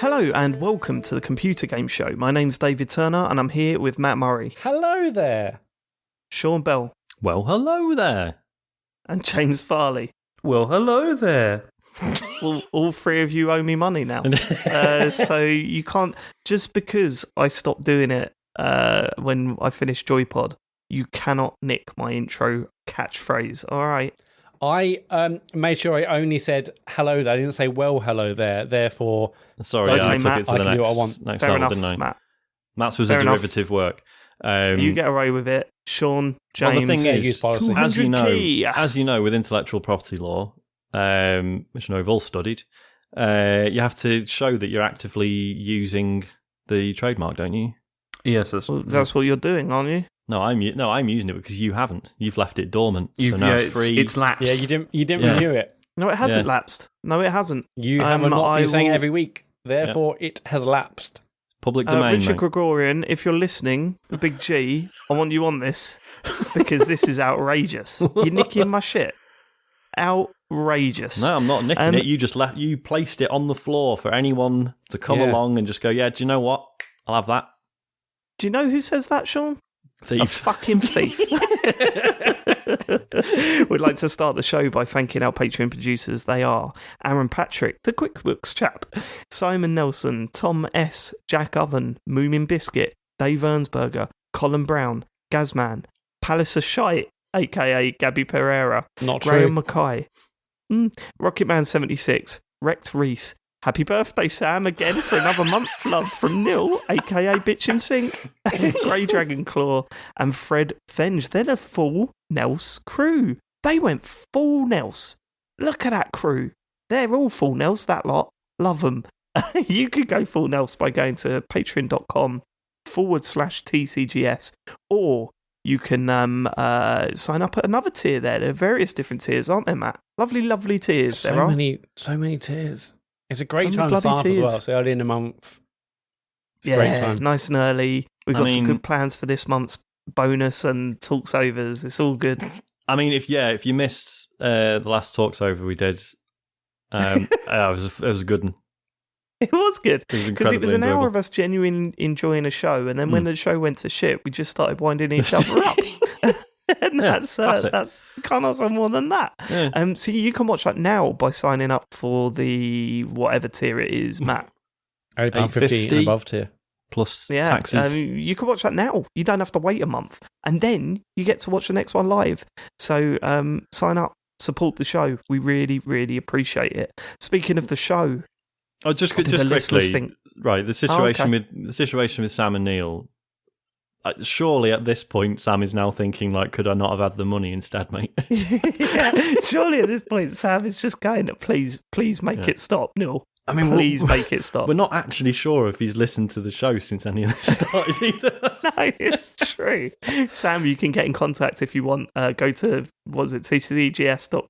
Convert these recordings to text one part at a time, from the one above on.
Hello and welcome to the Computer Game Show. My name's David Turner and I'm here with Matt Murray. Hello there. Sean Bell. Well, hello there. And James Farley. Well, hello there. all three of you owe me money now. So you can't, just because I stopped doing it when I finished Joypod, you cannot nick my intro catchphrase, alright? I made sure I only said hello there. I didn't say, well, hello there. Therefore, sorry, okay, I took Matt, it to I the can do what I want. next Fair level, enough, didn't I? Matt. Matt's was Fair a enough. derivative work. You get away with it. Sean, James. Well, the thing Yeah, is, use policy. as you 200k. know, with intellectual property law, which I know we've all studied, you have to show that you're actively using the trademark, don't you? Yes, that's what you're doing, aren't you? No, I'm using it because you haven't. You've left it dormant. So now yeah, it's free. it's lapsed. Yeah, you didn't Yeah. renew it. No, it hasn't Yeah. lapsed. No, it hasn't. You have not I been saying it will- every week. Therefore, it has lapsed. Public domain, Richard mate. Gregorian, if you're listening, the big G, I want you on this because this is outrageous. You're nicking my shit. Outrageous. No, I'm not nicking it. You placed it on the floor for anyone to come Yeah. along and just go, yeah, do you know what? I'll have that. Do you know who says that, Sean? Thieves. A fucking thief. We'd like to start the show by thanking our Patreon producers. They are Aaron Patrick, the QuickBooks chap, Simon Nelson, Tom S, Jack Oven, Moomin Biscuit, Dave Ernsberger, Colin Brown, Gazman, Palliser Shite, aka Gabby Pereira, Not Graham true. Mackay, Rocketman76, Rex Reese. Happy birthday, Sam, again for another month. Love from Neil, aka Bitch and Sink, Grey Dragon Claw, and Fred Fenge. They're the full Nels crew. They went full Nels. Look at that crew. They're all full Nels, that lot. Love them. You could go full Nels by going to patreon.com/TCGS, or you can sign up at another tier there. There are various different tiers, aren't there, Matt? Lovely, lovely tiers. So many tiers. It's a great So many time to sign bloody up as well. tiers. So early in the month. It's a great Yeah, time. nice and early. We've I got some mean- good plans for this month's bonus and talks overs. It's all good. I mean, if you missed the last talks over we did, it was a good one. It was good It was because it was incredibly an hour enjoyable. of us genuinely enjoying a show, and then when the show went to shit, we just started winding each other up. And that's can't ask for more than that. Yeah. So you can watch that now by signing up for the whatever tier it is, Matt. £8.50 and above tier. Plus Yeah, taxes. you can watch that now. You don't have to wait a month, and then you get to watch the next one live. So sign up, support the show. We really, really appreciate it. Speaking of the show, Just what did the listeners quickly, think? right? The situation okay. with Sam and Neil. Surely at this point, Sam is now thinking like, could I not have had the money instead, mate? Yeah, surely at this point, Sam is just going, please make it stop, Neil. I mean, Please make it stop. We're not actually sure if he's listened to the show since any of this started either. No, it's true. Sam, you can get in contact if you want. Go to,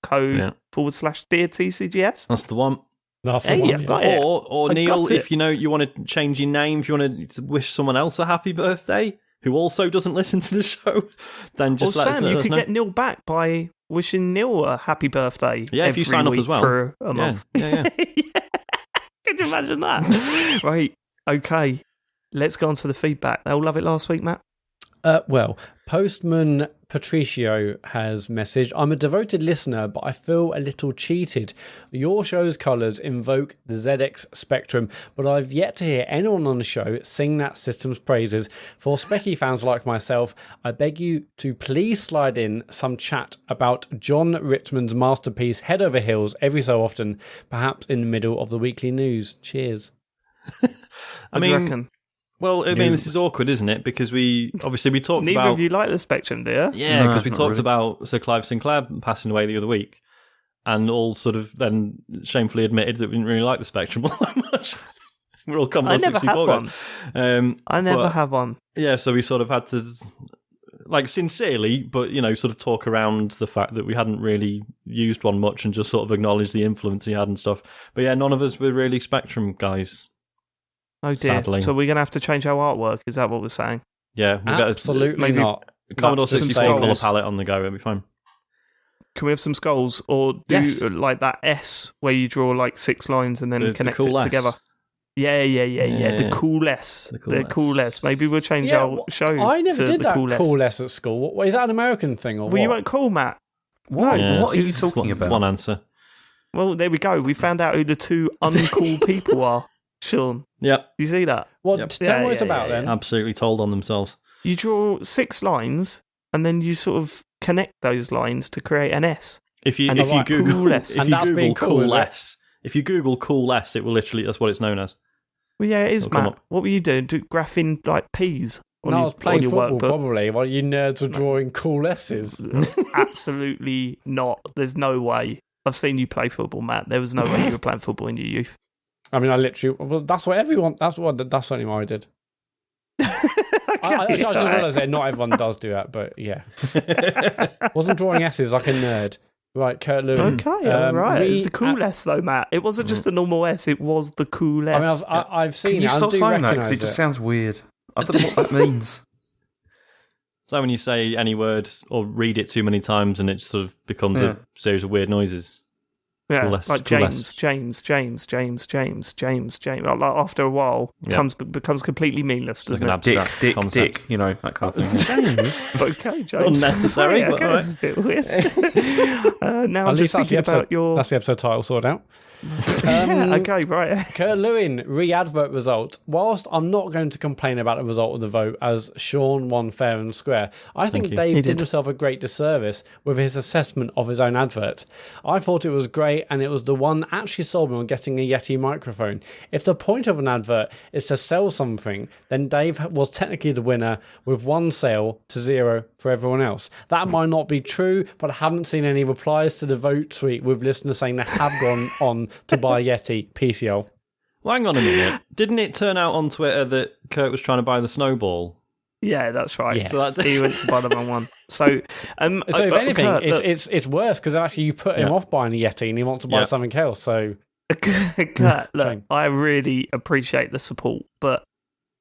tcgs.co/dear TCGS? That's the one. That's Hey, the one, yeah, yeah. got it. Or I Neil, got it. if you want to change your name, if you want to wish someone else a happy birthday who also doesn't listen to the show, then just Or let Sam, us, you us could know. get Neil back by wishing Neil a happy birthday. Yeah, if you every sign up week as well. for a month. Yeah. Could you imagine that? Right. Okay. Let's go on to the feedback. They all love it last week, Matt. Well, Postman Patricio has messaged, I'm a devoted listener, but I feel a little cheated. Your show's colours invoke the ZX Spectrum, but I've yet to hear anyone on the show sing that system's praises. For Specky fans like myself, I beg you to please slide in some chat about John Richmond's masterpiece Head Over Heels every so often, perhaps in the middle of the weekly news. Cheers. What do you reckon? Well, I mean, this is awkward, isn't it? Because we talked Neither about... of you like the Spectrum, do you? Yeah, No, because we not talked really. about Sir Clive Sinclair passing away the other week, and all sort of then shamefully admitted that we didn't really like the Spectrum all that much. We're all Commodore I never 64 had guys. I never but- have one. Yeah, so we sort of had to, like, sincerely, but, sort of talk around the fact that we hadn't really used one much and just sort of acknowledge the influence he had and stuff. But yeah, none of us were really Spectrum guys. Oh dear. Sadly. So we're going to have to change our artwork. Is that what we're saying? Yeah, we'll Absolutely maybe not. Commodore That's just 64 colour skulls. palette on the go, it'll be fine. Can we have some skulls or do Yes. like that S where you draw like 6 lines and then The connect cool it S. together? Yeah. The coolest. The coolest. Maybe we'll change our show. I never to did the that coolest. coolest at school. Is that an American thing or Well, what? you weren't cool, Matt. What? Yeah. What are you talking about? One answer. Well, there we go. We found out who the two uncool people are, Sean. Yep. You see that? Well, Yep. tell me what it's about then. Absolutely told on themselves. You draw 6 lines, and then you sort of connect those lines to create an S. If you And if you like Google coolest. if And you that's Google being cool, is it? cooless, if you Google cooless, it will literally that's what it's known as. Well, yeah, it is, It'll come Matt. up. What were you doing? Graphing like peas? No, I was playing your football workbook? probably while you nerds were drawing cool S's. Absolutely not. There's no way. I've seen you play football, Matt. There was no way you were playing football in your youth. I mean, that's what everyone, that's certainly what I did. I just realised that not everyone does do that, but yeah. Wasn't drawing S's like a nerd. Right, Kurt Lewin. Okay, right. It was the cool S, though, Matt. It wasn't just a normal S, it was the cool S. I mean, I've seen Can you it. stop I do saying that? recognise Because it just it. sounds weird. I don't know what that means. So when you say any word or read it too many times and it sort of becomes a series of weird noises. Yeah, Coolest, like coolest. James. Like after a while, becomes completely meaneainless, Like doesn't an it? abstract concept. Dick, you know, that kind of thing. James. Okay, James. Unnecessary, Right, but okay, alright. it's a bit weird. Now At I'm least just thinking about your... That's the episode title sorted out. Yeah, okay, right. Kurt Lewin, re-advert result. Whilst I'm not going to complain about the result of the vote, as Sean won fair and square, I think you. Dave He did did. himself a great disservice with his assessment of his own advert. I thought it was great, and it was the one that actually sold me on getting a Yeti microphone. If the point of an advert is to sell something, then Dave was technically the winner with 1 sale to 0 for everyone else. That might not be true, but I haven't seen any replies to the vote tweet with listeners saying they have gone on to buy Yeti PCL. Well, hang on a minute. Didn't it turn out on Twitter that Kurt was trying to buy the snowball? Yeah, that's right. Yes. So he went to buy the wrong one. So, So if anything, Kurt, look, it's worse because actually you put him off buying a Yeti and he wants to buy Yeah. something else. So Kurt, look, Shame. I really appreciate the support, but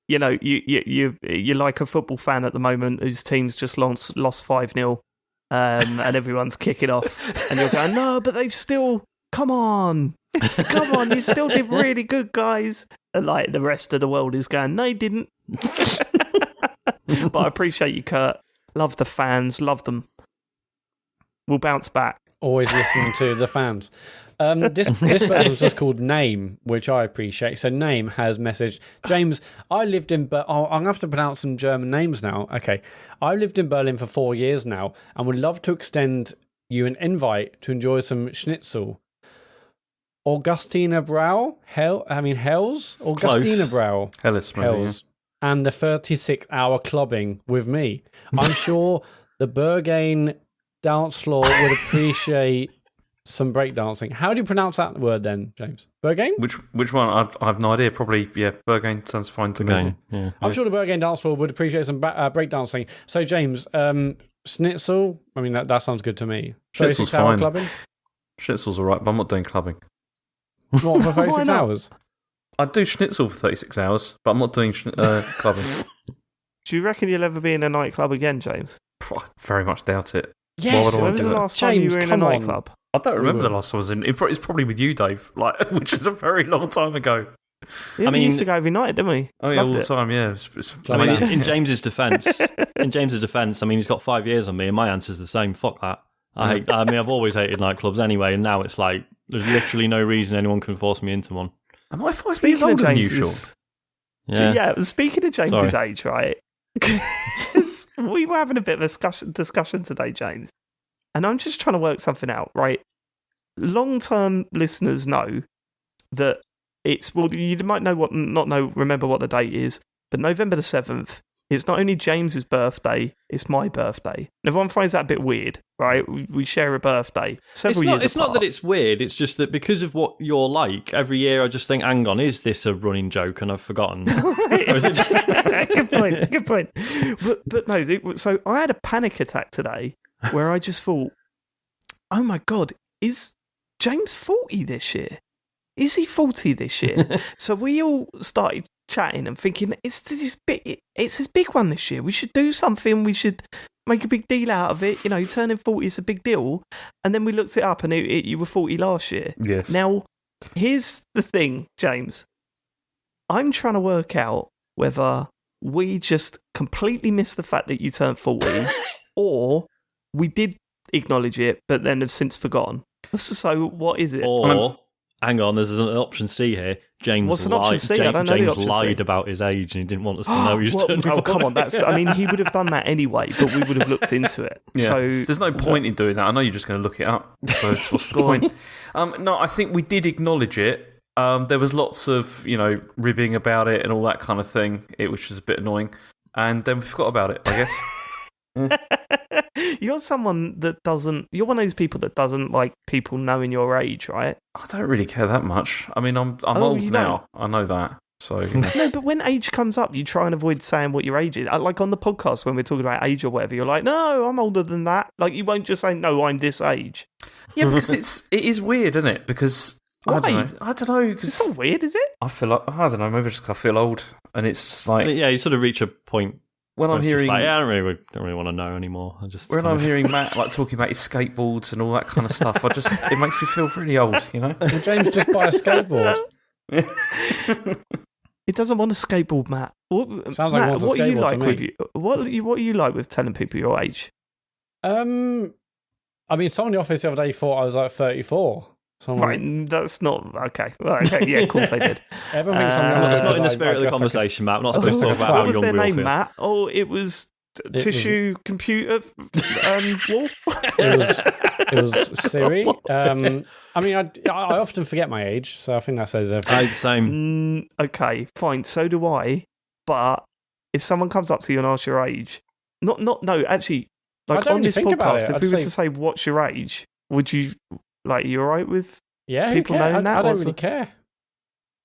you know, you're like a football fan at the moment whose team's just lost 5-0, and everyone's kicking off, and you're going, no, but they've still, come on, you still did really good, guys, and like the rest of the world is going, no, you didn't. But I appreciate you, Kurt. Love the fans, love them. We'll bounce back. always listen to the fans. This person's just called Name, which I appreciate. So Name has messaged, James, I lived in I'm going to have to pronounce some German names now. Okay. I lived in Berlin for 4 years now and would love to extend you an invite to enjoy some schnitzel. Augustina Brau? Hells? Augustina Brau. Hellas, maybe. Hells. And the 36-hour clubbing with me. I'm sure the Berghain dance floor would appreciate some breakdancing. How do you pronounce that word then, James? Berghain? Which one? I have no idea. Probably, yeah, Berghain sounds fine to me. Again, yeah. I'm sure the Berghain dance floor would appreciate some breakdancing. So, James, schnitzel? I mean, that sounds good to me. Schnitzel's 36-hour fine. clubbing? Schnitzel's all right, but I'm not doing clubbing. What, for 36 not? hours? I'd do schnitzel for 36 hours, but I'm not doing clubbing. Do you reckon you'll ever be in a nightclub again, James? I very much doubt it. Yes, Why would I When want was to the do that? last time you James, were in a come on. nightclub? I don't remember will. the last time I was in. It's probably with you, Dave, which is a very long time ago. Yeah, I we mean- used to go every night, didn't we? Oh yeah, all Loved the it. time. Yeah. I mean, Yeah. in James's defence, I mean, he's got 5 years on me, and my answer's the same. Fuck that. I've always hated nightclubs anyway, and now it's like there's literally no reason anyone can force me into one. Am I 5 years Speaking of older than you, James's, Sean? Yeah. Speaking of James's Sorry. age, right? 'Cause we were having a bit of a discussion today, James, and I'm just trying to work something out, right? Long-term listeners know that you might remember what the date is, but November the 7th. It's not only James's birthday, it's my birthday. And everyone finds that a bit weird, right? We share a birthday. Several years It's not apart. that it's weird, it's just that because of what you're like, every year I just think, hang on, is this a running joke and I've forgotten? Or is it just- Good point. But no, so I had a panic attack today where I just thought, oh my God, is James 40 this year? Is he 40 this year? So we all started chatting and thinking, it's his big one this year. We should do something. We should make a big deal out of it. You know, turning 40 is a big deal. And then we looked it up and you were 40 last year. Yes. Now, here's the thing, James. I'm trying to work out whether we just completely missed the fact that you turned 40, or we did acknowledge it, but then have since forgotten. So what is it? Or, hang on, there's an option C here. James What's an option C? I don't know the James option lied C. about his age and he didn't want us to know he was turning 40. Oh, come on. He would have done that anyway, but we would have looked into it. Yeah. So There's no point in doing that. I know you're just going to look it up. So what's the point? No, I think we did acknowledge it. There was lots of, ribbing about it and all that kind of thing, which was a bit annoying. And then we forgot about it, I guess. You're someone that doesn't... You're one of those people that doesn't like people knowing your age, right? I don't really care that much. I mean, I'm old now. I know that. So No, but when age comes up, you try and avoid saying what your age is. Like on the podcast, when we're talking about age or whatever, you're like, no, I'm older than that. Like, you won't just say, no, I'm this age. Yeah, because it is weird, isn't it? Because... Why? I don't know. Cause It's not weird, is it? I feel like... I don't know. Maybe just 'cause I feel old. And it's just like... Yeah, you sort of reach a point When I'm where it's just hearing... like, I don't really want to know anymore. When I'm hearing Matt talking about his skateboards and all that kind of stuff, it makes me feel really old, Well, James, just buy a skateboard. It doesn't want a skateboard, Matt. Sounds like it wants a what are you skateboard like to with me. what are you like with telling people your age? I mean, someone in the office the other day thought I was like 34. Right, that's not okay. Right, okay. Yeah, of course they did. Everyone thinks I'm It's not in the I spirit of the dress like conversation, Matt. I'm not supposed to talk about What how was young their we all name, feel. Matt? Oh, it was tissue computer wall. It was Siri. I mean, I often forget my age, so I think that says everything. Same. Okay, fine. So do I. But if someone comes up to you and asks your age, actually, like don't on really this think about podcast, it. if we were to say what's your age, would you you all right with? Yeah, people who cares? knowing that, I don't or really care.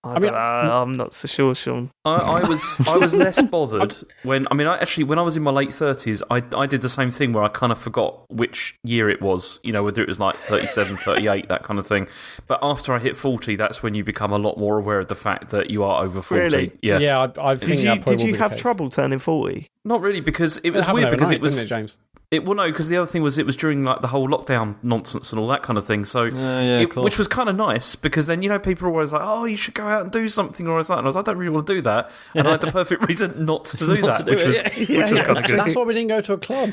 I don't know. I'm not so sure, Sean. I was less bothered when I was in my late 30s. I did the same thing where I kind of forgot which year it was, whether it was like 37, 38, that kind of thing. But after I hit 40, that's when you become a lot more aware of the fact that you are over 40. Really? Yeah, I think Did you have trouble turning 40? Not really, because it was happened weird because overnight, it was didn't it, James? because the other thing was it was during like the whole lockdown nonsense and all that kind of thing. So, which was kind of nice because then people are always like, "Oh, you should go out and do something," or like that. And I was like, "I don't really want to do that," and I had the perfect reason not to do that, which was kind of good. That's why we didn't go to a club.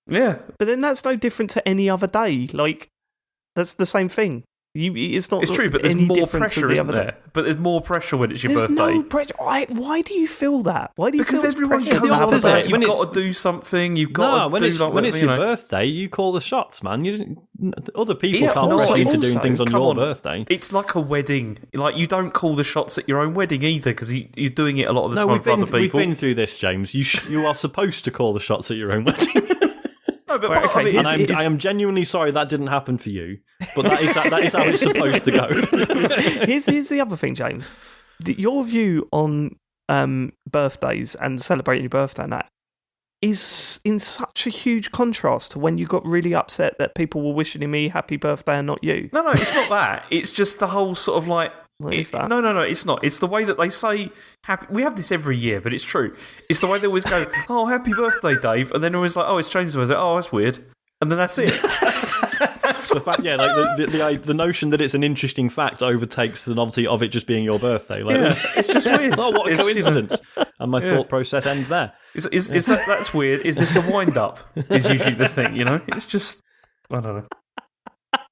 Yeah, but then that's no different to any other day. Like that's the same thing. It's not. It's true, but there's any more different to pressure, the isn't other there? day. But there's more pressure when it's your There's birthday. no pressure. Why do you feel that? Why do you because feel everyone pressure comes to have up a with that. birthday? You've got to do something. You've got to do when it's your birthday, you call the shots, man. Other people can't pressure you to doing things on your birthday. It's like a wedding. Like you don't call the shots at your own wedding either because you're doing it a lot of the time for other people. We've been through this, James. You are supposed to call the shots at your own wedding. No, but okay, I am genuinely sorry that didn't happen for you, but that is how it's supposed to go. Here's the other thing, James. Your view on birthdays and celebrating your birthday and that is in such a huge contrast to when you got really upset that people were wishing me happy birthday and not you. No, it's not that. It's just the whole sort of like... What is that? No, it's not. It's the way that they say happy. We have this every year, but it's true. It's the way they always go, "Oh, happy birthday, Dave," and then they're always like, "Oh, it's James' birthday." Oh, that's weird. And then that's it. That's the fact, yeah, like the notion that it's an interesting fact overtakes the novelty of it just being your birthday. Like, it's just weird. Oh, what a coincidence! And my thought process ends there. Is that's weird? Is this a wind up? Is usually the thing, It's just I don't know.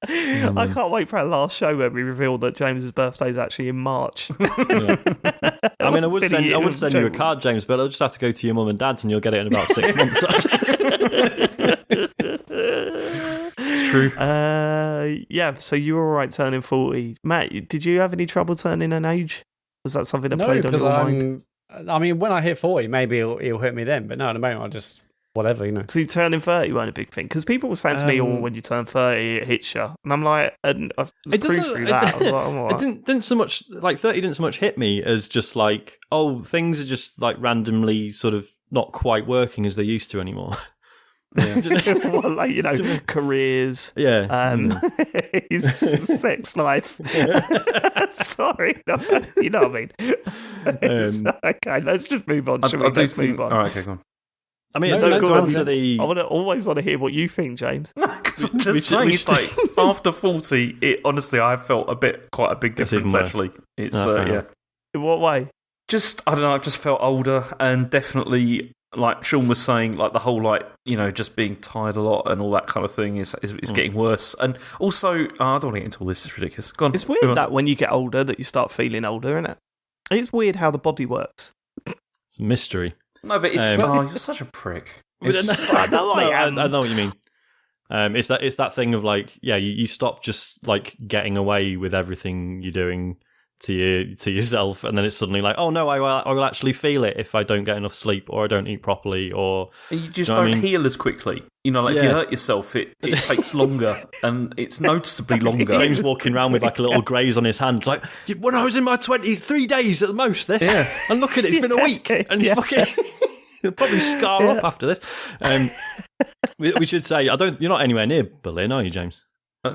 I can't wait for our last show where we reveal that James's birthday is actually in March. I mean, I would send you a card, James, but I'll just have to go to your mum and dad's, and you'll get it in about 6 months. It's true. Yeah. So you were all right turning 40, Matt. Did you have any trouble turning an age? Was that something that played on your mind? I mean, when I hit 40, maybe it'll hit me then. But no, at the moment, I just whatever, So you turning 30 weren't a big thing because people were saying to me, "Oh, when you turn 30, it hits you," and I'm like, I've cruised through that. I was like, I'm all right. It didn't so much like 30 didn't so much hit me as just like, oh, things are just like randomly sort of not quite working as they used to anymore. Yeah. Well, like, careers, his sex life. Sorry, no, you know what I mean. Okay, let's just move on. Let's move on. All right, okay, go on. I mean, I always want to hear what you think, James. Because I'm just saying, it's like after 40, honestly, I felt quite a big difference. Actually, it's yeah. In what way? Just, I don't know, I just felt older, and definitely, like Sean was saying, like the whole, like, you know, just being tired a lot and all that kind of thing is getting worse. And also, I don't want to get into all this, it's ridiculous. Go on. It's weird that when you get older that you start feeling older, isn't it? It's weird how the body works. It's a mystery. No, but it's, you're such a prick. I know what you mean. It's that thing of like, yeah, you stop just like getting away with everything you're doing to yourself, and then it's suddenly like, oh no, I will actually feel it if I don't get enough sleep or I don't eat properly, or you just don't heal as quickly. You know, like if you hurt yourself, it takes longer, and it's noticeably longer. James walking around with like a little graze on his hand, like, when I was in my 20s, 3 days at the most. This, and look at it, it's been a week, and he's fucking. He'll probably scar up after this. We should say, you're not anywhere near Berlin, are you, James?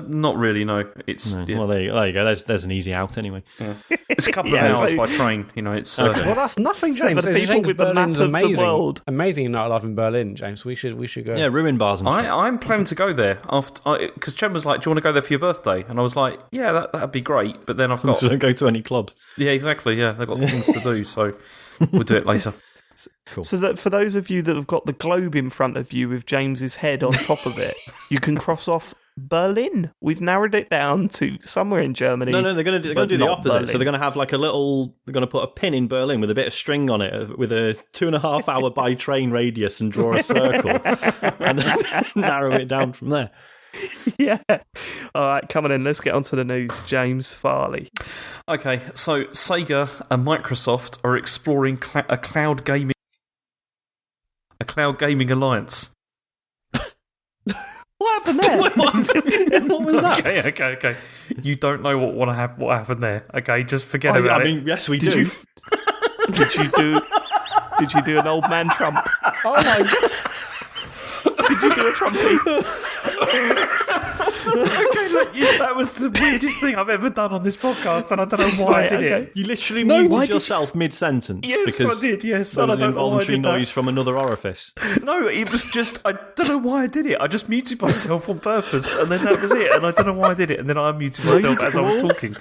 Not really, no. It's no. Well, there you go. There's an easy out anyway. Yeah. It's a couple of hours by train. You know, it's well, that's nothing, James. The people with the map of the world. Amazing nightlife in Berlin, James. We should go. Yeah, ruin bars and shit. I'm planning to go there after because Chen was like, "Do you want to go there for your birthday?" And I was like, "Yeah, that'd be great." But then I've got so don't go to any clubs. Yeah, exactly. Yeah, they've got things to do, so we'll do it later. Cool. So that for those of you that have got the globe in front of you with James's head on top of it, you can cross off Berlin. We've narrowed it down to somewhere in Germany. No, they're going to do the opposite. Berlin. So they're going to have like they're going to put a pin in Berlin with a bit of string on it with a 2.5 hour by train radius and draw a circle and then narrow it down from there. Yeah. All right, come on in. Let's get on to the news. James Farley. Okay, so Sega and Microsoft are exploring a cloud gaming alliance. What happened there? What was that? Okay. You don't know what happened there. Okay, just forget about it. I mean, yes, we do. Did you do an old man Trump? Oh my! Did you do a Trumpy? Okay, look, that was the weirdest thing I've ever done on this podcast, and I don't know why I did it. You literally muted yourself mid-sentence. Yes, because I did, yes. There was and I an don't know why I involuntary did that. noise from another orifice. No, it was just, I don't know why I did it. I just muted myself on purpose, and then that was it, and I don't know why I did it, and then I unmuted myself as I was talking.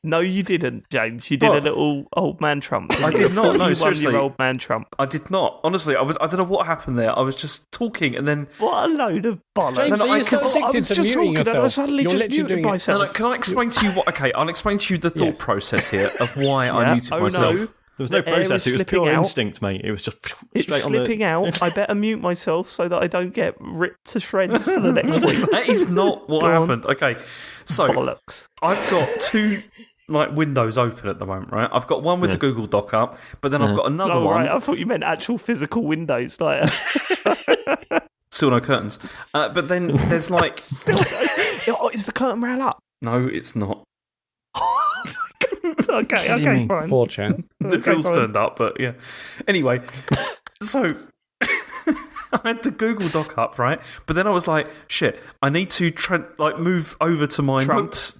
No, you didn't, James. You did a little old man Trump. I did not. No, seriously. Your old man Trump. I did not. Honestly, I don't know what happened there. I was just talking, and then what a load of bollocks! James, I you're so addicted to muting yourself. And I suddenly You're just literally muted doing it. myself. No, can I explain to you what? Okay, I'll explain to you the thought process here of why I muted myself. No. There was no process. It was pure instinct, mate. It was just it's straight slipping out. I better mute myself so that I don't get ripped to shreds for the next week. That is not what happened. Okay, so bollocks. I've got two windows open at the moment, right? I've got one with the Google Doc up, but then I've got another one. Right. I thought you meant actual physical windows, like. Still no curtains. But then there's like. Is the curtain rail up? No, it's not. Okay, fine. Poor Chen. The drill's turned up, but yeah. Anyway, so I had the Google Doc up, right? But then I was like, shit, I need to move over to my notes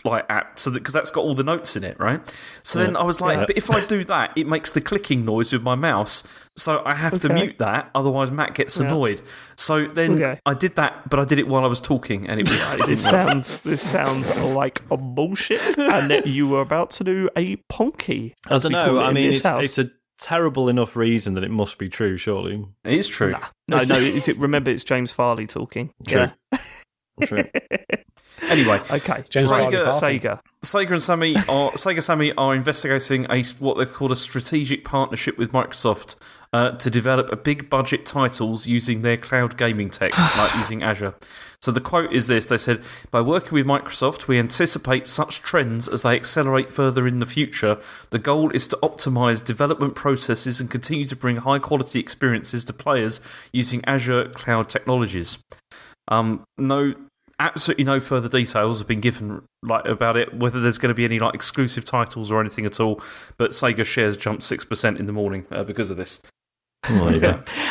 app, so because that's got all the notes in it, right? So then I was like, but if I do that, it makes the clicking noise with my mouse, so I have to mute that, otherwise Matt gets annoyed. So then I did that, but I did it while I was talking, and it was. This sounds like a bullshit, and that you were about to do a ponky. I don't know. I mean, it's a terrible enough reason that it must be true, surely. It is true. No. Is it? Remember, it's James Farley talking. True. Yeah. True. Anyway, okay. Sega and Sammy are investigating what they call a strategic partnership with Microsoft to develop a big budget titles using their cloud gaming tech, like using Azure. So the quote is this: they said, "By working with Microsoft, we anticipate such trends as they accelerate further in the future. The goal is to optimize development processes and continue to bring high quality experiences to players using Azure cloud technologies." Absolutely no further details have been given about it, whether there's going to be any exclusive titles or anything at all. But Sega shares jumped 6% in the morning because of this.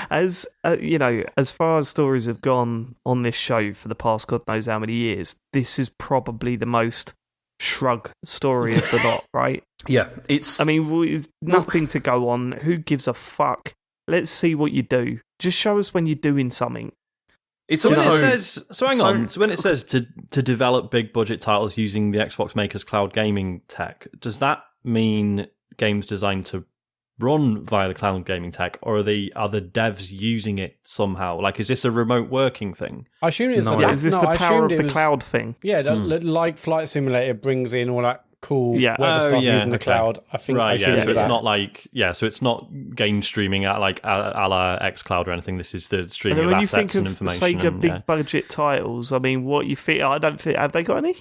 As as far as stories have gone on this show for the past God knows how many years, this is probably the most shrug story of the lot, right? Yeah, it's. I mean, it's nothing to go on. Who gives a fuck? Let's see what you do. Just show us when you're doing something. It's so also, when it says, hang on. So when it says to develop big budget titles using the Xbox Maker's cloud gaming tech, does that mean games designed to run via the cloud gaming tech, or are the devs using it somehow? Like, is this a remote working thing? I assume it's is this the power of the cloud thing? Yeah, like Flight Simulator brings in all that cool weather stuff using the cloud. I think so it's not like so it's not game streaming at like a la xCloud or anything. This is the streaming of assets and information. When you think of Sega big budget titles, I mean, what you think? I don't think have they got any?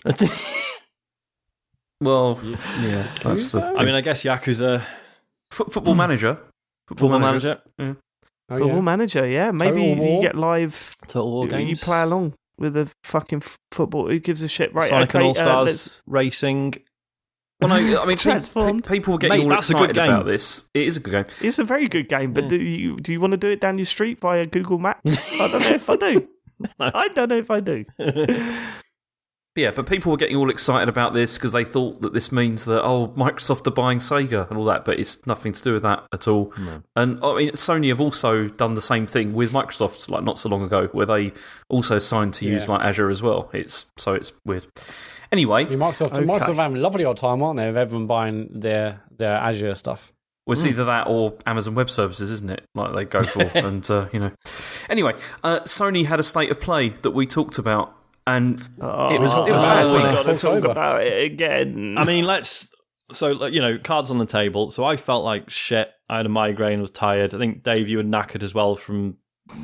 Well, yeah, that's the. I mean, I guess Yakuza, Football Manager, Football Manager, yeah. Football Manager, yeah. Maybe you get live Total War games. You play along with the fucking football. Who gives a shit? Right, Sonic and All Stars Racing. Well, no, I mean, people were getting all excited about this. It is a good game. It's a very good game, but do you want to do it down your street via Google Maps? I don't know if I do. I don't know if I do. Yeah, but people were getting all excited about this because they thought that this means that, Microsoft are buying Sega and all that, but it's nothing to do with that at all. No. And I mean, Sony have also done the same thing with Microsoft, like not so long ago, where they also signed to use like Azure as well. It's weird. Anyway, Microsoft having a lovely old time, aren't they, of everyone buying their Azure stuff. Well, it's either that or Amazon Web Services, isn't it? Like they go for, and Anyway, Sony had a state of play that we talked about, and it was we got to talk about it again. I mean, cards on the table. So I felt like shit. I had a migraine, was tired. I think Dave, you were knackered as well from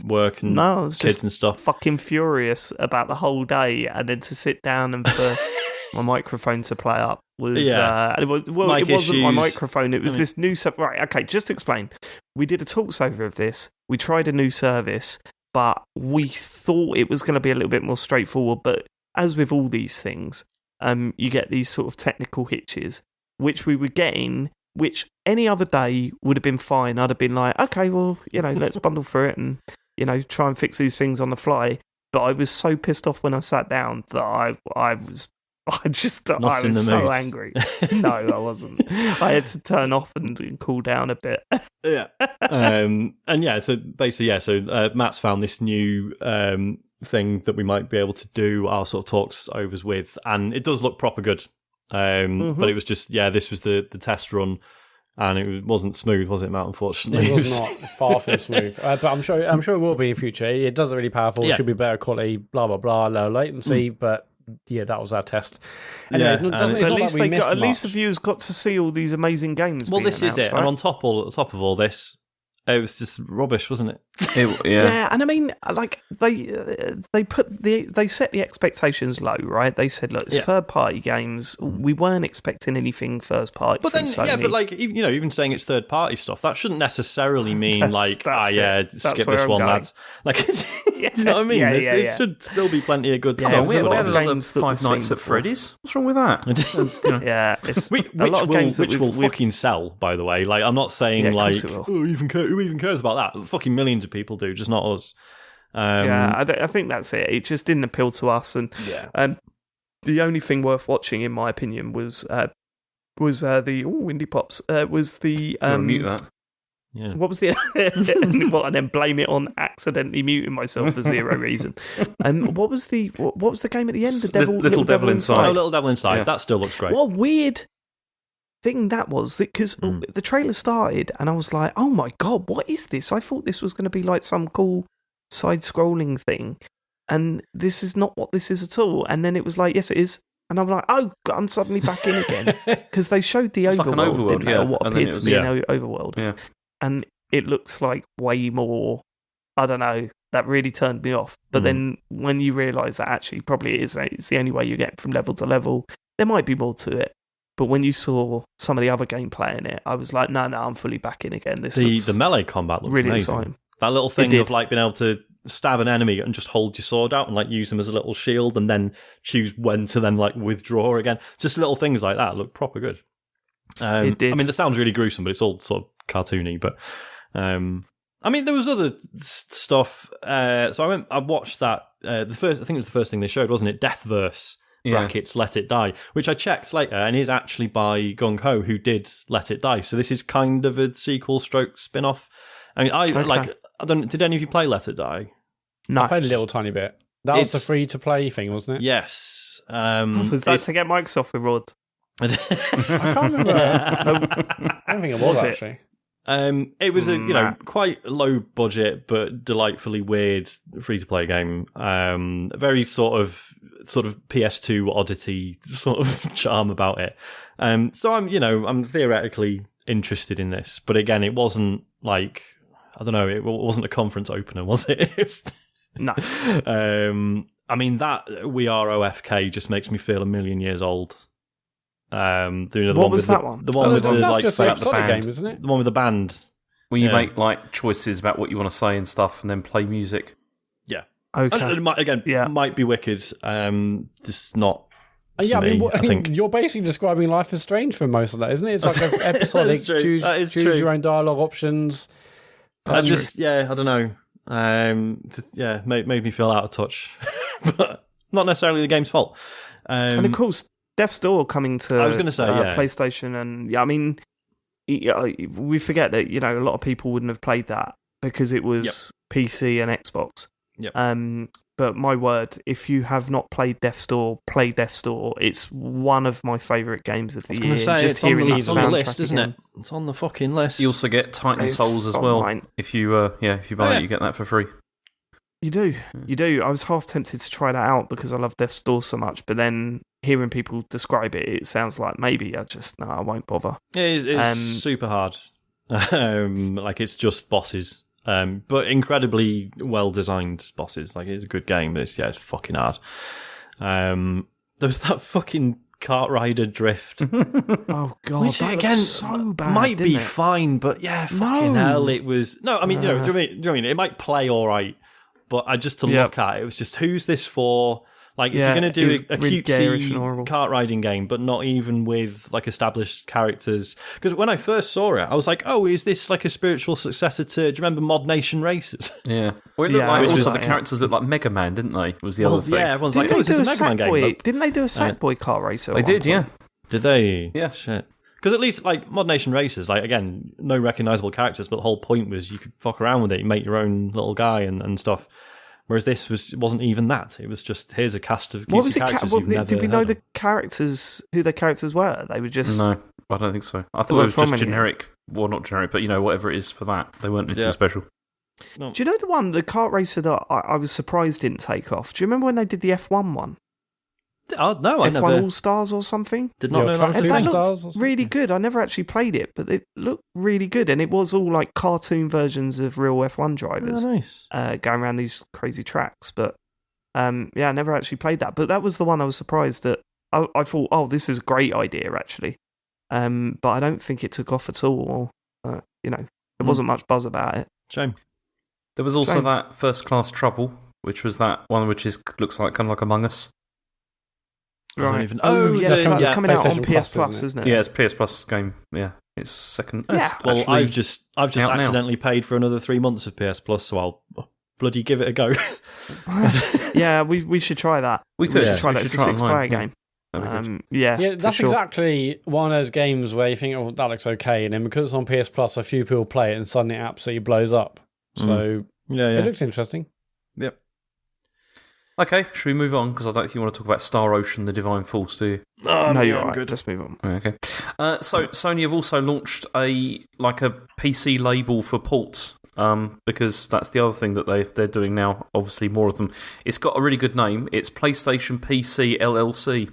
work and kids and stuff. Fucking furious about the whole day, and then to sit down and for my microphone to play up was it wasn't my microphone. It was this new stuff. Right, okay, just explain. We did a talks over of this. We tried a new service, but we thought it was going to be a little bit more straightforward. But as with all these things, you get these sort of technical hitches, which we were getting. Which any other day would have been fine. I'd have been like, okay, well, let's bundle through it and, try and fix these things on the fly. But I was so pissed off when I sat down that I was so angry. No, I wasn't. I had to turn off and cool down a bit. Yeah. So basically, Matt's found this new thing that we might be able to do our sort of talks overs with, and it does look proper good. But it was just this was the test run, and it wasn't smooth, was it, Matt? Unfortunately, it was not far from smooth. But I'm sure it will be in future. It does really powerful. It should be better quality. Blah blah blah. Low latency, but. Yeah, that was our test. Anyway, at least the viewers got to see all these amazing games. Well, this is it, right? And on top of all this, it was just rubbish, wasn't it? Yeah, and I mean, like they set the expectations low, right? They said, look, it's third-party games. We weren't expecting anything first-party. But then, Sony. but like even saying it's third-party stuff, that shouldn't necessarily mean skip this one, lads. Like, do you know what I mean? There should still be plenty of good stuff. We had games Five Nights at Freddy's. What's wrong with that? Which will fucking sell, by the way. Like, I'm not saying who even cares about that? Fucking millions of people do, just not us. I think that's it. It just didn't appeal to us, and the only thing worth watching, in my opinion, was the Indie Pops. Was the mute that? Yeah. What was the and then blame it on accidentally muting myself for zero reason. What was the game at the end? The Little Devil Inside. Oh, Little Devil Inside. Yeah. That still looks great. What a weird thing that was, because the trailer started and I was like, oh my god, what is this? I thought this was going to be like some cool side-scrolling thing, and this is not what this is at all. And then it was like, yes, it is. And I'm like, oh, God, I'm suddenly back in again, because they showed the overworld, didn't they? Or what appeared to be an overworld. Yeah. And it looks like way more, I don't know, that really turned me off. But then when you realise that actually probably it's the only way you get from level to level, there might be more to it. But when you saw some of the other gameplay in it, I was like, no, I'm fully back in again. The melee combat looks really amazing. Exciting. That little thing of like being able to stab an enemy and just hold your sword out and like use them as a little shield and then choose when to then like withdraw again. Just little things like that look proper good. It did. I mean, that sounds really gruesome, but it's all sort of cartoony. But I mean, there was other stuff. So I watched that. I think it was the first thing they showed, wasn't it? Deathverse. Brackets Let It Die, which I checked later and is actually by Gung Ho, who did Let It Die. So this is kind of a sequel stroke spin-off. I mean, I don't. Did any of you play Let It Die? No, I played a little tiny bit. That was the free to play thing, wasn't it? Yes. Was that to get Microsoft rewards? I can't remember. I don't think it was actually. It was a quite low budget but delightfully weird free to play game. Very sort of PS2 oddity sort of charm about it. So I'm theoretically interested in this, but again, it wasn't like, I don't know, it wasn't a conference opener, was it? No. I mean, that We Are OFK just makes me feel a million years old. What was that one? The one with the that's just fake- the band game, isn't it? the one with the band. When you make like choices about what you want to say and stuff, and then play music. Yeah. Okay. And might be wicked. Just not. Yeah, for me, I think you're basically describing Life is Strange for most of that, isn't it? It's like an episodic, true. choose true. your own dialogue options. I don't know. Made me feel out of touch, but not necessarily the game's fault. And of course, Death's Door coming to I was going to say, PlayStation, and I mean, we forget that a lot of people wouldn't have played that because it was PC and Xbox. Yep. But my word, if you have not played Death's Door, play Death's Door. It's one of my favourite games of the year. Say, just it's on hearing the list, isn't it? It's on the fucking list. You also get Titan Souls as well. Mine. If you buy it, you get that for free. You do. I was half tempted to try that out because I love Death's Door so much, but then hearing people describe it, it sounds like maybe I won't bother. It's super hard. Like it's just bosses. But incredibly well designed bosses. Like it's a good game, but it's fucking hard. There's that fucking kart rider drift. Oh god, which that again looks so bad. Might be it? fine, but fucking hell, it was. No, I mean, do you know what I mean? It might play all right, but look at it was just, who's this for? Like, if you're going to do a really garish and cutesy horrible kart riding game, but not even with like established characters. Because when I first saw it, I was like, "Oh, is this like a spiritual successor to? Do you remember Mod Nation Races?" Yeah. Well, it looked like which also was the characters looked like Mega Man, didn't they? Was the other thing? Yeah, everyone's Didn't like, "Oh, they is this do a Mega Man game?" Didn't they do a Sackboy kart racer? They did, yeah. Did they? Yeah. Shit. Because at least like Mod Nation Races, like again, no recognizable characters, but the whole point was you could fuck around with it, you make your own little guy and stuff. Whereas this wasn't even that. It was just, here's a cast of what was it? characters Did we know the characters? Who the characters were? They were just No, I don't think so. I thought it was just generic. Well, not generic, but whatever it is for that. They weren't anything special. No. Do you know the kart racer that I was surprised didn't take off? Do you remember when they did the F1 one? Oh no, I F1 never All Stars or something. did not know that. And that Stars looked really good. I never actually played it, but it looked really good, and it was all like cartoon versions of real F1 drivers. Oh, nice. Going around these crazy tracks. But I never actually played that. But that was the one I was surprised that I thought, oh, this is a great idea actually. But I don't think it took off at all. Or, there wasn't much buzz about it. Shame. There was also that First Class Trouble, which was that one which looks like kind of like Among Us. Right. yes, that's coming out on PlayStation PS Plus, Plus, isn't it? Yeah, it's PS Plus game. Yeah, it's second. Yeah. Well, actually I've just out now. accidentally paid for another 3 months of PS Plus, so I'll bloody give it a go. Yeah, we should try that. We could try that. It's a 6-player game. Yeah, that's exactly one of those games where you think, oh, that looks okay, and then because it's on PS Plus, a few people play it, and suddenly it absolutely blows up. So it looks interesting. Yep. Okay, should we move on? Because I don't think you want to talk about Star Ocean: The Divine Force, do you? No, you're right. Good. Let's move on. Okay. So Sony have also launched a PC label for ports. Because that's the other thing that they're doing now. Obviously, more of them. It's got a really good name. It's PlayStation PC LLC,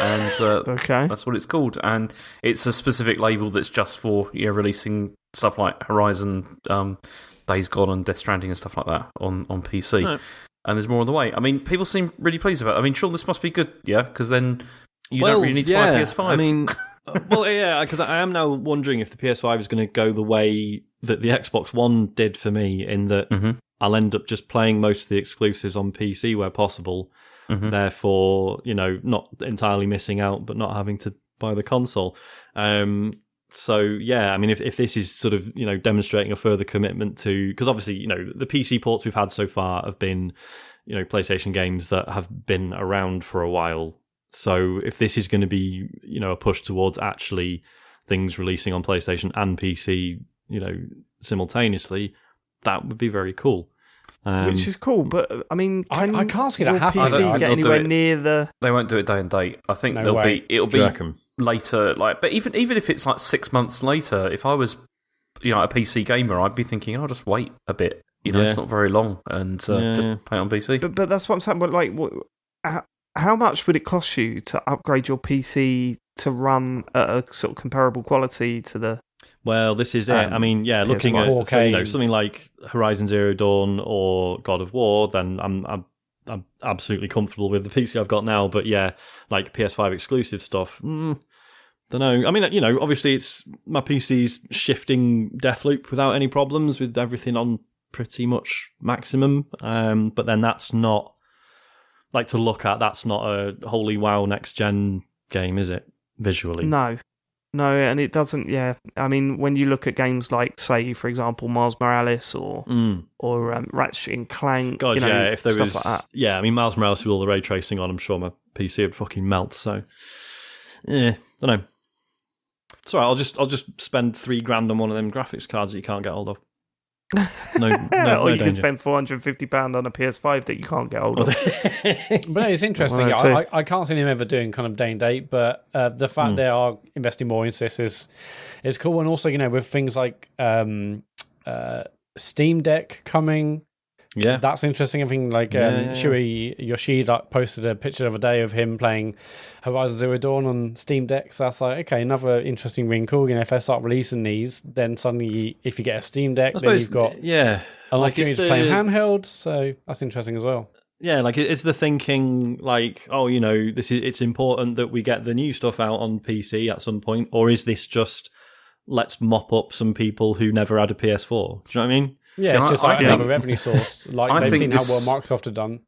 and Okay. that's what it's called. And it's a specific label that's just for releasing stuff like Horizon, Days Gone, and Death Stranding and stuff like that on PC. Right. And there's more on the way. I mean, people seem really pleased about it. I mean, sure, this must be good, yeah, because then you don't really need to buy a PS5. I mean, because I am now wondering if the PS5 is going to go the way that the Xbox One did for me, in that I'll end up just playing most of the exclusives on PC where possible. Therefore, not entirely missing out, but not having to buy the console. So yeah, I mean, if this is sort of demonstrating a further commitment to, because obviously the PC ports we've had so far have been PlayStation games that have been around for a while. So if this is going to be a push towards actually things releasing on PlayStation and PC simultaneously, that would be very cool. Which is cool, but I mean, I can't see that happening. PC get anywhere near the? They won't do it day and date. I think No it'll way. be Do you reckon? later, but even if it's like 6 months later, if I was, a PC gamer, I'd be thinking, I'll just wait a bit. It's not very long, and just play it on PC. But that's what I'm saying. But how much would it cost you to upgrade your PC to run at a sort of comparable quality to the? Well, this is it. I mean, looking at 4K. Something like Horizon Zero Dawn or God of War, then I'm absolutely comfortable with the PC I've got now. But like PS5 exclusive stuff, don't know. I mean, obviously it's my PC's shifting Deathloop without any problems with everything on pretty much maximum. But then that's not like to look at. That's not a holy wow next gen game, is it? Visually, No, and it doesn't. Yeah, I mean, when you look at games like, say, for example, Miles Morales or Ratchet and Clank, God, if there stuff was, like that. I mean, Miles Morales with all the ray tracing on, I'm sure my PC would fucking melt. So, don't know. It's all right. I'll just spend $3,000 on one of them graphics cards that you can't get hold of. No, or you danger. can spend £450 on a PS5 that you can't get hold of. But no, it's interesting. Well, I can't see them ever doing kind of day and date, but the fact they are investing more into this is cool. And also, with things like Steam Deck coming, that's interesting. I think Shuei Yoshida posted a picture the other day of him playing Horizon Zero Dawn on Steam Deck. So that's like, okay, another interesting wrinkle. If they start releasing these, then suddenly if you get a Steam Deck, then you've got an opportunity to play handheld. So that's interesting as well. Yeah, like it's the thinking, like, it's important that we get the new stuff out on PC at some point, or is this just let's mop up some people who never had a PS4? Do you know what I mean? Yeah, it's just like another revenue source. Like they've seen how well Microsoft have done.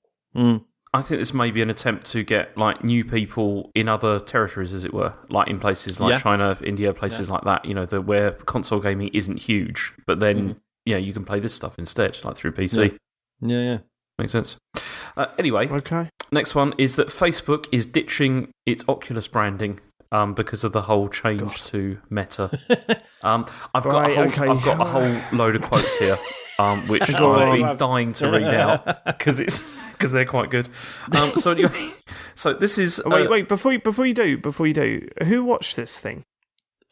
I think this may be an attempt to get like new people in other territories, as it were, like in places like China, India, places like that. Where console gaming isn't huge, but then you can play this stuff instead, like through PC. Yeah. Makes sense. Anyway, Okay. Next one is that Facebook is ditching its Oculus branding because of the whole change to Meta. I've got a whole load of quotes here, which I've been dying to read out because they're quite good. So anyway, this is wait before you do, who watched this thing?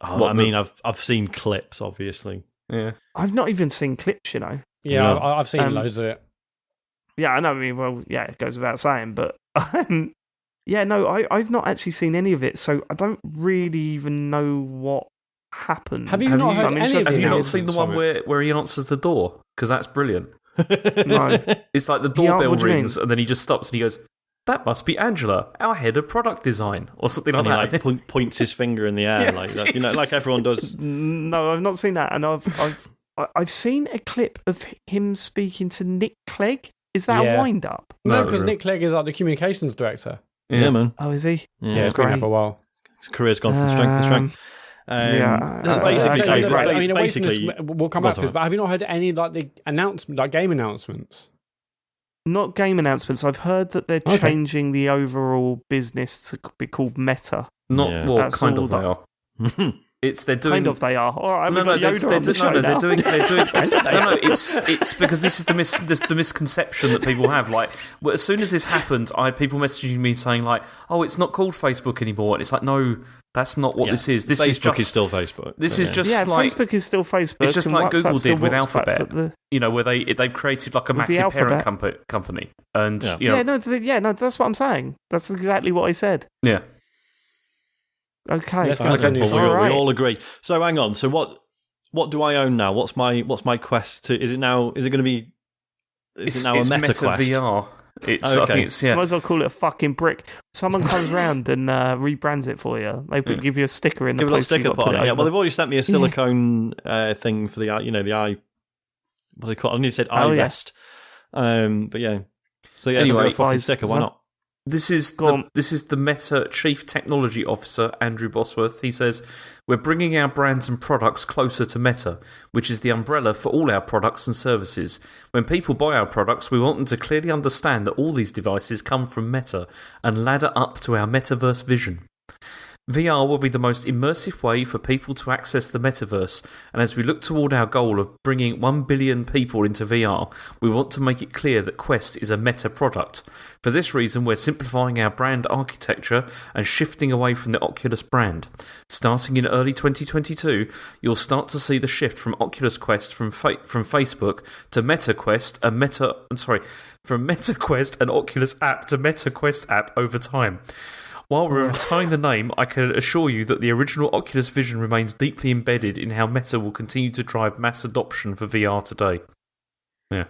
I've seen clips, obviously. Yeah, I've not even seen clips. Yeah, I've seen loads of it. Yeah, I know. I mean, well, yeah, it goes without saying, but I've not actually seen any of it, so I don't really even know what happened. Have you not heard any of it? Have you not seen the one where he answers the door? Because that's brilliant. No, it's like the doorbell rings, and then he just stops and he goes, "That must be Angela, our head of product design," or something like that. He like points his finger in the air, like that, like everyone does. No, I've not seen that, and I've seen a clip of him speaking to Nick Clegg. Is that a wind up? No, because Nick Clegg is like the communications director. Yeah, man. Oh, is he? Yeah, it's been there for a while. His career's gone from strength to strength. Basically, we'll come back to this. But have you not heard any like the game announcements? Not game announcements. I've heard that they're changing the overall business to be called Meta. Kind of they are. They're doing kind of they are. All right, they're doing. It's because this is the misconception that people have. Like, as soon as this happened, people messaging me saying like, "Oh, it's not called Facebook anymore," and it's like, no, that's not what this is. This Facebook is still Facebook. This is just like Facebook is still Facebook. It's just like WhatsApp Google did with WhatsApp, Alphabet. Where they've created like a massive parent company, and that's what I'm saying. That's exactly what I said. Yeah. Okay. Let's continue. Well, we all agree. So hang on. So what do I own now? What's my Quest to? Is it now a Meta Quest? VR. I think it's Might as well call it a fucking brick. Someone comes round and rebrands it for you. They give you a sticker in the place. Give a little sticker put on it. Yeah. Well, they've already sent me a silicone thing for the the eye. What they call it? I nearly said eye vest. But yeah. So yeah. Anyway, fucking sticker. Why not? This is the Meta Chief Technology Officer, Andrew Bosworth. He says, "We're bringing our brands and products closer to Meta, which is the umbrella for all our products and services. When people buy our products, we want them to clearly understand that all these devices come from Meta and ladder up to our metaverse vision. VR will be the most immersive way for people to access the metaverse, and as we look toward our goal of bringing 1 billion people into VR, we want to make it clear that Quest is a meta product. For this reason, we're simplifying our brand architecture and shifting away from the Oculus brand. Starting in early 2022, you'll start to see the shift from Oculus Quest from Facebook to MetaQuest, from MetaQuest, an Oculus app, to MetaQuest app over time. While we're retiring the name, I can assure you that the original Oculus vision remains deeply embedded in how Meta will continue to drive mass adoption for VR today. Yeah.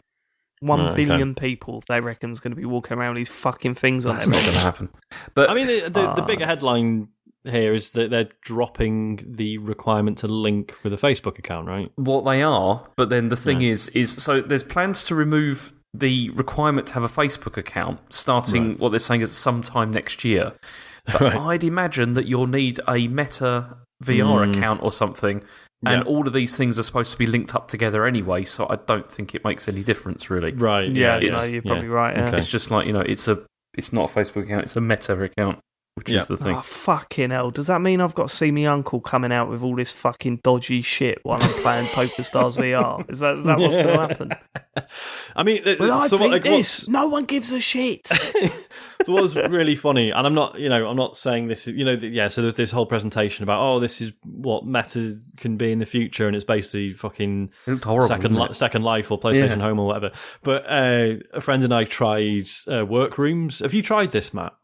1 billion people, they reckon, is going to be walking around with these fucking things on. That's not going to happen. But I mean, the bigger headline here is that they're dropping the requirement to link with a Facebook account, right? What they are, but then the thing is so there's plans to remove the requirement to have a Facebook account starting what they're saying is sometime next year. But I'd imagine that you'll need a Meta VR account or something, and all of these things are supposed to be linked up together anyway, so I don't think it makes any difference, really. Right. Yeah, you're probably right. Yeah. Okay. It's just like, it's not a Facebook account, it's a Meta account, which is the thing. Oh, fucking hell. Does that mean I've got to see me uncle coming out with all this fucking dodgy shit while I'm playing PokerStars VR? Is that what's going to happen? I mean, no one gives a shit. So what was really funny, and I'm not saying this, so there's this whole presentation about, this is what Meta can be in the future, and it's basically fucking horrible, Second Life or PlayStation Home or whatever. But a friend and I tried Workrooms. Have you tried this, Matt?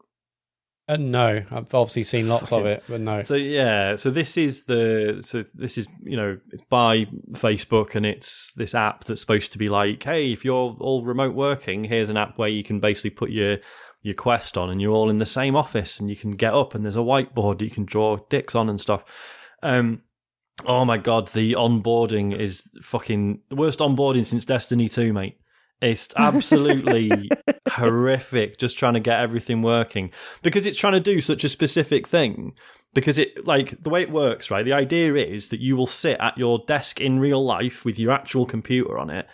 No, I've obviously seen lots of it, but no. So this is it's by Facebook, and it's this app that's supposed to be like, hey, if you're all remote working, here's an app where you can basically put your Quest on, and you're all in the same office, and you can get up, and there's a whiteboard you can draw dicks on and stuff. Oh my god, the onboarding is fucking the worst onboarding since Destiny 2, mate. It's absolutely horrific just trying to get everything working because it's trying to do such a specific thing. Because it, like, the way it works, right? The idea is that you will sit at your desk in real life with your actual computer on it,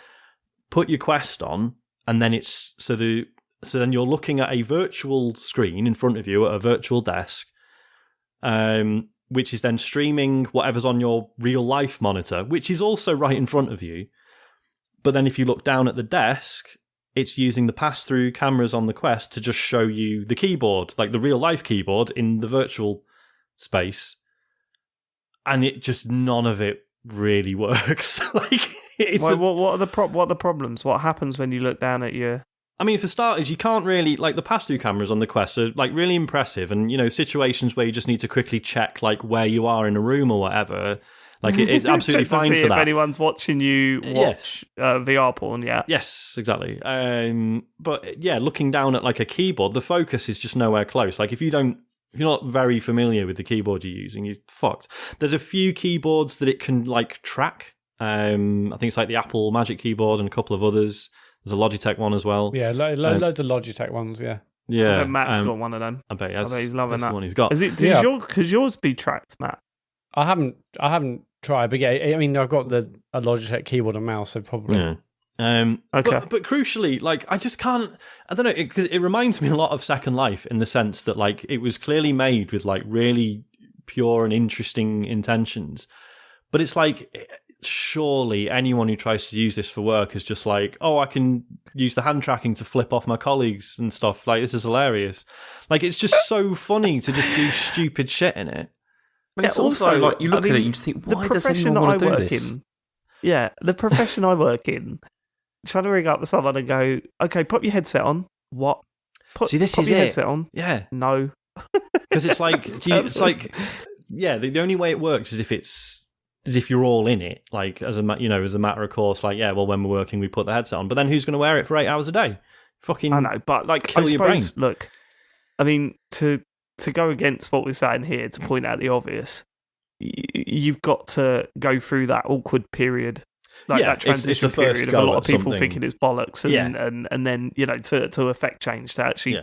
put your Quest on, and then so then you're looking at a virtual screen in front of you at a virtual desk, which is then streaming whatever's on your real life monitor, which is also right in front of you. But then if you look down at the desk, it's using the pass-through cameras on the Quest to just show you the keyboard, like the real-life keyboard in the virtual space. And none of it really works. What are the problems? What happens when you look down at your... I mean, for starters, you can't really... Like, the pass-through cameras on the Quest are, like, really impressive. And, situations where you just need to quickly check, like, where you are in a room or whatever... Like, it's absolutely fine for that. If anyone's watching you watch VR porn, Yes, exactly. But, looking down at, like, a keyboard, the focus is just nowhere close. Like, if you're not very familiar with the keyboard you're using, you're fucked. There's a few keyboards that it can, like, track. I think it's, like, the Apple Magic Keyboard and a couple of others. There's a Logitech one as well. Yeah, loads of Logitech ones, yeah. Yeah. I bet Matt's got one of them. I bet he's loving that's that. the one he's got. Does yours be tracked, Matt? I haven't tried, but I mean, I've got a Logitech keyboard and mouse, so probably. Yeah. Okay. But crucially, like, I just can't. I don't know, because it reminds me a lot of Second Life in the sense that, like, it was clearly made with, like, really pure and interesting intentions. But it's like, surely anyone who tries to use this for work is just like, I can use the hand tracking to flip off my colleagues and stuff. Like, this is hilarious. Like, it's just so funny to just do stupid shit in it. But it's also like you look at it and you just think, why does anyone want to do this? The profession I work in, trying to ring up someone and go, okay, pop your headset on. What? Pop your headset on. Yeah. No. Because it's like, the only way it works is if you're all in it, like as a matter of course, like, when we're working, we put the headset on. But then who's going to wear it for 8 hours a day? Fucking, I know, but like, kill your brain. Look, I mean, to go against what we're saying here, to point out the obvious, you've got to go through that awkward period, that transition period of a lot of people thinking it's bollocks, and then to affect change, to actually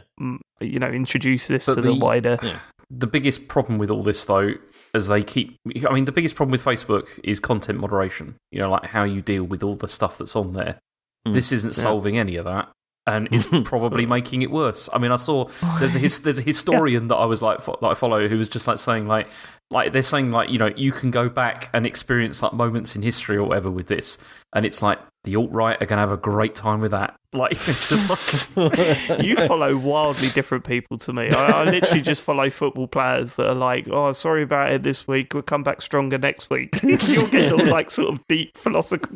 introduce this to the wider. Yeah. The biggest problem with all this, though, the biggest problem with Facebook is content moderation. Like how you deal with all the stuff that's on there. This isn't solving any of that. and it's probably making it worse. I mean, I saw there's a historian that I was like I follow who was just like saying like they're saying like, you know, you can go back and experience like moments in history or whatever with this, and it's like the alt-right are going to have a great time with that. Like, just like You follow wildly different people to me. I literally just follow football players that are like, oh, sorry about it this week, we'll come back stronger next week. You're getting all like sort of deep philosophy.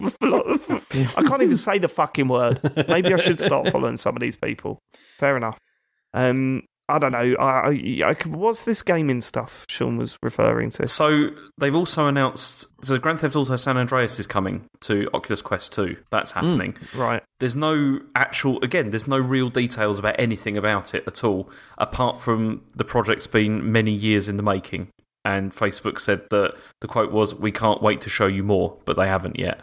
I can't even say the fucking word. Maybe I should start following some of these people. Fair enough. I don't know. What's this gaming stuff Sean was referring to? So they've also announced. So Grand Theft Auto San Andreas is coming to Oculus Quest 2. That's happening. Right. There's no there's no real details about anything about it at all, apart from the project's been many years in the making. And Facebook said that the quote was, "We can't wait to show you more," but they haven't yet.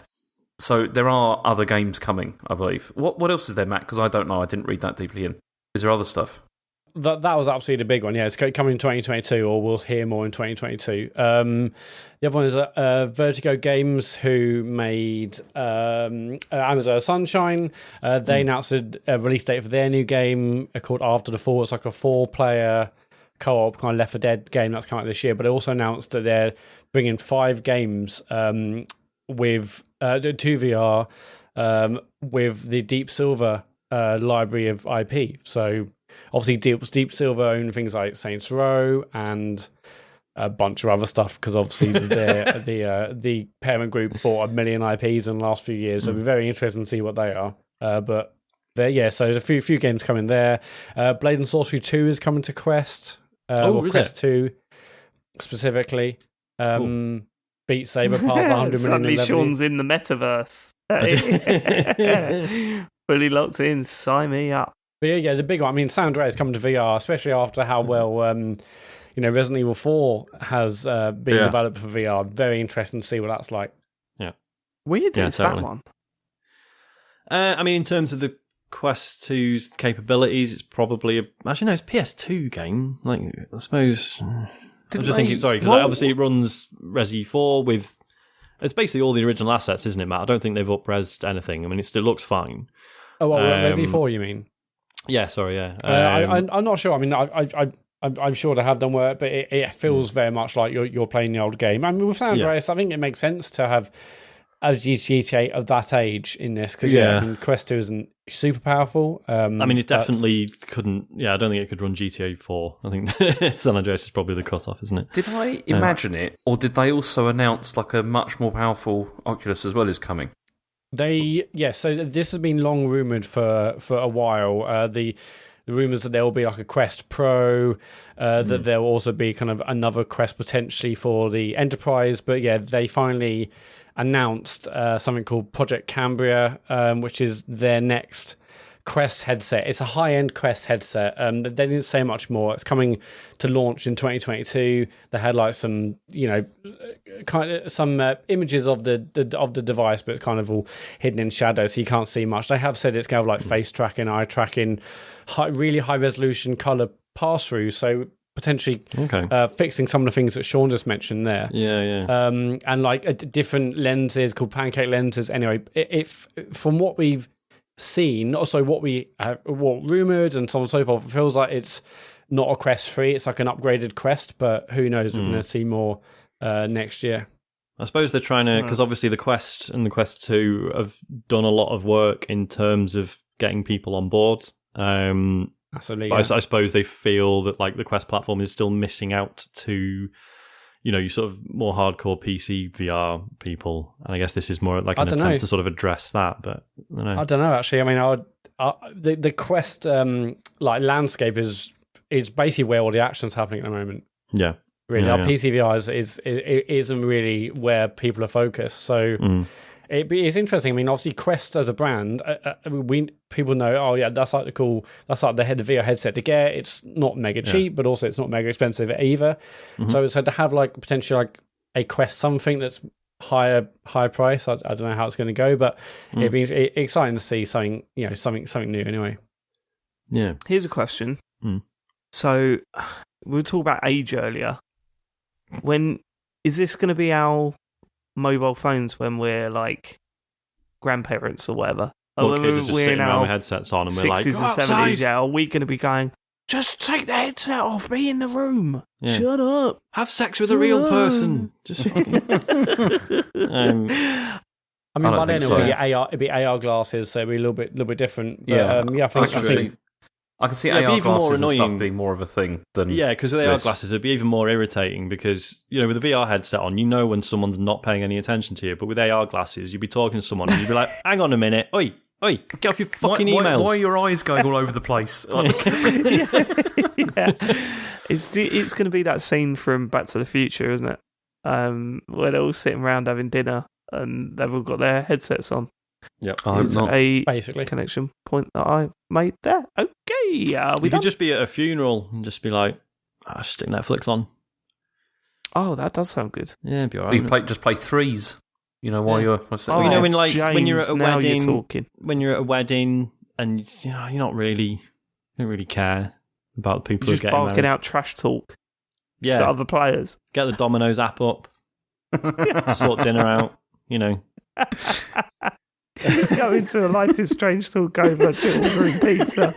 So there are other games coming, I believe. What else is there, Matt? Because I don't know. I didn't read that deeply in. Is there other stuff? That was absolutely the big one. Yeah, it's coming in 2022, or we'll hear more in 2022. The other one is Vertigo Games, who made Amazon Sunshine. They announced a release date for their new game called After the Fall. It's like a 4-player co-op kind of Left 4 Dead game that's coming out this year. But they also announced that they're bringing 5 games with 2 VR with the Deep Silver library of IP. So obviously, Deep Silver own things like Saints Row and a bunch of other stuff, because obviously the parent group bought 1 million IPs in the last few years. So it'll be very interesting to see what they are. But so there's a few games coming there. Blade and Sorcery 2 is coming to Quest. Quest 2 specifically. Cool. Beat Saber past 100 million. Suddenly Sean's in the metaverse. Fully locked in. Sign me up. But yeah, the big one. I mean, San Andreas is coming to VR, especially after how well, Resident Evil 4 has been developed for VR. Very interesting to see what that's like. Yeah. Weird that it's totally. that one. I mean, in terms of the Quest 2's capabilities, it's probably it's a PS2 game. Like, I suppose. I'm just thinking, sorry, because obviously it runs Resi 4 with. It's basically all the original assets, isn't it, Matt? I don't think they've up-resed anything. I mean, it still looks fine. Oh, Resi 4, you mean? Yeah, sorry, yeah. I'm not sure. I mean, I'm sure they have done work, but it feels very much like you're playing the old game. I mean, with San Andreas, I think it makes sense to have a GTA of that age in this, because I mean, Quest 2 isn't super powerful. I mean, it definitely couldn't. Yeah, I don't think it could run GTA 4. I think San Andreas is probably the cutoff, isn't it? Did I imagine it, or did they also announce like a much more powerful Oculus as well is coming? So this has been long rumoured for a while. The rumours that there will be like a Quest Pro, that there will also be kind of another Quest potentially for the Enterprise. But yeah, they finally announced something called Project Cambria, which is their next Quest headset. It's a high-end Quest headset. They didn't say much more. It's coming to launch in 2022. They had like some, some images of the device, but it's kind of all hidden in shadow, so you can't see much. They have said it's going to have like face tracking, eye tracking, really high-resolution color pass-through, so potentially fixing some of the things that Sean just mentioned there. And like different lenses called pancake lenses. Anyway, if from what we've seen, also what rumoured and so on and so forth, it feels like it's not a Quest 3, it's like an upgraded Quest, but who knows, we're going to see more next year. I suppose they're trying to, because obviously the Quest and the Quest 2 have done a lot of work in terms of getting people on board. Absolutely. But I suppose they feel that like the Quest platform is still missing out to, you sort of more hardcore PC VR people, and I guess this is more like an attempt to sort of address that. But I don't know. Actually, I mean, the Quest like landscape is basically where all the action's happening at the moment. Yeah, really. Our PC VR isn't really where people are focused. So it's interesting. I mean, obviously, Quest as a brand, people know. Oh yeah, that's like the VR headset to get. It's not mega cheap, but also it's not mega expensive either. So to have like potentially like a Quest something that's higher price, I don't know how it's going to go, but it'd be exciting to see something new anyway. Yeah. Here's a question. So we were talking about age earlier. When is this going to be our mobile phones when we're like grandparents or whatever? Or when kids are just we're sitting in around our with headsets on and we're like, 60s "Go and 70s, outside." yeah, are we going to be going, just take the headset off, be in the room. Yeah. Shut up. Have sex with a real person. Just fucking... I mean, I by don't then think it'll be AR glasses, so it'll be a little bit different. But, Yeah, I think I can see Yeah, it'd be AR even more glasses and stuff annoying. being more of a thing than Yeah, because with AR this. glasses, it'd be even more irritating because, with a VR headset on, you know when someone's not paying any attention to you. But with AR glasses, you'd be talking to someone and you'd be like, hang on a minute. Oi, get off your fucking emails. Why are your eyes going all over the place? Yeah. It's going to be that scene from Back to the Future, isn't it? Where they're all sitting around having dinner and they've all got their headsets on. Yep. I hope It's not. a basically. connection point that I made there. Okay, we You done? could just be at a funeral and just be like, stick Netflix on. Oh, that does sound good. Yeah, it'd be all You right. just play threes. While Yeah. you're. Oh, you know, when James, when you're at a now wedding, you're talking. when you're at a wedding and you're not really, you don't really care about the people Just who are getting barking married. out trash talk to Yeah, other players. get the Domino's app up, sort dinner out. Go into a Life is Strange talk over ordering pizza.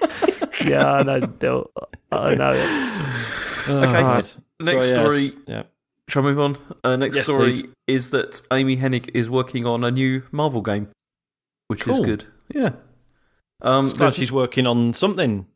Yeah, I know. I know it. Okay. God. Next story. Yeah. Shall I move on? Next Yes, story please. is that Amy Hennig is working on a new Marvel game, which is Cool. good. Yeah. Glad there's- she's working on something.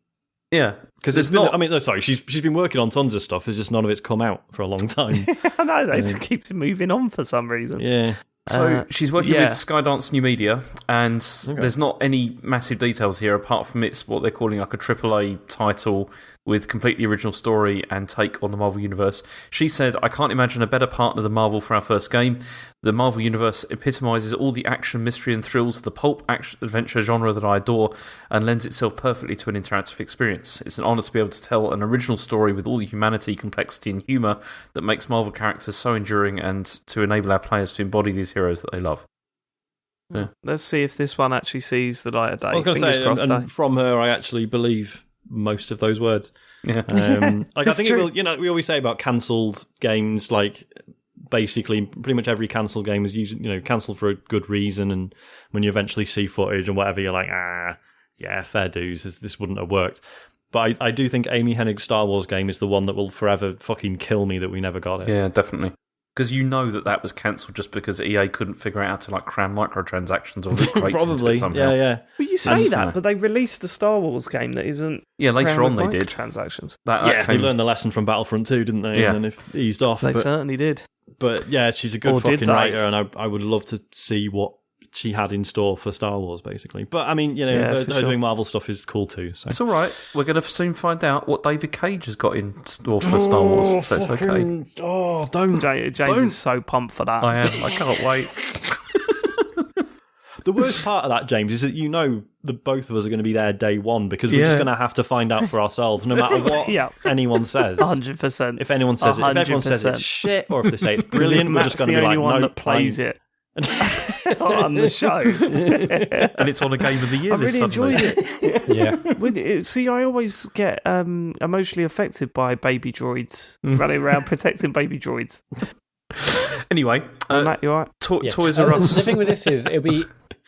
yeah. Because There's it's been, not- sorry, she's been working on tons of stuff. It's just none of it's come out for a long time. I know. They just keep moving on for some reason. Yeah. So she's working yeah. with Skydance New Media, and Okay. there's not any massive details here apart from it's what they're calling like a AAA title with completely original story and take on the Marvel Universe. She said, I can't imagine a better partner than Marvel for our first game. The Marvel Universe epitomises all the action, mystery and thrills of the pulp action-adventure genre that I adore and lends itself perfectly to an interactive experience. It's an honour to be able to tell an original story with all the humanity, complexity and humour that makes Marvel characters so enduring and to enable our players to embody these heroes that they love. Yeah. Let's see if this one actually sees the light of day. I was going to Fingers say, crossed, and from her, I actually believe most of those words. Yeah. I It's think true. it will. We always say about cancelled games, like basically pretty much every cancelled game is usually cancelled for a good reason, and when you eventually see footage and whatever, you're like, yeah, fair dues. This wouldn't have worked. But I do think Amy Hennig's Star Wars game is the one that will forever fucking kill me that we never got it. Yeah, definitely. Because that was cancelled just because EA couldn't figure out how to cram microtransactions or loot crates into it Probably. somehow. Yeah. Well, you say And, that, but they released a Star Wars game that isn't. Yeah, later crammed on they with did. transactions. That They came- learned the lesson from Battlefront 2, didn't they? Yeah. And then it eased off. They certainly did. But yeah, she's a good Or did fucking they? writer, and I would love to see what she had in store for Star Wars, basically. But I mean, Yeah, her for sure. doing Marvel stuff is cool too. So. It's all right. We're going to soon find out what David Cage has got in store for Star Wars. So it's okay. Oh, don't. James is so pumped for that. I am. I can't wait. The worst part of that, James, is that that both of us are going to be there day one because we're Yeah. just going to have to find out for ourselves, no matter what Yeah. anyone says. 100%. If anyone says it, if everyone says 100%. it's shit, or if they say it's Because brilliant, we're Matt's just going the to be only like, one no, that plays it on the show. And it's on a Game of the Year I this really Sunday. enjoyed it. Yeah. See, I always get emotionally affected by baby droids running around protecting baby droids. Anyway, Matt, you alright? Toys R The Us. thing with this is it'll be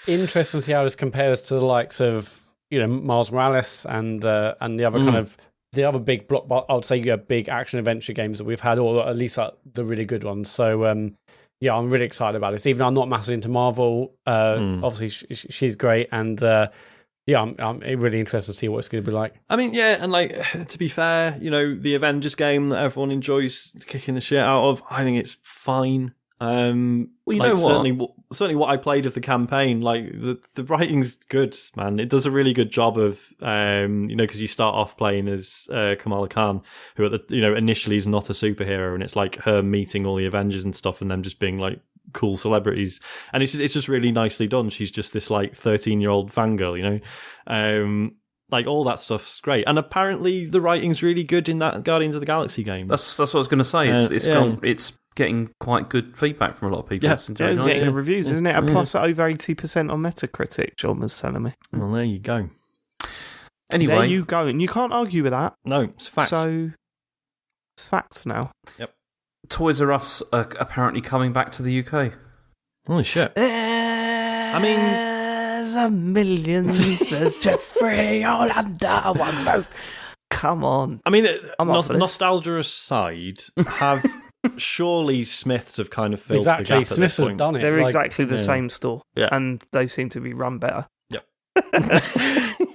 interesting to see how this compares to the likes of Miles Morales and the other kind of the other big block. I would say big action adventure games that we've had, or at least the really good ones. So yeah, I'm really excited about this. Even though I'm not massive into Marvel, obviously she's great, and yeah, I'm really interested to see what it's going to be like. I mean, yeah, and like to be fair, the Avengers game that everyone enjoys kicking the shit out of, I think it's fine. Well, you like, know what? certainly what I played of the campaign, like the writing's good, man. It does a really good job of, because you start off playing as Kamala Khan, who at the initially is not a superhero, and it's like her meeting all the Avengers and stuff, and them just being like cool celebrities, and it's just really nicely done. She's just this like 13-year-old fangirl, like all that stuff's great, and apparently the writing's really good in that Guardians of the Galaxy game. That's what I was going to say. It's getting quite good feedback from a lot of people. Yeah. It's Yeah, enjoying it's it. getting good reviews, isn't it? And plus over 80% on Metacritic, John was telling me. Well, there you go. Anyway, There you go. And you can't argue with that. No, it's facts. So, it's facts now. Toys R Us are apparently coming back to the UK. Holy shit! I mean, There's a million, says Jeffrey, all under one roof. Come on. I mean, I'm up for this. nostalgia aside, have surely Smiths have kind of filled Exactly, the gap Smiths at this have point. done it. They're like- exactly the yeah. same store. Yeah. And they seem to be run better. Yep.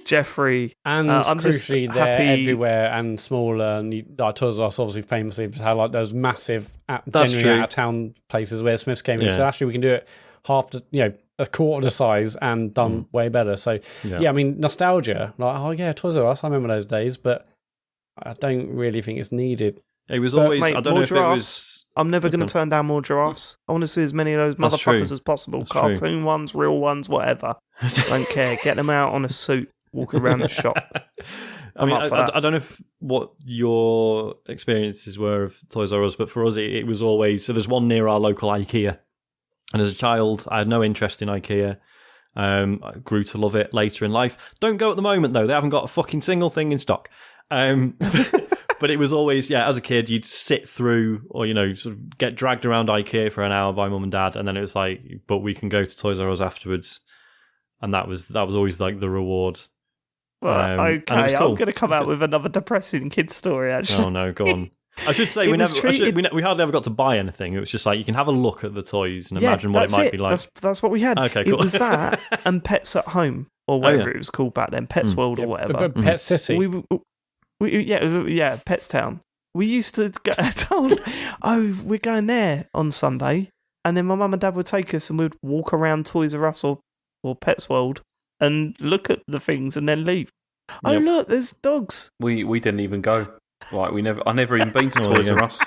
Jeffrey. And I'm just crucially, they're happy- everywhere and smaller. And like Toys R Us obviously famously had like those massive, That's genuinely true. out of town places where Smiths came in. Yeah. So actually, we can do it a quarter the size and done way better. So yeah, I mean, nostalgia. Like, oh yeah, Toys R Us. I remember those days, but I don't really think it's needed. It was But, always. mate, I don't more know if it giraffes. was. I'm never going Okay. to turn down more giraffes. I want to see as many of those That's true. motherfuckers as possible. That's true. Cartoon ones, real ones, whatever. Don't care. Get them out on a suit, walk around the shop. I mean, up for that. I don't know what your experiences were of Toys R Us, but for us, it was always. So there's one near our local IKEA. And as a child, I had no interest in IKEA. I grew to love it later in life. Don't go at the moment, though. They haven't got a fucking single thing in stock. But it was always, as a kid, you'd sit through or, sort of get dragged around IKEA for an hour by mum and dad. And then it was like, but we can go to Toys R Us afterwards. And that was always like the reward. Well, and it okay, was I'm cool. going to come out with another depressing kid story, actually. Oh, no, go on. I should say It we was never. treated- We hardly ever got to buy anything. It was just like you can have a look at the toys and imagine what it that's might be like. That's what we had. Okay, It cool. was that and Pets at Home, or whatever yeah. it was called back then, Pets World or whatever. Pet City. Pets Town. We used to get told, oh, we're going there on Sunday, and then my mum and dad would take us and we'd walk around Toys R Us or Pets World and look at the things and then leave. Oh, Yep. look, there's dogs. We didn't even go. Like I never even been to Oh, Toys yeah. R Us.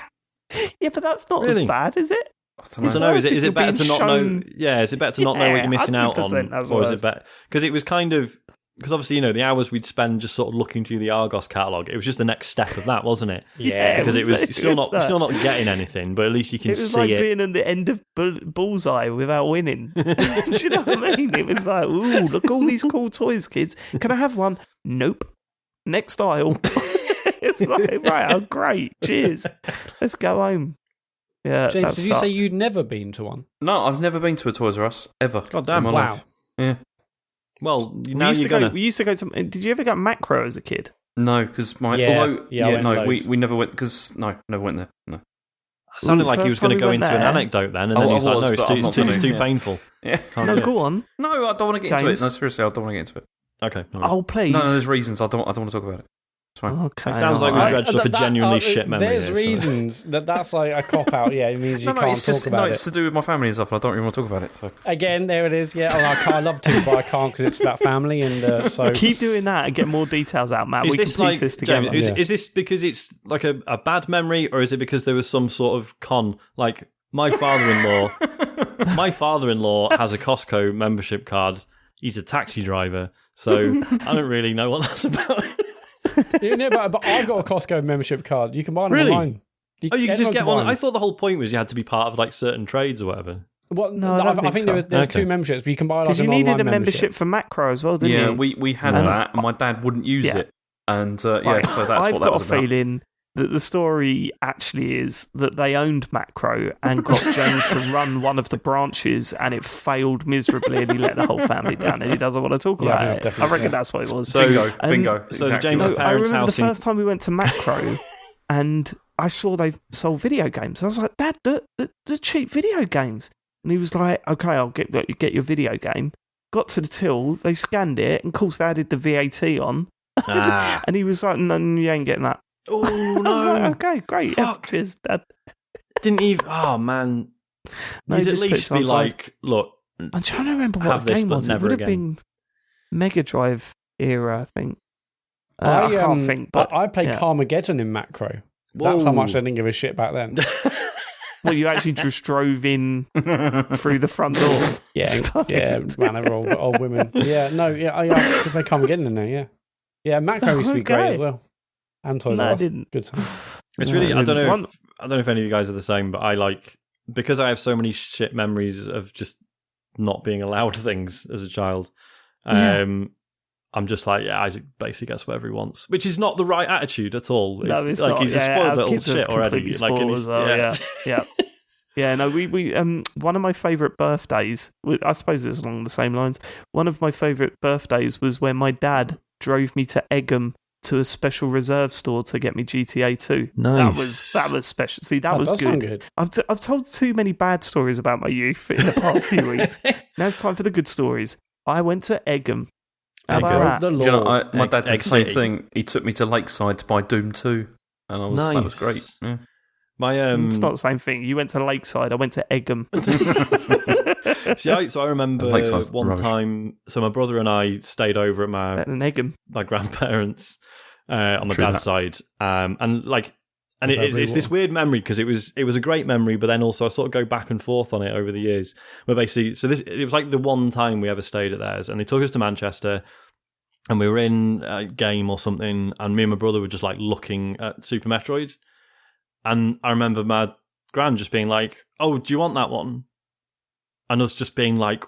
Yeah, but that's not Really? as bad, is it? I I don't know. don't know. Is Worse if it you're better to being not shown- know? Yeah, is it better to not know what Yeah, you're missing out 100% on, that's or is worse. it better? Because it was kind of obviously the hours we'd spend just sort of looking through the Argos catalogue. It was just the next step of that, wasn't it? Yeah, Because it was still not that. getting anything, but at least you can It was see like it. being at the end of Bullseye without winning. Do you know what I mean? It was like, ooh, look all these cool toys, kids. Can I have one? Nope. Next aisle. It's like, right, oh, great. Cheers. Let's go home. Yeah, James, that did you say sucked. you'd never been to one? No, I've never been to a Toys R Us ever. God damn. in my Wow. life. Yeah. Well, We now used you're to go. gonna. We used to go to. Did you ever go Makro as a kid? No, because my Yeah. although Yeah, I went no, loads. we never went because never went there. No. It sounded Ooh, like he was first going to time go we into went an there- anecdote then, and Oh, then I he's like, was, no, but I'm not it's too gonna, yeah. painful. Yeah. Can't No, do it. go on. No, I don't want to get into James? it. No, seriously, I don't want to get into it. Okay. all right. Oh, please. No, there's reasons I don't want to talk about it. It's fine. Okay. It sounds like we alright. dredged up a genuinely shit memory There's here, so- reasons that's like a cop out. Yeah, it means you No, can't it's talk just about it's it. to do with my family and stuff. And I don't really want to talk about it. So. Again, there it is. Yeah, I love to, but I can't because it's about family, and so Keep doing that and get more details out, Matt. Is We can this piece like this together. James, Yeah. is this because it's like a bad memory, or is it because there was some sort of con? Like my father-in-law has a Costco membership card. He's a taxi driver, so I don't really know what that's about. but I've got a Costco membership card. You can buy them Really? online. Oh, you can anyone just get buy one. them. I thought the whole point was you had to be part of like certain trades or whatever. Well, No, I don't I think think so. there's Okay. two memberships, but you can buy like Because an you needed online a membership for Makro as well, didn't Yeah, you? we had And- that, and my dad wouldn't use Yeah. it, and Right. so that's I've what that got was a about. feeling that the story actually is that they owned Makro and got James to run one of the branches, and it failed miserably, and he let the whole family down, and he doesn't want to talk Yeah, I about think it. it's I definitely- reckon yeah. that's what it was. So- Bingo, And- bingo. so the exactly James right. No, I parents' remember house the in- first time we went to Makro, and I saw they sold video games. I was like, Dad, the cheap video games. And he was like, okay, I'll get your video game. Got to the till, they scanned it, and of course they added the VAT on. Ah. And he was like, no, you ain't getting that. Oh I was no! like, okay, great. Yeah, Fuck. cheers, Dad. Didn't even. Oh man! No, You'd at just put least it be on side. like, look. I'm trying to remember Have what the this, game but was. It never would have again. been Mega Drive era, I think. I I can't think, but I played yeah. Carmageddon in Macro. That's how much I Whoa. didn't give a shit back then. well, you actually just drove in through the front door. Yeah, Stop yeah, it. man, over old women. Yeah, no, yeah, I play Carmageddon in there. Yeah, yeah, Macro used to be great Okay. as well. And Toys No, R I Us. didn't. Good time. It's No, really. I don't know. one- I don't know if any of you guys are the same, but I like because I have so many shit memories of just not being allowed things as a child. Yeah. I'm just like, yeah, Isaac basically gets whatever he wants, which is not the right attitude at all. No, it's like not. he's a Yeah, spoiled our little kids are shit already. completely Like, and spoiled he's, as well, yeah. Yeah, no, we one of my favourite birthdays, I suppose it's along the same lines, one of my favourite birthdays was when my dad drove me to Egham to a special reserve store to get me GTA 2. Nice. That was special. See, that was does sound good. good. I've told too many bad stories about my youth in the past few weeks. Now it's time for the good stories. I went to Egham. How about that? The Do you know, law. my dad did Egg the same City. thing. He took me to Lakeside to buy Doom 2, and that was great. Yeah. My It's not the same thing. You went to Lakeside. I went to Egham. so I remember Lakeside's one rubbish. time. So my brother and I stayed over at Better than Egham. my grandparents on my True dad's side, and Probably it's this what? weird memory because it was a great memory, but then also I sort of go back and forth on it over the years. Where basically, it was like the one time we ever stayed at theirs, and they took us to Manchester. And we were in a game or something, and me and my brother were just like looking at Super Metroid. And I remember my gran just being like, "Oh, do you want that one?" And us just being like,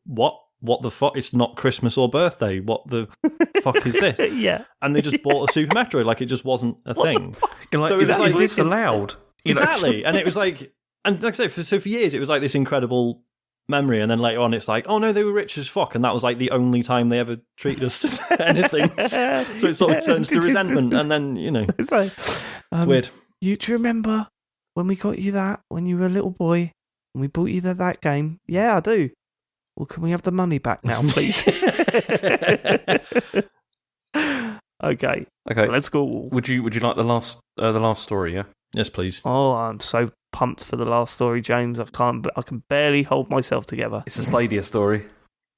"What? What the fuck? It's not Christmas or birthday. What the fuck is this?" Yeah. And they just bought a Super Metroid like it just wasn't a thing. You're like, So it was is like- this allowed? You know? Exactly. And it was like, and like I say, for years it was like this incredible memory, and then later on it's like, oh no, they were rich as fuck, and that was like the only time they ever treated us to anything. So it sort of turns to resentment, and then It's like, it's weird. do you remember when we got you that when you were a little boy and we bought you that game? Yeah, I do. Well, can we have the money back now, please? Okay, Okay. let's go. Would you like the last story? Yeah. Yes, please. Oh, I'm so pumped for the last story, James. I can barely hold myself together. It's a Stadia story.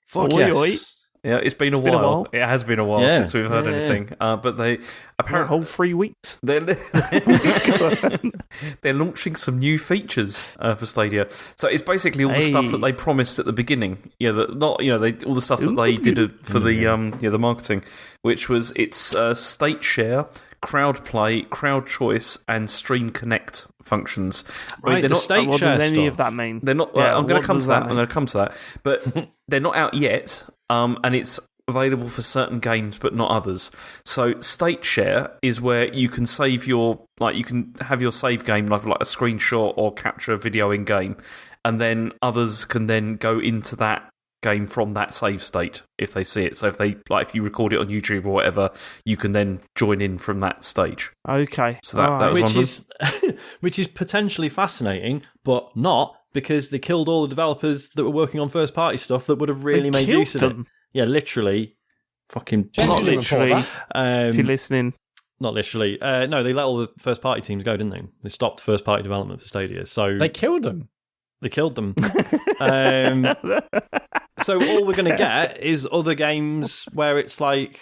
Fuck Oi, yes. oi. Yeah, it's been a It's been a while. while. It has been a while Yeah. since we've heard Yeah. anything. But they A apparently whole 3 weeks. they're launching some new features for Stadia. So it's basically all the stuff Hey. that they promised at the beginning. Yeah, all the stuff that they did for the marketing, which was its state share, crowd play, crowd choice, and Stream Connect functions. Right, they're the not. state What share does any stuff. of that mean? They're not. Yeah, I'm going what to come does to that. that I'm going to come to that. But they're not out yet, and it's available for certain games, but not others. So state share is where you can save you can have your save game like a screenshot or capture a video in game, and then others can then go into that game from that save state if they see it. So if you record it on YouTube or whatever, you can then join in from that stage. Okay. So that Alright. was Which one is which is potentially fascinating, but not, because they killed all the developers that were working on first party stuff that would have really They made killed use of them. it. Yeah, literally. Fucking Not Genuine literally. report, If you're listening. not literally. No, they let all the first party teams go, didn't they? They stopped first party development for Stadia, so They killed him. they killed them. So all we're going to get is other games where it's like,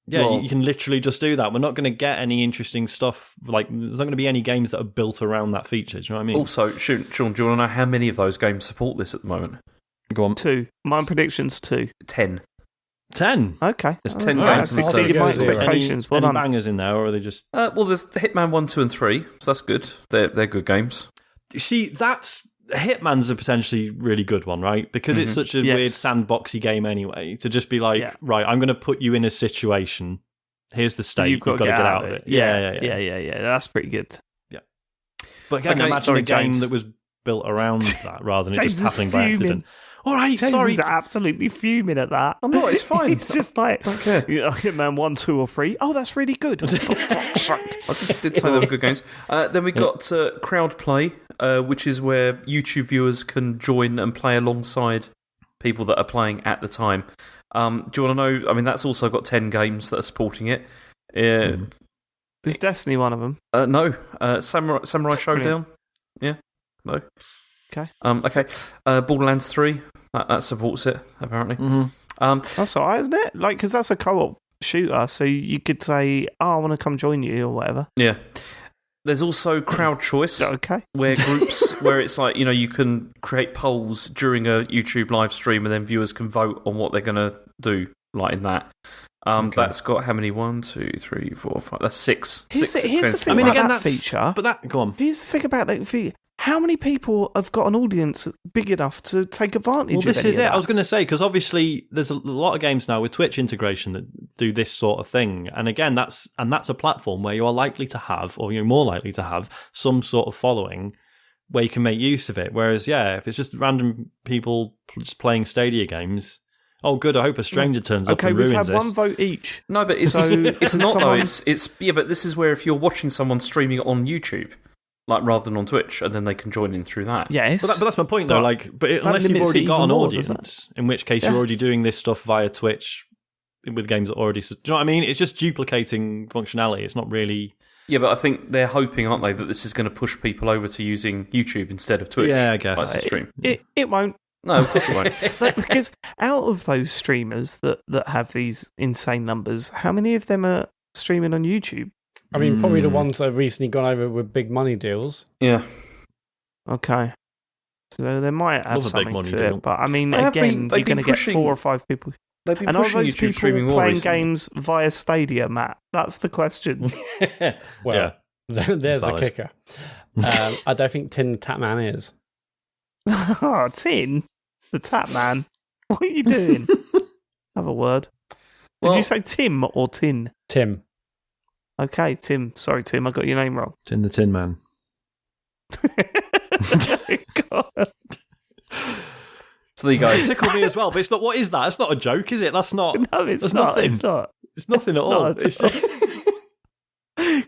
yeah, Well- you can literally just do that. We're not going to get any interesting stuff. Like, there's not going to be any games that are built around that feature. Do you know what I mean? Also, Sean, do you want to know how many of those games support this at the moment? Go on. 2. My prediction's 2. 10. 10. Okay. There's 10 Alright, games that's on exceeded my Stadia. expectations. Well any done. bangers in there, or are they just... Well, there's Hitman 1, 2, and 3, so that's good. They're good games. See, Hitman's a potentially really good one, right? Because it's such a Yes. weird sandboxy game anyway. To just be like, Yeah. right, I'm going to put you in a situation. Here's the state. You've got to get get out of it. Yeah. That's pretty good. But again, Okay, imagine sorry, a game James. that was built around that rather than it James just is happening by fuming. accident. All right, James sorry. is absolutely fuming at that. I'm not, it's fine. It's just like, Okay. Hitman 1, 2, or 3. Oh, that's really good. I did say they were good games. Then we got crowd play, which is where YouTube viewers can join and play alongside people that are playing at the time. Do you want to know? I mean, that's also got 10 games that are supporting it. Is Destiny one of them? No, Samurai Showdown. Yeah, no. Okay. Okay. Borderlands 3 that supports it apparently. That's all right, isn't it? Like, because that's a co-op shooter, so you could say, "Oh, I want to come join you" or whatever. Yeah. There's also crowd choice. Okay. Where groups, where it's like, you can create polls during a YouTube live stream and then viewers can vote on what they're going to do, like in that. That's got how many? 1, 2, 3, 4, 5. That's 6. Here's the trends. thing I mean, about again, that that's feature. But that, go on. Here's the thing about that feature. How many people have got an audience big enough to take advantage Well, of this any is of it. that? I was going to say, because obviously there's a lot of games now with Twitch integration that do this sort of thing, and again, that's a platform where you are likely to have, or you're more likely to have, some sort of following where you can make use of it. Whereas, if it's just random people just playing Stadia games, oh, good, I hope a stranger turns up and ruins this. Okay, we've had one vote each. No, but it's not, though. But this is where if you're watching someone streaming it on YouTube, like rather than on Twitch, and then they can join in through that. Yes. But that's my point, though. Unless you've already got an audience, in which case you're already doing this stuff via Twitch with games that already... Do you know what I mean? It's just duplicating functionality. It's not really... Yeah, but I think they're hoping, aren't they, that this is going to push people over to using YouTube instead of Twitch. Yeah, I guess. Like to stream. It won't. No, of course it won't. Because out of those streamers that have these insane numbers, how many of them are streaming on YouTube? I mean, probably the ones that have recently gone over with big money deals. Yeah. Okay. So they might have something to deal. it. But, I mean, again, you're going to get 4 or 5 people. They've been and are pushing those YouTube streaming people more playing recently. games via Stadia, Matt? That's the question. Well, there's the kicker. I don't think Tin Tatman is. Oh, Tin? The Tap Man? What are you doing? Have a word. Did you say Tim or Tin? Tim. Okay, Tim. Sorry, Tim, I got your name wrong. Tin the Tin Man. God. So there you go. It tickled me as well, but it's not. What is that? It's not a joke, is it? That's not. No, it's not. Nothing. It's not. It's nothing at all.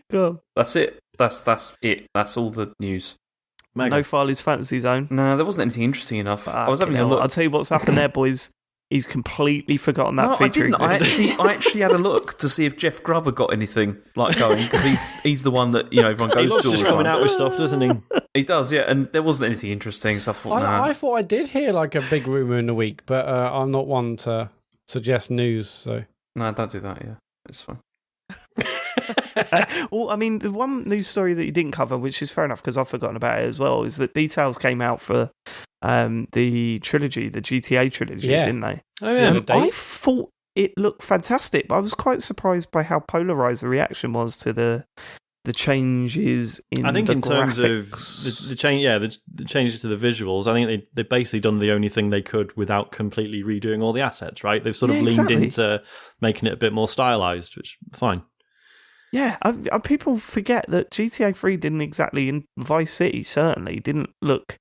God. That's it. That's it. That's all the news. No Farley's Fantasy Zone. No, there wasn't anything interesting enough. I was having a look. I'll tell you what's happened there, boys. He's completely forgotten that feature exists. I actually had a look to see if Jeff Grubb got anything like going, because he's the one that everyone goes he loves to all just the time. coming out with stuff, doesn't he? He does, yeah. And there wasn't anything interesting, so I thought, I thought I did hear like a big rumour in the week, but I'm not one to suggest news, so... No, don't do that, yeah. It's fine. Well, I mean, the one news story that you didn't cover, which is fair enough because I've forgotten about it as well, is that details came out for the trilogy, the GTA trilogy, didn't they? Oh, yeah. I thought it looked fantastic, but I was quite surprised by how polarised the reaction was to the changes in I think the in terms graphics. of the change, the changes to the visuals, I think they've basically done the only thing they could without completely redoing all the assets, right? They've sort of leaned into making it a bit more stylized, which is fine. Yeah, people forget that GTA 3 didn't exactly, in Vice City certainly, didn't look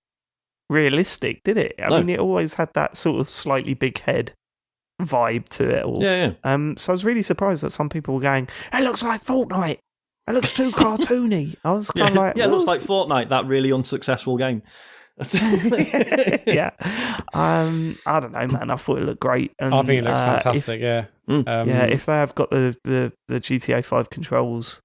realistic, did it? I mean, it always had that sort of slightly big head vibe to it all. Yeah. So I was really surprised that some people were going, it looks like Fortnite. It looks too cartoony. I was kind of like... Yeah, it looks like Fortnite, that really unsuccessful game. Yeah. I don't know, man. I thought it looked great. And, I think it looks fantastic, yeah. If they have got the GTA 5 controls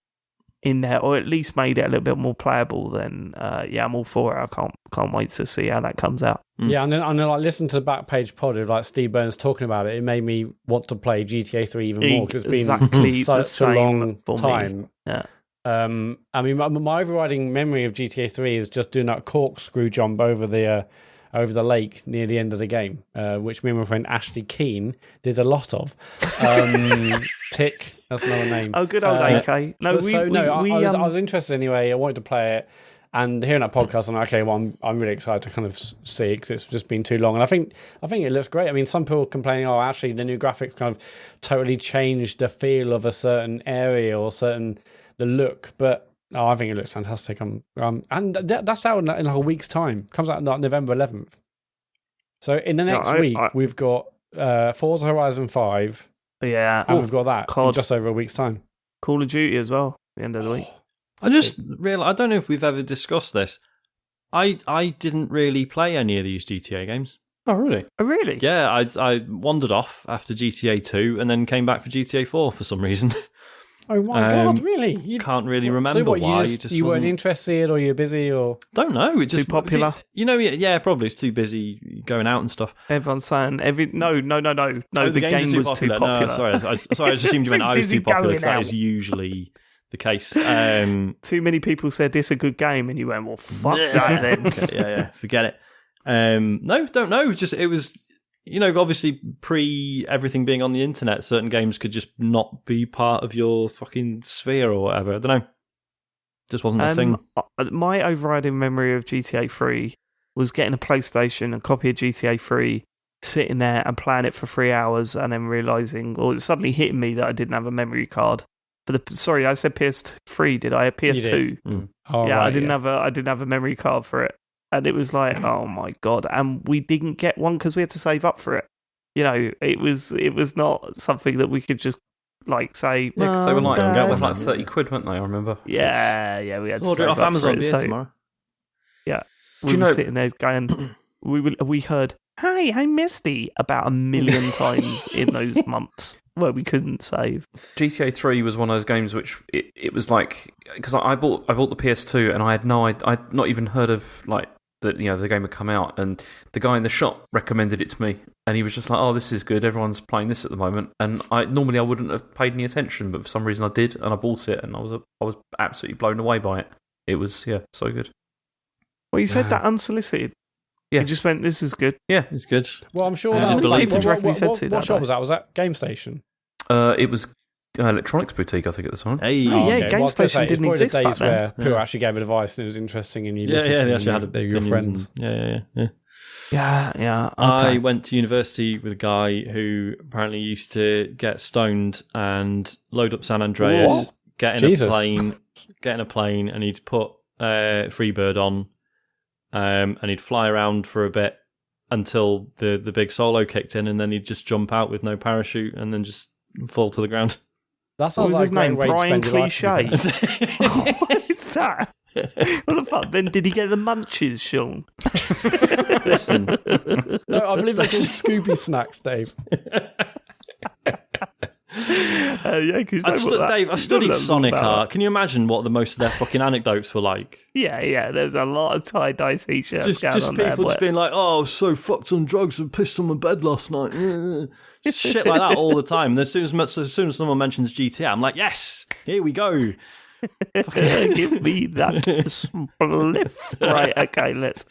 in there, or at least made it a little bit more playable, then I'm all for it. I can't wait to see how that comes out. Yeah, and then like listen to the Backpage pod of like Steve Burns talking about it. It made me want to play GTA 3 even more because it's been such a long time. Yeah. I mean, my overriding memory of GTA 3 is just doing that corkscrew jump over the lake near the end of the game, which me and my friend Ashley Keane did a lot of. Tick, that's another name. Oh, good old AK. No, I was interested anyway. I wanted to play it, and hearing that podcast, I'm like, okay, well, I'm really excited to kind of see it because it's just been too long, and I think it looks great. I mean, some people complaining, oh, actually, the new graphics kind of totally changed the feel of a certain area or the look, but I think it looks fantastic. And that's out in like a week's time. Comes out like November 11th. So in the next week, we've got Forza Horizon 5. Yeah, and we've got that in just over a week's time. Call of Duty as well. At the end of the week. I just realised, I don't know if we've ever discussed this. I didn't really play any of these GTA games. Oh, really? Oh, really? Yeah, I wandered off after GTA 2 and then came back for GTA 4 for some reason. Oh my God! Really? You can't really remember why. You weren't interested, or you're busy, or don't know. It just too popular. Yeah, probably it's too busy going out and stuff. Everyone's saying no. The game was too popular. No, sorry, I just assumed you meant I was too popular because that is usually the case. Too many people said this is a good game, and you went, well, fuck that then. Okay, yeah, forget it. No, don't know. It was. Obviously, pre everything being on the internet, certain games could just not be part of your fucking sphere or whatever. I don't know. Just wasn't a thing. My overriding memory of GTA 3 was getting a PlayStation, a copy of GTA 3, sitting there and playing it for 3 hours, and then realising, or it suddenly hitting me that I didn't have a memory card. Sorry, I said PS3, did I? PS2. Oh, yeah, right, I didn't have a memory card for it. and it was like, oh my god! And we didn't get one because we had to save up for it. It was not something that we could just like say. Yeah, because they were like, Dad. they were like 30 quid, weren't they? I remember. Yeah, we had to Order save it off up Amazon for it, beer so- tomorrow. Yeah, Do we you were know- sitting there going, we heard, "Hi, I'm Misty" about 1 million times in those months where we couldn't save. GTA 3 was one of those games which it was like, because I bought the PS2 and I had I'd not even heard of like that, the game had come out, and the guy in the shop recommended it to me, and he was just like, "Oh, this is good. Everyone's playing this at the moment." And normally I wouldn't have paid any attention, but for some reason I did, and I bought it, and I was absolutely blown away by it. It was so good. Well, you said that unsolicited. Yeah. You just went, "This is good." Yeah, It's good. Well, I'm sure I that just believe him. Directly said what to that shop day. was that? Was that Game Station? it was Electronics Boutique, I think, at the time. Hey. Oh, yeah, Game Well, I was gonna Station say, didn't it's probably exist the back days then. where Pooh actually gave advice and it was interesting, and you Yeah, listened to they them, actually had they were your opinions friends. and- Yeah. Yeah. I Okay. went to university with a guy who apparently used to get stoned and load up San Andreas, What? get in Jesus. a plane, and he'd put Freebird on, and he'd fly around for a bit until the big solo kicked in, and then he'd just jump out with no parachute and then just fall to the ground. That What sounds was like his a great name? way to Brian spend your life, to be Cliche. fair. What is that? What the fuck? Then did he get the munchies, Sean? Listen, No, I believe they're called Scooby Snacks, Dave. Yeah, because Dave, I studied Sonic art. Can you imagine what most of their fucking anecdotes were like? Yeah. There's a lot of tie-dye t-shirts Just going on there. people just but- being like, "Oh, I was so fucked on drugs and pissed on my bed last night." Shit like that all the time. And as soon as someone mentions GTA, I'm like, "Yes, here we go." Give me that spliff. Right, okay, let's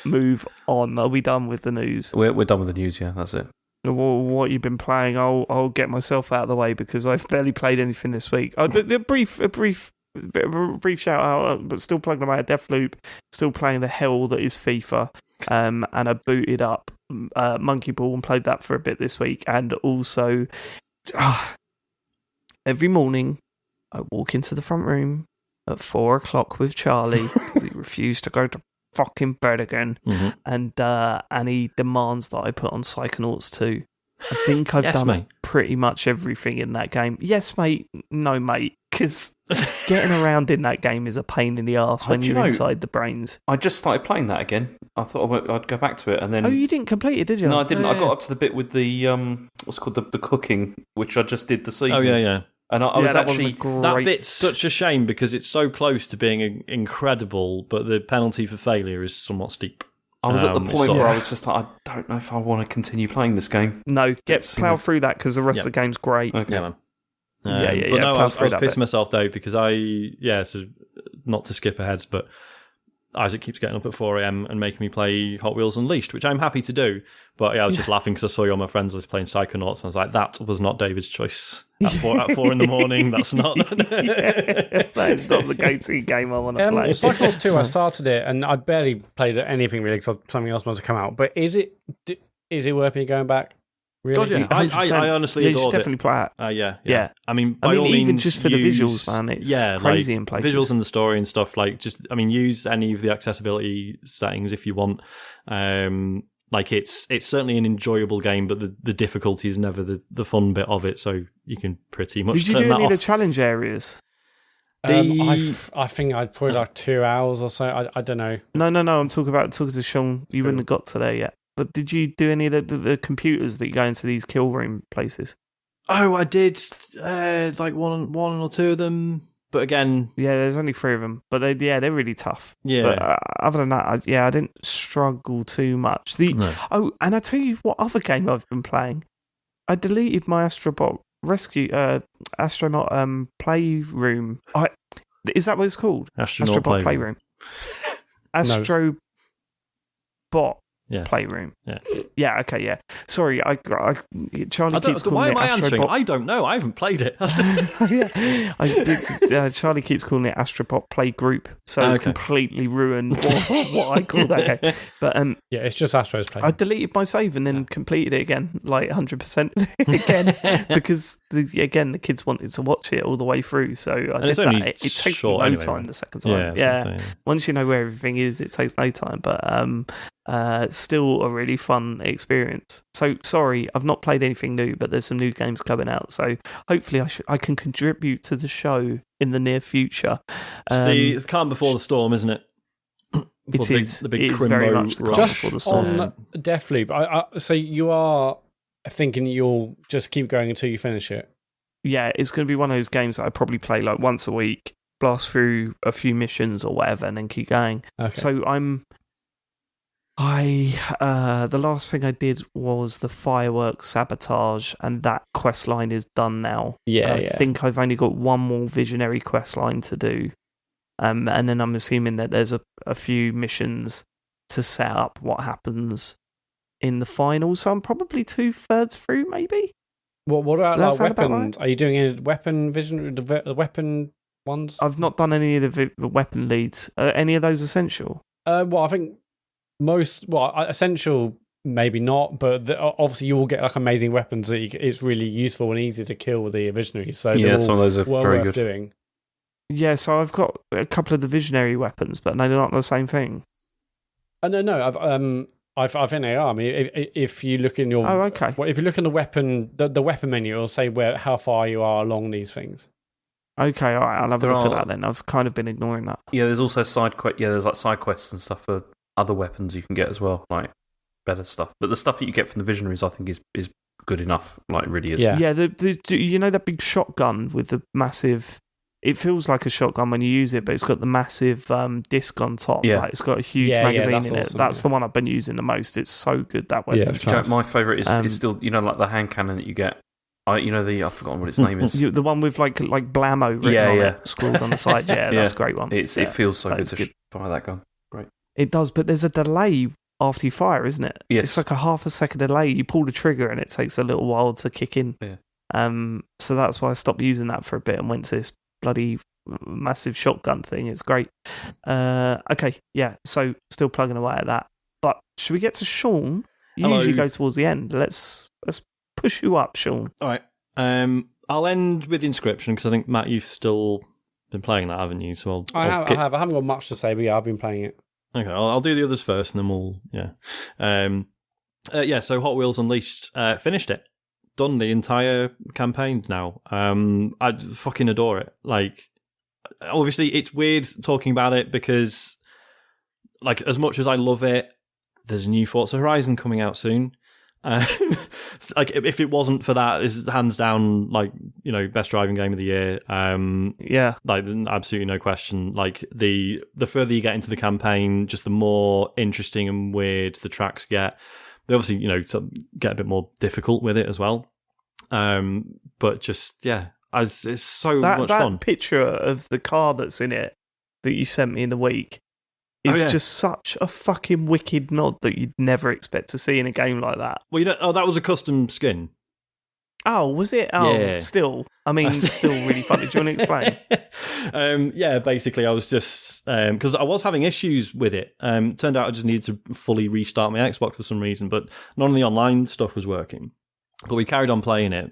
move on. Are we done with the news? We're done with the news, yeah, that's it. Well, what you've been playing, I'll get myself out of the way because I've barely played anything this week. A brief shout out, but still plugging away at Deathloop, still playing the hell that is FIFA, and I booted up Monkey Ball and played that for a bit this week, and also every morning I walk into the front room at 4:00 with Charlie because he refused to go to fucking bed again, and he demands that I put on Psychonauts 2. I think I've Yes, done mate. pretty much everything in that game. Yes, mate. No, mate. Because getting around in that game is a pain in the arse when Do you you're know- inside the brains. I just started playing that again. I thought I'd go back to it, and then... Oh, you didn't complete it, did you? No, I didn't. Oh, I yeah. got up to the bit with the, what's it called, the cooking, which I just did this evening. Oh yeah. And I was that wasn't actually... a great... That bit's such a shame because it's so close to being incredible, but the penalty for failure is somewhat steep. I was at the it's point sort where of- I was just like, I don't know if I want to continue playing this game. No, It's- plough through that because the rest of the game's great. Okay. Yeah, man. Yeah, But no, plough I was through that pissing bit. myself, Dave, because so not to skip ahead, but Isaac keeps getting up at 4 a.m. and making me play Hot Wheels Unleashed, which I'm happy to do. But yeah, I was just laughing because I saw you on my friends list playing Psychonauts, and I was like, that was not David's choice. At 4 in the morning, that's not. That's not the go-to game I want to play. Psychonauts 2, I started it and I barely played anything really because something else wanted to come out. But is it worth me going back? Really? God, yeah. I 100%. honestly Yeah, you should adored it. definitely play it. Yeah. I mean, by I mean, all even means, just for the use- visuals, man, it's yeah, crazy like, in places. Visuals and the story and stuff. Like, use any of the accessibility settings if you want. Like, it's certainly an enjoyable game, but the difficulty is never the fun bit of it. So you can pretty much Did you turn do that any of the off. challenge areas? I think I'd probably like 2 hours or so. I don't know. No. I'm talking to Sean. You wouldn't have got to there yet. But did you do any of the computers that you go into these kill room places? Oh, I did. Like one or two of them. But again, Yeah, there's only 3 of them, but they're really tough. yeah. But other than that, I didn't struggle too much. No. Oh, and I tell you what other game I've been playing. I deleted my Astrobot Astronaut Playroom. Is that what it's called? Astronaut Astrobot Playroom. Astrobot Yes. Playroom. Yeah. Yeah. Okay. Yeah. Sorry. Charlie keeps calling Why it am I answering? Astrobot. I don't know. I haven't played it. Charlie keeps calling it Astrobot Playgroup, so it's Okay. completely ruined what I call that game. But Yeah, it's just Astro's play. I deleted my save and then completed it again, like 100% again, because again, the kids wanted to watch it all the way through, so I did it's that. only It takes me short no anyway, time right? the second time. Yeah, that's what I'm saying. Once you know where everything is, it takes no time. But still a really fun experience. So sorry, I've not played anything new, but there's some new games coming out. So hopefully I can contribute to the show in the near future. It's the calm before the storm, isn't it? It is. The big It is very Crimbo much the rush. calm Just before the storm. on Deathloop, so you are thinking you'll just keep going until you finish it? Yeah, it's going to be one of those games that I probably play like once a week, blast through a few missions or whatever, and then keep going. Okay. So the last thing I did was the fireworks sabotage, and that quest line is done now. I think I've only got one more visionary quest line to do, and then I'm assuming that there's a few missions to set up what happens in the final. So I'm probably 2/3 through, maybe. What about Does that like sound about weapons? Are you doing any weapon vision? The weapon ones? I've not done any of the weapon leads. Are any of those essential? Well, I think essential maybe not, but obviously you will get like amazing weapons that it's really useful and easy to kill the visionaries. So Yeah, some of those are well very worth good. doing. Yeah, so I've got a couple of the visionary weapons, but they're not the same thing. No, I think they are. I mean, if you look in your if you look in the weapon menu, it'll say how far you are along these things. Okay, all right, I'll have a look at that then. I've kind of been ignoring that. Yeah, there's also there's like side quests and stuff for other weapons you can get as well, like better stuff. But the stuff that you get from the visionaries, I think, is good enough. Like, it really is. Yeah. Yeah, the you know that big shotgun with the massive. It feels like a shotgun when you use it, but it's got the massive disc on top. Yeah. Like, it's got a huge magazine in it. That's the one I've been using the most. It's so good, that weapon. Yeah, it's class. My favourite is still, like the hand cannon that you get. I've forgotten what its name is. The one with like blammo written on it, scrawled on the side. Yeah, that's a great one. It feels so good to fire that gun. Great. It does, but there's a delay after you fire, isn't it? Yes. It's like a half a second delay. You pull the trigger and it takes a little while to kick in. Yeah. So that's why I stopped using that for a bit and went to this bloody massive shotgun thing. It's great. Okay, yeah, so still plugging away at that. But should we get to Sean? You Hello. usually go towards the end. Let's push you up, Sean. All right. I'll end with Inscryption because I think, Matt, you've still been playing that, haven't you? So I have. I haven't got much to say, but yeah, I've been playing it. Okay, I'll do the others first, and then we'll So Hot Wheels Unleashed finished it, done the entire campaign now. I fucking adore it. Like, obviously, it's weird talking about it because, like, as much as I love it, there's a new Forza Horizon coming out soon. Like, if it wasn't for that, it's hands down, like, best driving game of the year. Like, absolutely no question. Like, the further you get into the campaign, just the more interesting and weird the tracks get. They obviously, get a bit more difficult with it as well. But just, yeah, it's so much fun. That picture of the car that's in it that you sent me in the week is just such a fucking wicked nod that you'd never expect to see in a game like that. Well, that was a custom skin. Oh, was it? Oh, yeah. Still really funny. Do you want to explain? Basically, I was just because I was having issues with it. Turned out I just needed to fully restart my Xbox for some reason, but none of the online stuff was working. But we carried on playing it,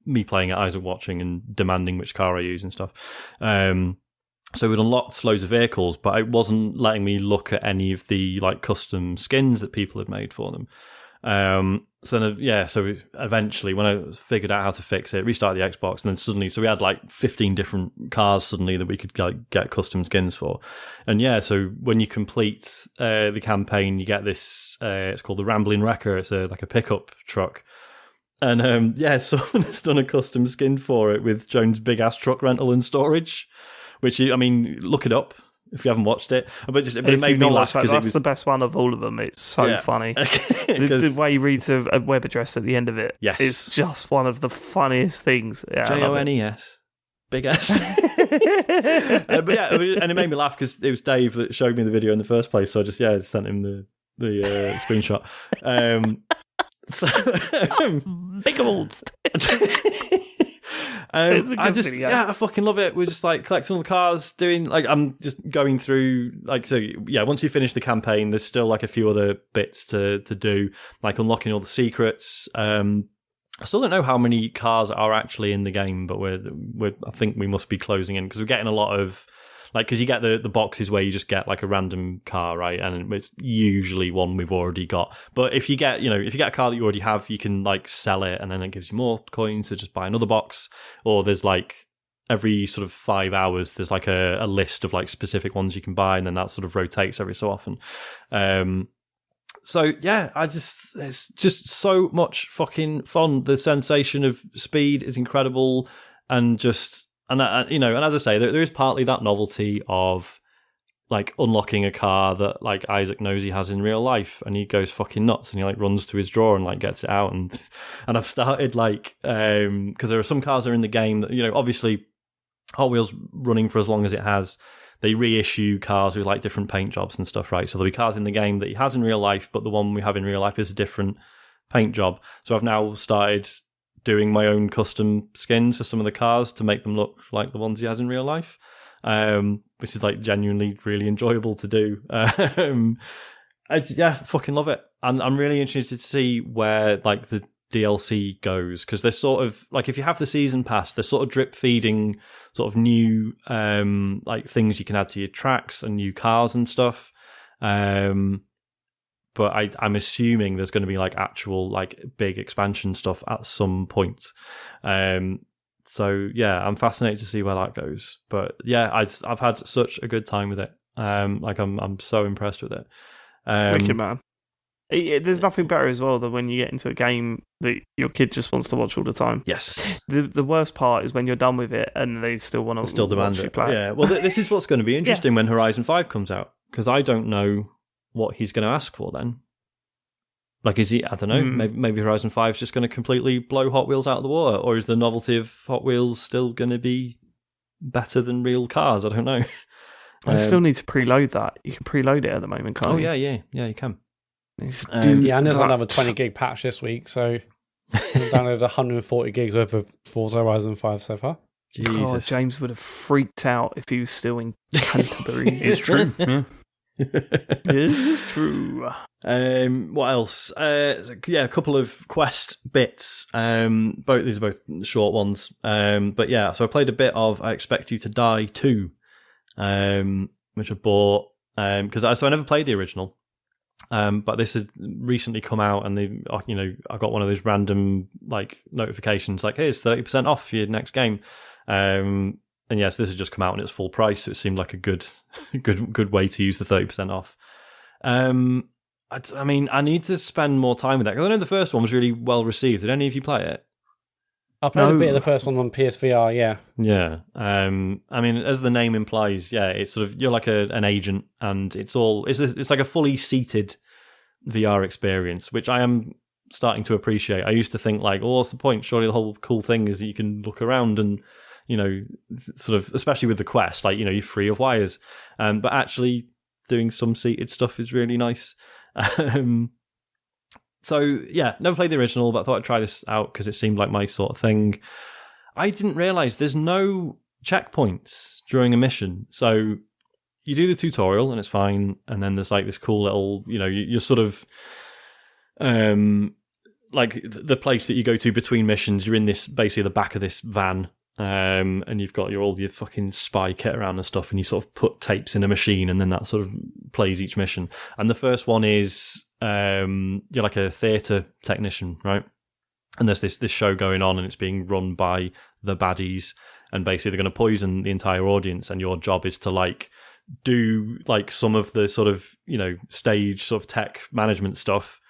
me playing it, Isaac watching and demanding which car I use and stuff. So we'd unlocked loads of vehicles, but it wasn't letting me look at any of the like custom skins that people had made for them. So eventually, when I figured out how to fix it, restarted the Xbox, and then suddenly, so we had like 15 different cars suddenly that we could get custom skins for. And so when you complete the campaign, you get this. It's called the Rambling Wrecker. It's like a pickup truck. And someone has done a custom skin for it with Jones' big ass truck rental and storage. Which, look it up if you haven't watched it. But it made me laugh because that's the best one of all of them. It's so funny. The way he reads a web address at the end of it is just one of the funniest things. Yeah, JONES. Big S. And it made me laugh because it was Dave that showed me the video in the first place. So I just sent him the screenshot. Big old. I fucking love it. We're just like collecting all the cars, doing like I'm just going through once you finish the campaign, there's still like a few other bits to do, like unlocking all the secrets. I still don't know how many cars are actually in the game, but I think we must be closing in because we're getting a lot of because you get the boxes where you just get like a random car, right? And it's usually one we've already got. But if you get a car that you already have, you can like sell it, and then it gives you more coins to just buy another box. Or there's like every sort of 5 hours, there's like a list of like specific ones you can buy, and then that sort of rotates every so often. So yeah, it's just so much fucking fun. The sensation of speed is incredible, and and as I say, there is partly that novelty of like unlocking a car that like Isaac knows he has in real life, and he goes fucking nuts, and he like runs to his drawer and like gets it out, and I've started like because there are some cars that are in the game that obviously Hot Wheels running for as long as it has. They reissue cars with like different paint jobs and stuff, right? So there'll be cars in the game that he has in real life, but the one we have in real life is a different paint job. So I've now started doing my own custom skins for some of the cars to make them look like the ones he has in real life, which is like genuinely really enjoyable to do. Fucking love it. And I'm really interested to see where like the DLC goes, because they're sort of like, if you have the season pass, they're sort of drip feeding sort of new like things you can add to your tracks and new cars and stuff. But I'm assuming there's going to be like actual like big expansion stuff at some point. So yeah, I'm fascinated to see where that goes. But yeah, I've had such a good time with it. I'm so impressed with it. Wicked, man. There's nothing better as well than when you get into a game that your kid just wants to watch all the time. Yes. The worst part is when you're done with it and they still want to demand watch it. You play. Yeah. Well, this is what's going to be interesting when Horizon 5 comes out, because I don't know what he's going to ask for then. Like, is he? I don't know. Maybe Horizon 5 is just going to completely blow Hot Wheels out of the water, or is the novelty of Hot Wheels still going to be better than real cars? I don't know. I still need to preload that. You can preload it at the moment, can't you? Oh yeah, you can. And there's another 20 gig patch this week, so I've downloaded 140 gigs worth of Forza Horizon 5 so far. Jesus. God, James would have freaked out if he was still in Canterbury. It's true. Yeah. It's true. What else? A couple of quest bits. These are both short ones. But yeah, so I played a bit of I Expect You to Die 2, which I bought because I never played the original. But this had recently come out, and I got one of those random like notifications like, "Hey, it's 30% off your next game." And yes, this has just come out and it's full price, so it seemed like a good way to use the 30% off. I mean, I need to spend more time with that, because I know the first one was really well received. Did any of you play it? I played a bit of the first one on PSVR, yeah. Yeah. I mean, as the name implies, yeah, it's sort of, you're like an agent, and it's like a fully seated VR experience, which I am starting to appreciate. I used to think like, oh, what's the point? Surely the whole cool thing is that you can look around and, sort of, especially with the Quest, like, you're free of wires. But actually doing some seated stuff is really nice. So, yeah, never played the original, but I thought I'd try this out because it seemed like my sort of thing. I didn't realise there's no checkpoints during a mission. So you do the tutorial and it's fine, and then there's like this cool little, you're sort of... like the place that you go to between missions, you're in this, basically the back of this van, and you've got all your fucking spy kit around and stuff, and you sort of put tapes in a machine, and then that sort of plays each mission. And the first one is you're like a theatre technician, right? And there's this show going on, and it's being run by the baddies, and basically they're going to poison the entire audience, and your job is to like do like some of the sort of stage sort of tech management stuff,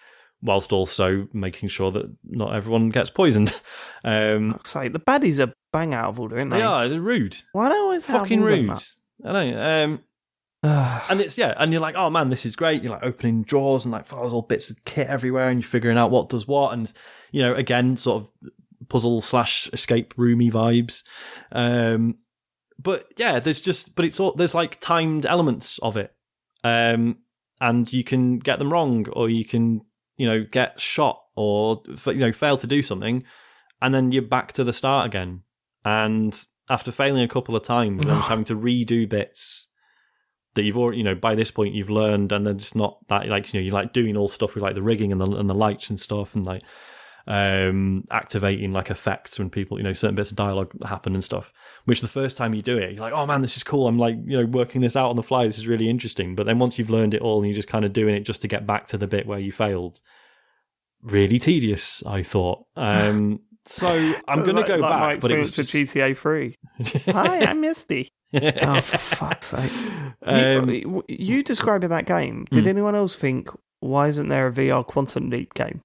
whilst also making sure that not everyone gets poisoned. I'll say the baddies are bang out of order, aren't they? They are. They're rude. Why do I always have fucking all rude? that? I know. And it's and you're like, oh man, this is great. You're like opening drawers and like there's all bits of kit everywhere, and you're figuring out what does what, and again, sort of puzzle / escape roomy vibes. But yeah, there's like timed elements of it, and you can get them wrong, or you can get shot, or fail to do something, and then you're back to the start again. And after failing a couple of times, then just having to redo bits that you've already, by this point you've learned, and then it's not that like you're like doing all stuff with like the rigging and the lights and stuff, and like activating like effects when people, certain bits of dialogue happen and stuff. Which the first time you do it, you're like, oh man, this is cool. I'm like, working this out on the fly. This is really interesting. But then once you've learned it all and you're just kind of doing it just to get back to the bit where you failed, really tedious, I thought. So I'm going to go back, but it was just... GTA 3. Hi, I'm Misty. Oh, for fuck's sake! You describing that game? Did anyone else think, why isn't there a VR Quantum Leap game?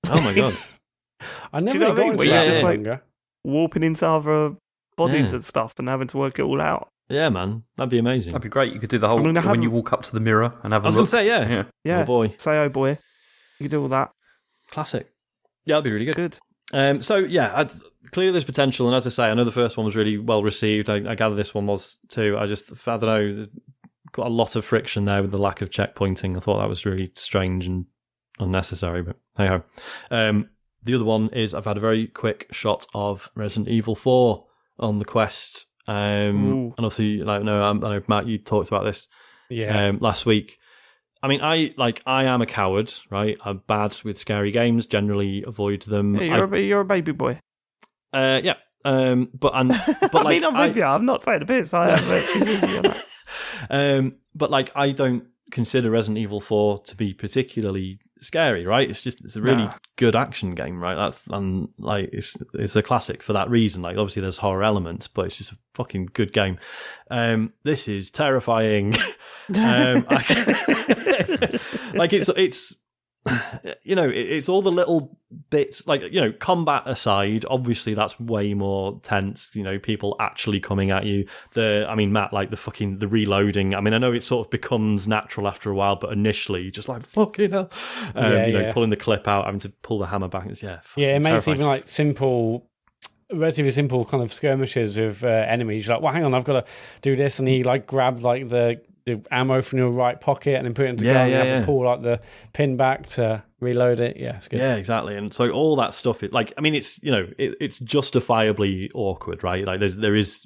Oh my god! I never got into Where you're that. just like warping into other bodies and stuff and having to work it all out. Yeah, man, that'd be amazing. That'd be great. You could do the whole when you walk up to the mirror and have a look. I was going to say, yeah. Oh boy, say oh boy, you could do all that. Classic. Yeah, that'd be really good. Good. Clearly there's potential, and as I say, I know the first one was really well received. I gather this one was too. I don't know, got a lot of friction there with the lack of checkpointing. I thought that was really strange and unnecessary, but hey ho. The other one is I've had a very quick shot of Resident Evil 4 on the Quest, and obviously, I know Matt, you talked about this last week. I mean, I am a coward, right? I'm bad with scary games. Generally, avoid them. Yeah, you're a baby boy. Yeah. But I'm with you. I'm not taking a piss. I am actually with you on that. But I don't consider Resident Evil 4 to be particularly scary, right? It's a really good action game, right? It's a classic for that reason. Like, obviously there's horror elements, but it's just a fucking good game. This is terrifying. It's all the little bits, combat aside, obviously that's way more tense, people actually coming at you. Matt, the reloading, I know it sort of becomes natural after a while, but initially you're just like, fucking hell. Pulling the clip out, having to pull the hammer back. It makes even relatively simple kind of skirmishes with enemies. You're like, well, hang on, I've got to do this, and he grabbed the ammo from your right pocket and then put it into gun and have to pull the pin back to reload it. Yeah, it's good. Yeah, exactly. And so all that stuff, it's justifiably awkward, right? It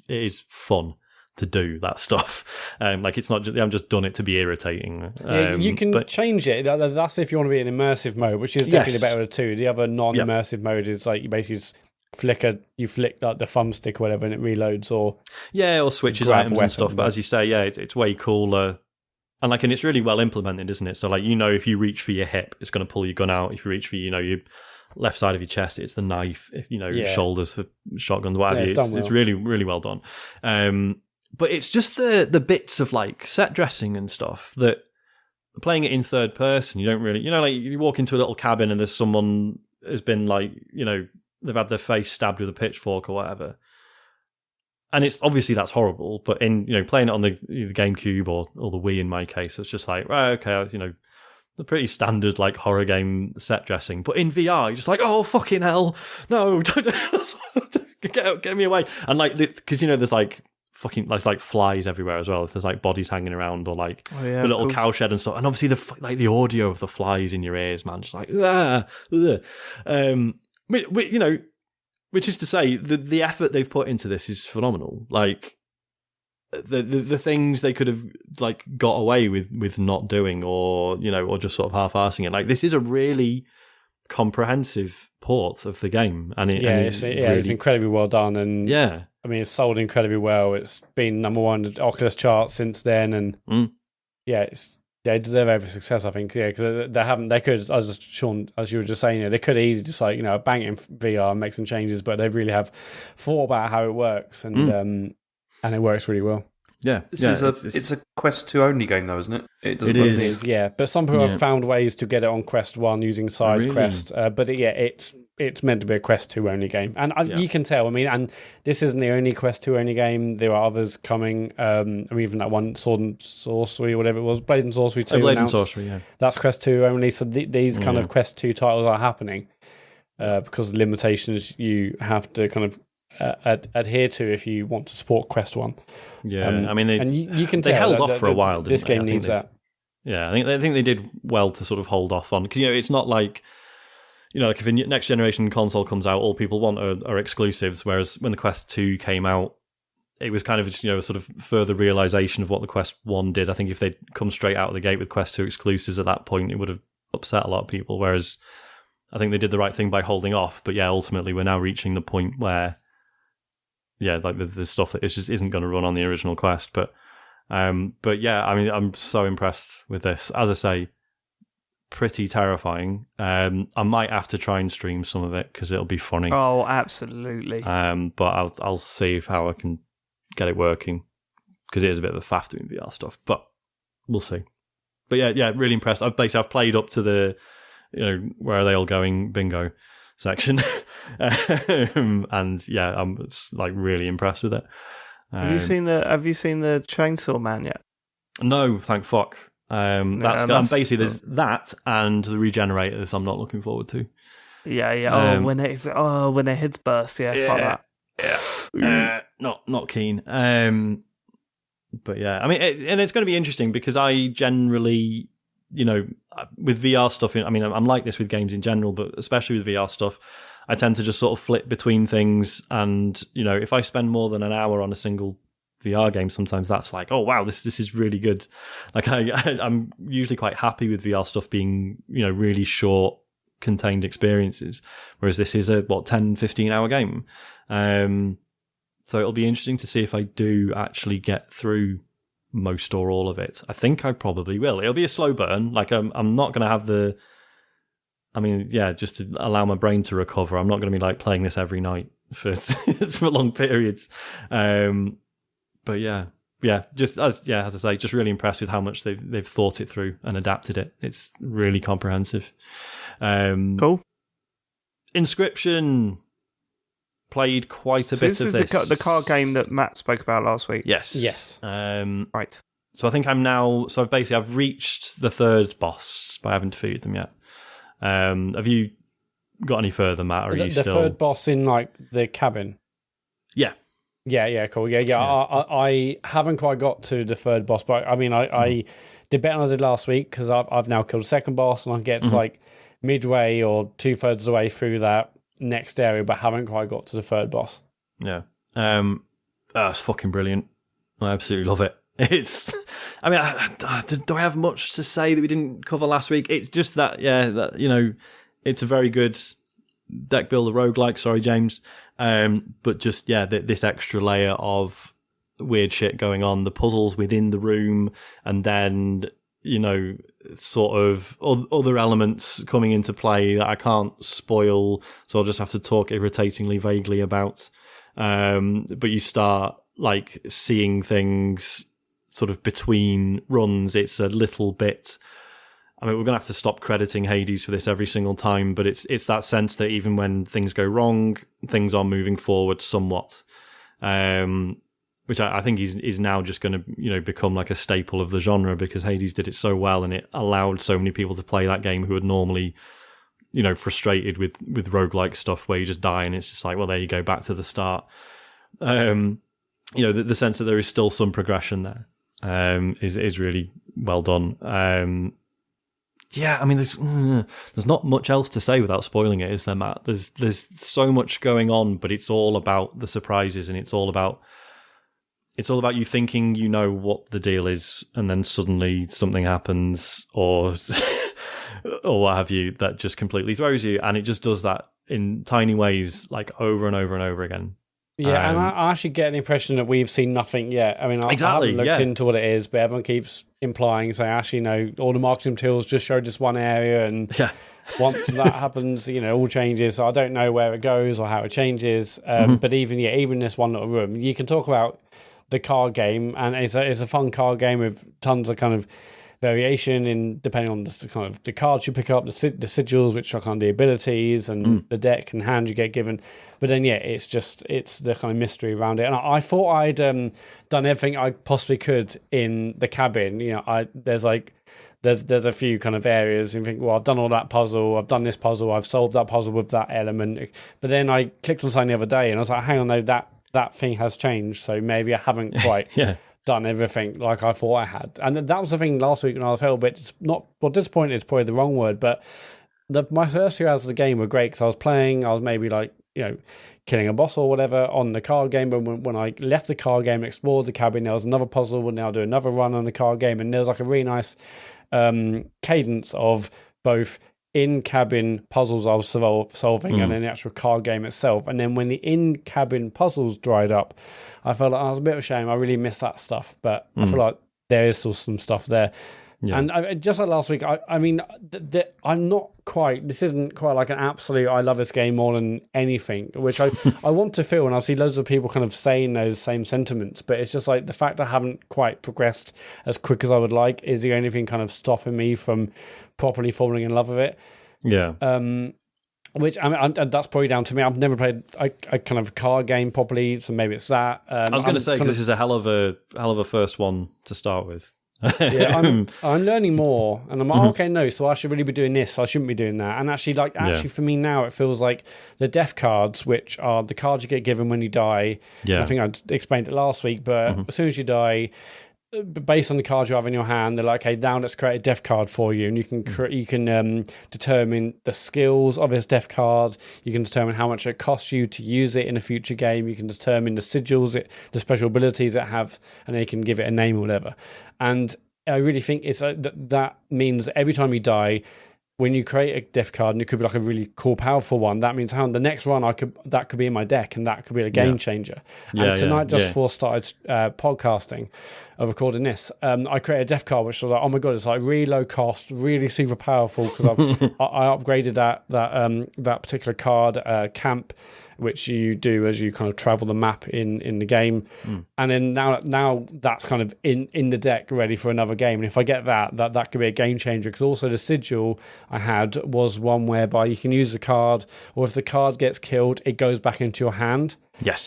is fun to do that stuff. It's not just, I'm just done it to be irritating. You can change it. That's if you want to be in immersive mode, which is definitely the better of the two. The other non-immersive mode is you basically just flick the thumbstick or whatever and it reloads, or switches items and stuff. But as you say, it's way cooler, and it's really well implemented, isn't it? So if you reach for your hip, it's going to pull your gun out. If you reach for your left side of your chest, it's the knife. Shoulders for shotguns, whatever. It's really, really well done. But it's just the bits of set dressing and stuff that, playing it in third person, you don't really, you walk into a little cabin and there's someone has been they've had their face stabbed with a pitchfork or whatever. And it's obviously that's horrible, but in playing it on the GameCube or the Wii in my case, it's just the pretty standard horror game set dressing. But in VR, you're just oh fucking hell, no, get me away. And because there's fucking there's flies everywhere as well. If there's bodies hanging around or the little cow shed and stuff, and obviously the audio of the flies in your ears, man, just which is to say, the effort they've put into this is phenomenal. The things they could have got away with not doing, or just sort of half-arsing it. This is a really comprehensive port of the game, and it's incredibly well done, and it's sold incredibly well. It's been number one on the Oculus charts since then, and they deserve every success, I think. Yeah, because they could, as Sean, as you were just saying, they could easily just bang it in VR and make some changes, but they really have thought about how it works, and it works really well. Yeah, it's a Quest 2 only game though, isn't it? It is, yeah. But some people have found ways to get it on Quest 1 using side quest. But it's meant to be a Quest 2 only game, and you can tell. And this isn't the only Quest 2 only game. There are others coming. Even that one, Sword and Sorcery, or whatever it was, Blade and Sorcery 2. Blade and Sorcery, yeah. That's Quest 2 only. So these kind of Quest 2 titles are happening because of the limitations you have to kind of adhere to if you want to support Quest 1. Yeah, you can tell they held off for a while. This game needs that. Yeah, I think they did well to sort of hold off on, because it's not like if a next generation console comes out, all people want are exclusives. Whereas when the Quest 2 came out, it was kind of just, a sort of further realization of what the Quest 1 did. I think if they'd come straight out of the gate with Quest 2 exclusives at that point, it would have upset a lot of people. Whereas I think they did the right thing by holding off. But yeah, ultimately we're now reaching the point where, yeah, like there's stuff that just isn't going to run on the original Quest. But yeah, I mean, I'm so impressed with this. As I say, pretty terrifying. I might have to try and stream some of it because it'll be funny. Oh, absolutely. But I'll see how I can get it working because it is a bit of a faff doing VR stuff. But we'll see. But yeah, really impressed. I've played up to the, where are they all going bingo section, and yeah, I'm like really impressed with it. Have you seen the Chainsaw Man yet? No, thank fuck. That's basically there's that and the Regenerators. I'm not looking forward to. Yeah. When their heads burst, fuck that. Yeah, not keen. But yeah, I mean, and it's going to be interesting because I generally, with VR stuff, I'm like this with games in general, but especially with VR stuff, I tend to just sort of flip between things. And, if I spend more than an hour on a single VR game, sometimes that's like, oh, wow, this is really good. Like I'm usually quite happy with VR stuff being, really short, contained experiences, whereas this is a 10, 15 hour game. So it'll be interesting to see if I do actually get through most or all of it. I think I probably will. It'll be a slow burn. Like I'm not going to have just to allow my brain to recover. I'm not going to be like playing this every night for for long periods. But yeah, just as I say, just really impressed with how much they've thought it through and adapted it. It's really comprehensive. Cool. Inscryption. Played quite a bit of this. This is the card game that Matt spoke about last week. Yes. Right. So I think I've reached the third boss, but I haven't defeated them yet. Have you got any further, Matt? Or are you still... the third boss in like the cabin? Yeah. Yeah, cool. Yeah. I haven't quite got to the third boss, but I mean, I did better than I did last week because I've now killed the second boss and I get like midway or 2/3 of the way through that next area, but haven't quite got to the third boss. Yeah. It's fucking brilliant. I absolutely love it. It's, I mean, do I have much to say that we didn't cover last week? It's just that, it's a very good deck builder roguelike, sorry, James. But just, this extra layer of weird shit going on, the puzzles within the room, and then, sort of other elements coming into play that I can't spoil, so I'll just have to talk irritatingly vaguely about. But you start like seeing things sort of between runs. It's a little bit, I mean, we're going to have to stop crediting Hades for this every single time, but it's that sense that even when things go wrong, things are moving forward somewhat. Which I think is now just going to, become like a staple of the genre because Hades did it so well and it allowed so many people to play that game who would normally, frustrated with roguelike stuff where you just die and it's just like, well, there you go, back to the start. The sense that there is still some progression there is really well done. I mean, there's not much else to say without spoiling it, is there, Matt? There's so much going on, but it's all about the surprises and it's all about you thinking you know what the deal is, and then suddenly something happens, or or what have you, that just completely throws you, and it just does that in tiny ways, like over and over and over again. Yeah, and I actually get the impression that we've seen nothing yet. I mean, I haven't looked into what it is, but everyone keeps implying, saying, actually, no, all the marketing materials just showed us one area, and once that happens, all changes. So I don't know where it goes or how it changes. But even this one little room, you can talk about the card game, and it's a fun card game with tons of kind of variation in depending on the kind of the cards you pick up, the sigils, which are kind of the abilities, and the deck and hand you get given. But then it's the kind of mystery around it. And I thought I'd done everything I possibly could in the cabin. There's a few kind of areas and you think, well, I've done all that puzzle, I've done this puzzle, I've solved that puzzle with that element. But then I clicked on something the other day and I was like, hang on, no, that thing has changed, so maybe I haven't quite done everything like I thought I had. And that was the thing last week when I was a little bit disappointed is probably the wrong word, but my first 2 hours of the game were great because I was maybe like, killing a boss or whatever on the card game, but when I left the card game and explored the cabin, there was another puzzle, and I'll do another run on the card game, and there was like a really nice cadence of both in-cabin puzzles I was solving and then the actual card game itself. And then when the in-cabin puzzles dried up, I felt like, it was a bit of a shame. I really missed that stuff, but I feel like there is still some stuff there. Yeah. And just like last week, I mean, I'm not quite, this isn't quite like an absolute, I love this game more than anything, which I want to feel, and I see loads of people kind of saying those same sentiments, but it's just like the fact I haven't quite progressed as quick as I would like is the only thing kind of stopping me from properly falling in love with it. Yeah. Which, I mean, and that's probably down to me. I've never played a kind of card game properly, so maybe it's that. I was going to say, because this is a hell of a first one to start with. Yeah, I'm learning more, and I'm like, okay, no, so I should really be doing this. I shouldn't be doing that. And actually, for me now, it feels like the death cards, which are the cards you get given when you die. Yeah, I think I explained it last week, but as soon as you die, based on the cards you have in your hand, they're like, okay, now let's create a death card for you, and you can determine the skills of this death card. You can determine how much it costs you to use it in a future game. You can determine the sigils, the special abilities it have, and then you can give it a name or whatever. And I really think it's that means that every time you die, when you create a death card, and it could be like a really cool, powerful one, that means the next run that could be in my deck, and that could be a game changer. And tonight, just before I started podcasting, recording this, I created a death card, which was like, oh my god, it's like really low cost, really super powerful, because I upgraded that particular card, camp, which you do as you kind of travel the map in the game. And then now that's kind of in the deck ready for another game. And if I get that could be a game changer, because also the sigil I had was one whereby you can use the card, or if the card gets killed, it goes back into your hand. Yes.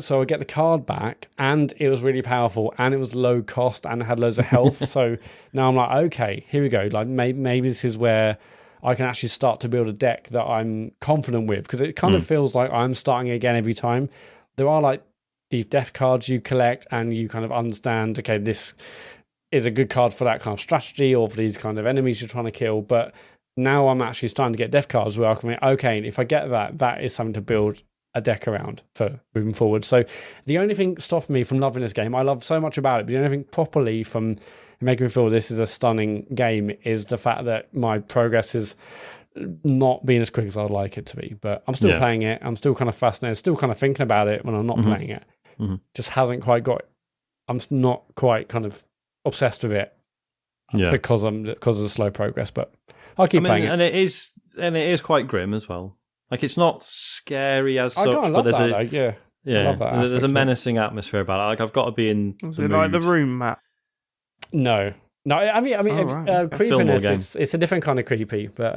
So I get the card back, and it was really powerful, and it was low cost, and it had loads of health. So now I'm like, okay, here we go. Like maybe this is where I can actually start to build a deck that I'm confident with, because it kind of feels like I'm starting again every time. There are like these death cards you collect, and you kind of understand, okay, this is a good card for that kind of strategy or for these kind of enemies you're trying to kill. But now I'm actually starting to get death cards where I can think, okay, if I get that is something to build a deck around for moving forward. So the only thing stopped me from loving this game, I love so much about it, but the only thing properly from making me feel this is a stunning game is the fact that my progress is not being as quick as I'd like it to be. But I'm still playing it. I'm still kind of fascinated, still kind of thinking about it when I'm not playing it. Just hasn't quite got, I'm not quite kind of obsessed with it because of the slow progress, but I'll keep playing it. And it is quite grim as well. Like, it's not scary as such, but there's I love that there's a menacing atmosphere about it. Like, I've got to be in. Was it like The Room, Matt? No. I mean, creepiness. It's a different kind of creepy, but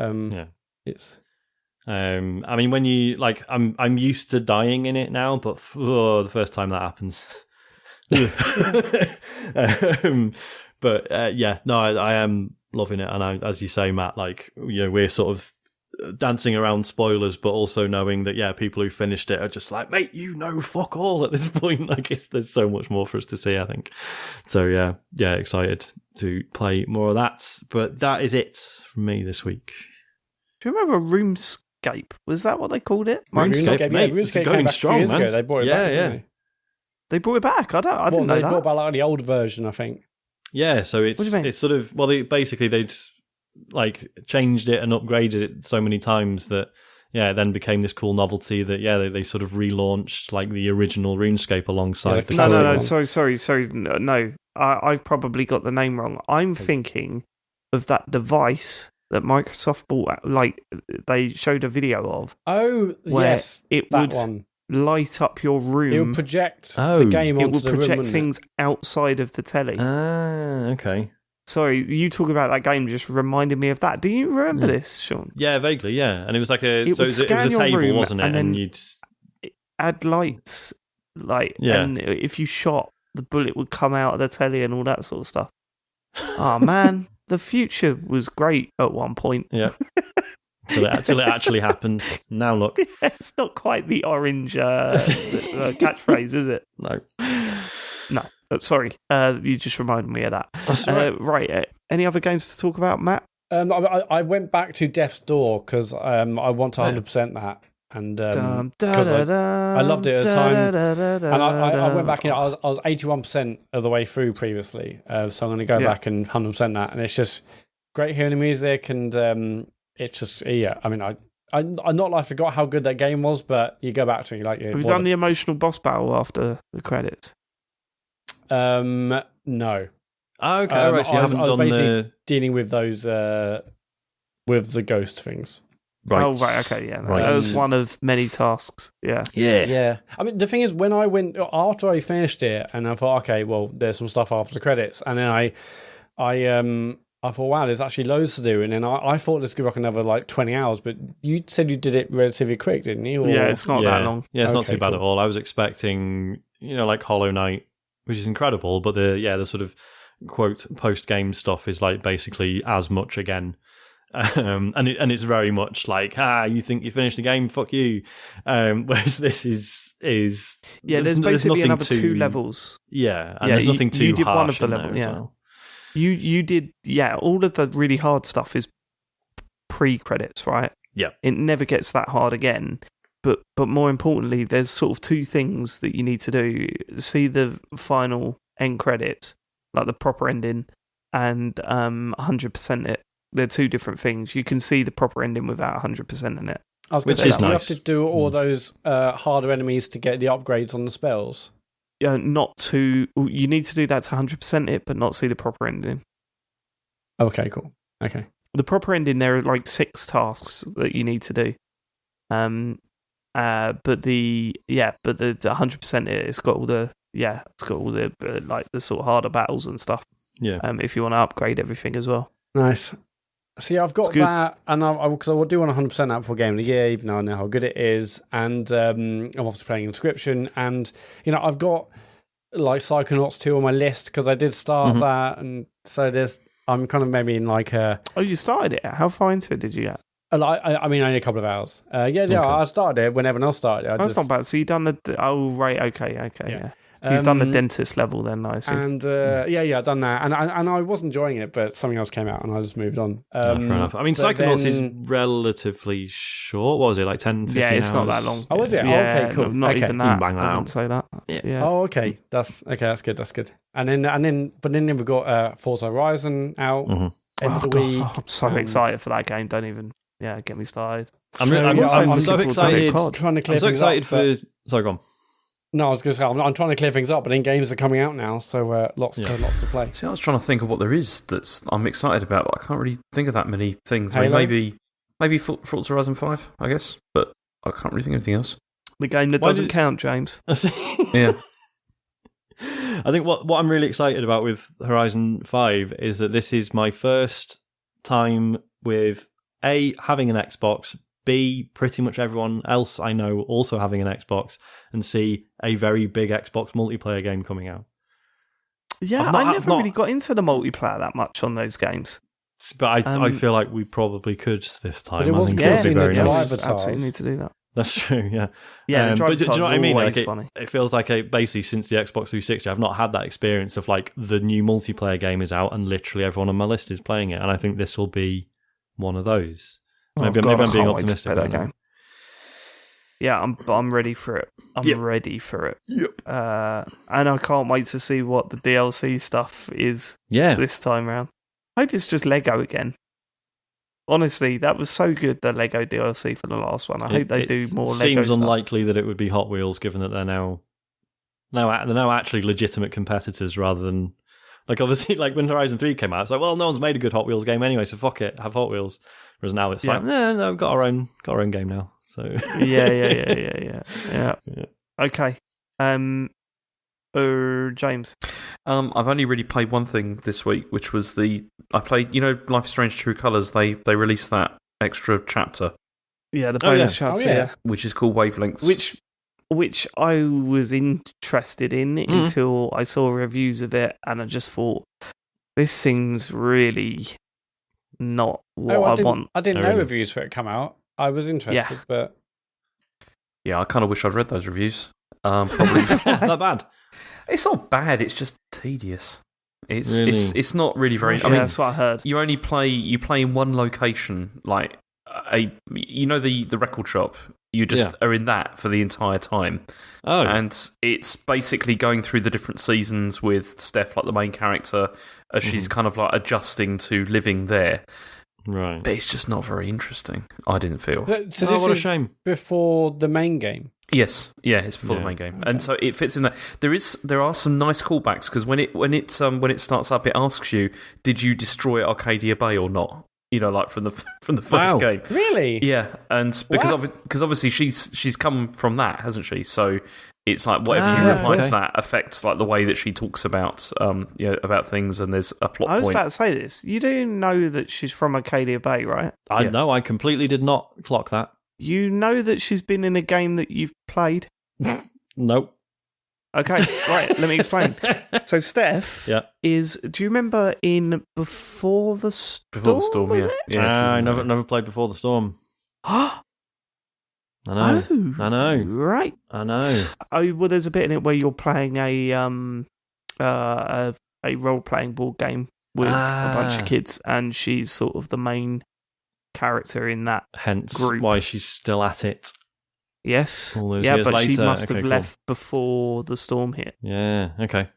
it's. I mean, when you like, I'm used to dying in it now, but the first time that happens. I am loving it, and as you say, Matt, like, you know, we're sort of dancing around spoilers, but also knowing that people who finished it are just like, mate, fuck all at this point. Like, there's so much more for us to see, I think. So excited to play more of that. But that is it from me this week. Do you remember RuneScape? Was that what they called it? RuneScape, mate. RuneScape going strong, man. Ago. They brought it back, didn't they? They brought it back. I didn't know that. They brought back like the old version, I think. Yeah, so it's sort of, well, they'd like changed it and upgraded it so many times that it then became this cool novelty that they sort of relaunched like the original RuneScape alongside the classic one. Sorry, no, I've probably got the name wrong. I'm thinking of that device that Microsoft bought, like they showed a video of. Oh, where yes, it that would one. Light up your room. It would project the game onto the room. It would project things outside of the telly. Okay. Sorry, you talking about that game just reminded me of that. Do you remember this, Sean? Yeah, vaguely, yeah. And it was like it was a table, wasn't it? And then you'd add lights, and if you shot, the bullet would come out of the telly and all that sort of stuff. Oh, man, the future was great at one point. Yeah. Till it actually happened. Now look. Yeah, it's not quite the orange catchphrase, is it? No. No. Sorry, you just reminded me of that. That's right. Right. Any other games to talk about, Matt? I went back to Death's Door because I want to 100% that, and because I loved it at the time, and I went back. I was 81% of the way through previously, so I'm going to go back and 100% that, and it's just great hearing the music, and it's just I mean, I not like I forgot how good that game was, but you go back to it, you're like, Have you done the emotional boss battle after the credits? No. Okay, right. So you haven't I was done basically dealing with those with the ghost things. right. Oh, right. Okay, yeah. Right. That was one of many tasks. Yeah. Yeah. I mean, the thing is, when I went after I finished it, and I thought, okay, well, there's some stuff after the credits, and then I thought, wow, there's actually loads to do, and then I thought this could be like another like 20 hours, but you said you did it relatively quick, didn't you? Or... Yeah, it's not that long. Yeah, it's not Okay, too bad cool. at all. I was expecting, like Hollow Knight, which is incredible, but the sort of quote post game stuff is like basically as much again. And it's very much like, you think you finished the game, fuck you. Whereas this is there's basically nothing another 2 levels. Yeah, and there's nothing too you did harsh one of the in levels. there Yeah, as well. you did. Yeah, all of the really hard stuff is pre-credits, right? Yeah. It never gets that hard again. But more importantly, there's sort of 2 things that you need to do: see the final end credits, like the proper ending, and 100% it. They're 2 different things. You can see the proper ending without 100% in it. I was going to Which say, is do you nice. have to do all those harder enemies to get the upgrades on the spells? You need to do that to 100% it, but not see the proper ending. Okay, cool. Okay. The proper ending, there are like 6 tasks that you need to do. But the 100% it's got all the like the sort of harder battles and stuff. Yeah. If you want to upgrade everything as well. Nice. See, I've got It's good. that, and because I do want 100% that before Game of the Year, even though I know how good it is, and I'm obviously playing Inscryption, and I've got like Psychonauts 2 on my list because I did start that, and so I'm kind of maybe in like a. Oh, you started it? How far into it did you get? I mean, only a couple of hours. Okay. I started it when everyone else started. That's not bad. So you've done the. Oh, right. Okay. Yeah. So you've done the dentist level then, I see. And I've done that, and I was enjoying it, but something else came out, and I just moved on. Fair enough. I mean, but Psychonauts then- is relatively short. What was it, like 10, 15 Yeah, it's hours? not that long. Oh, was it? Yeah, Okay, cool. Not Okay. even that. Bang that I out. didn't say that. Yeah. Oh, okay. That's good. That's good. And then we've got Forza Horizon out end of the week. I'm so excited for that game. Don't even get me started. I'm So, so yeah, I'm looking excited. forward to it. COD. Trying to clear I'm so things excited up, but- for. Sorry, go on. No, I was going to say I'm trying to clear things up, but then games are coming out now, so lots to play. See, I was trying to think of what there is that's I'm excited about, but I can't really think of that many things. I mean, Halo? maybe Forza Horizon 5, I guess, but I can't really think of anything else. The game that Why doesn't did- count, James. Yeah. I think what I'm really excited about with Horizon 5 is that this is my first time with A, having an Xbox, B, pretty much everyone else I know also having an Xbox, and C, a very big Xbox multiplayer game coming out. Yeah, I've not- I I've never not- really got into the multiplayer that much on those games. But I feel like we probably could this time. But it I wasn't think it would getting be very the nice. driver tires. Absolutely need to do that. That's true, yeah. Yeah, the driver but do you know tires what I are mean? always Like funny. it feels like basically since the Xbox 360, I've not had that experience of like the new multiplayer game is out and literally everyone on my list is playing it, and I think this will be one of those. Maybe I'm being I can't wait to optimistic play that about it. game. Yeah, I'm ready for it. I'm ready for it. Yep. And I can't wait to see what the DLC stuff is Yeah. this time round. I hope it's just Lego again. Honestly, that was so good, the Lego DLC for the last one. I hope they do more Lego Seems stuff. unlikely that it would be Hot Wheels, given that they're now actually legitimate competitors rather than like obviously like when Horizon 3 came out, it's like, well, no one's made a good Hot Wheels game anyway, so fuck it, have Hot Wheels. Whereas now it's like, no, we've got our own game now. So Yeah. Okay. James. I've only really played one thing this week, which was I played, Life is Strange True Colours. They released that extra chapter, Yeah, the bonus chapter, yeah. which is called Wavelengths. Which I was interested in until I saw reviews of it, and I just thought, this seems really not what I want. I didn't Oh, know really? reviews for it come out. I was interested, but Yeah, I kind of wish I'd read those reviews. Probably. not bad. It's not bad. It's just tedious. It's Really? it's not really very. Yeah, I mean, that's what I heard. you play in one location, like the record shop. You just are in that for the entire time. Oh, And it's basically going through the different seasons with Steph, like the main character, as she's kind of like adjusting to living there. Right. but it's just not very interesting. I didn't feel. So Oh, this what a is shame. before the main game. Yes, yeah, it's before the main game, and so it fits in that. There are some nice callbacks because when it starts up, it asks you, "Did you destroy Arcadia Bay or not?" You know, like from the first game. Really? Yeah, and because obviously she's come from that, hasn't she? So it's like whatever you reply to that affects like the way that she talks about about things, and there's a plot point. I was about to say this. You do know that she's from Arcadia Bay, right? I know, I completely did not clock that. You know that she's been in a game that you've played? Nope. Okay, right, let me explain. So Steph is... Do you remember in Before the Storm? Before the Storm, was yeah. I never played Before the Storm. it? I know. Oh, I know. right. I know. Oh, well, there's a bit in it where you're playing a role-playing board game with a bunch of kids, and she's sort of the main character in that Hence group. why she's still at it. Yes. All those Yeah, years but she later. must have Okay, cool. left before the storm hit. Yeah, okay.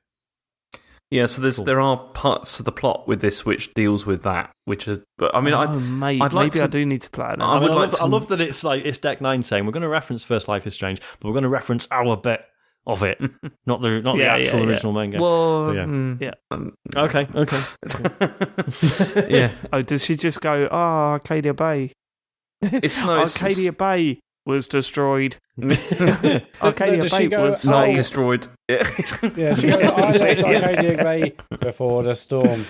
Yeah, so there are parts of the plot with this which deals with that, which is. But I mean, mate, I'd like maybe to- I do need to play it. Now. I would like I love that it's Deck 9 saying we're going to reference First Life is Strange, but we're going to reference our bit of it, not the actual original main game. Well, Okay. yeah. Oh, does she just go, Arcadia Bay? It's no, Arcadia Bay was destroyed. Does Arcadia she Bay go, was not saved. destroyed. Yeah, she goes, I left Arcadia Bay before the storm.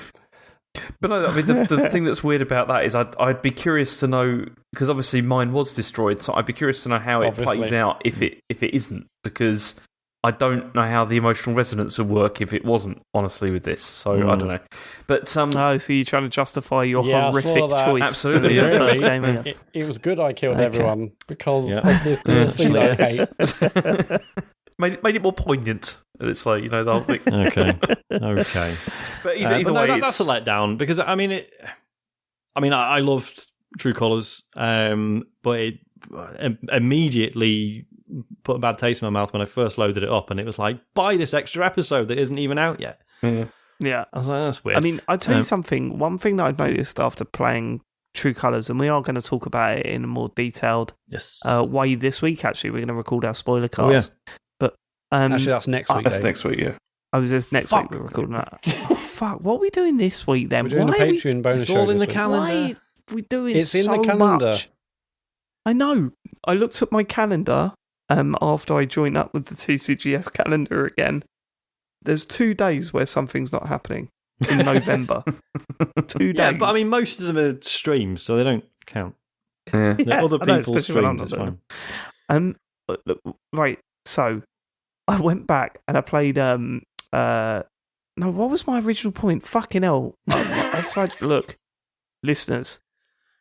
But no, I mean, the thing that's weird about that is I'd be curious to know, because obviously mine was destroyed, so I'd be curious to know how it plays out if it isn't, because I don't know how the emotional resonance would work if it wasn't, honestly, with this. So I don't know. But Oh, so you're trying to justify your Yeah, I saw horrific that. choice. Absolutely, for the yeah. first game here. It was good I killed everyone because Yeah. of this thing that I hate. made it more poignant. It's like, the whole thing. Okay. But either way, that's a letdown because I loved True Colours, but it immediately put a bad taste in my mouth when I first loaded it up, and it was like, buy this extra episode that isn't even out yet. Yeah. I was like, that's weird. I mean, I'll tell you something. One thing that I've noticed after playing True Colours, and we are going to talk about it in a more detailed way this week, actually. We're going to record our spoiler cast. But Actually, that's next week. That's Dave. next week, yeah. I was just next week we're recording that. Oh, fuck. What are we doing this week then? We're doing Why a are we- Patreon bonus It's show all in this the week. calendar. Why are we doing It's so in the calendar. much? I know. I looked at my calendar after I joined up with the TCGS calendar again. There's 2 days where something's not happening in November. 2 days. Yeah, but I mean, most of them are streams, so they don't count. Yeah. Yeah, Other I know, people's especially when I'm streams not is doing fine. Look, right, so I went back and I played no, what was my original point? Fucking hell. Look, listeners,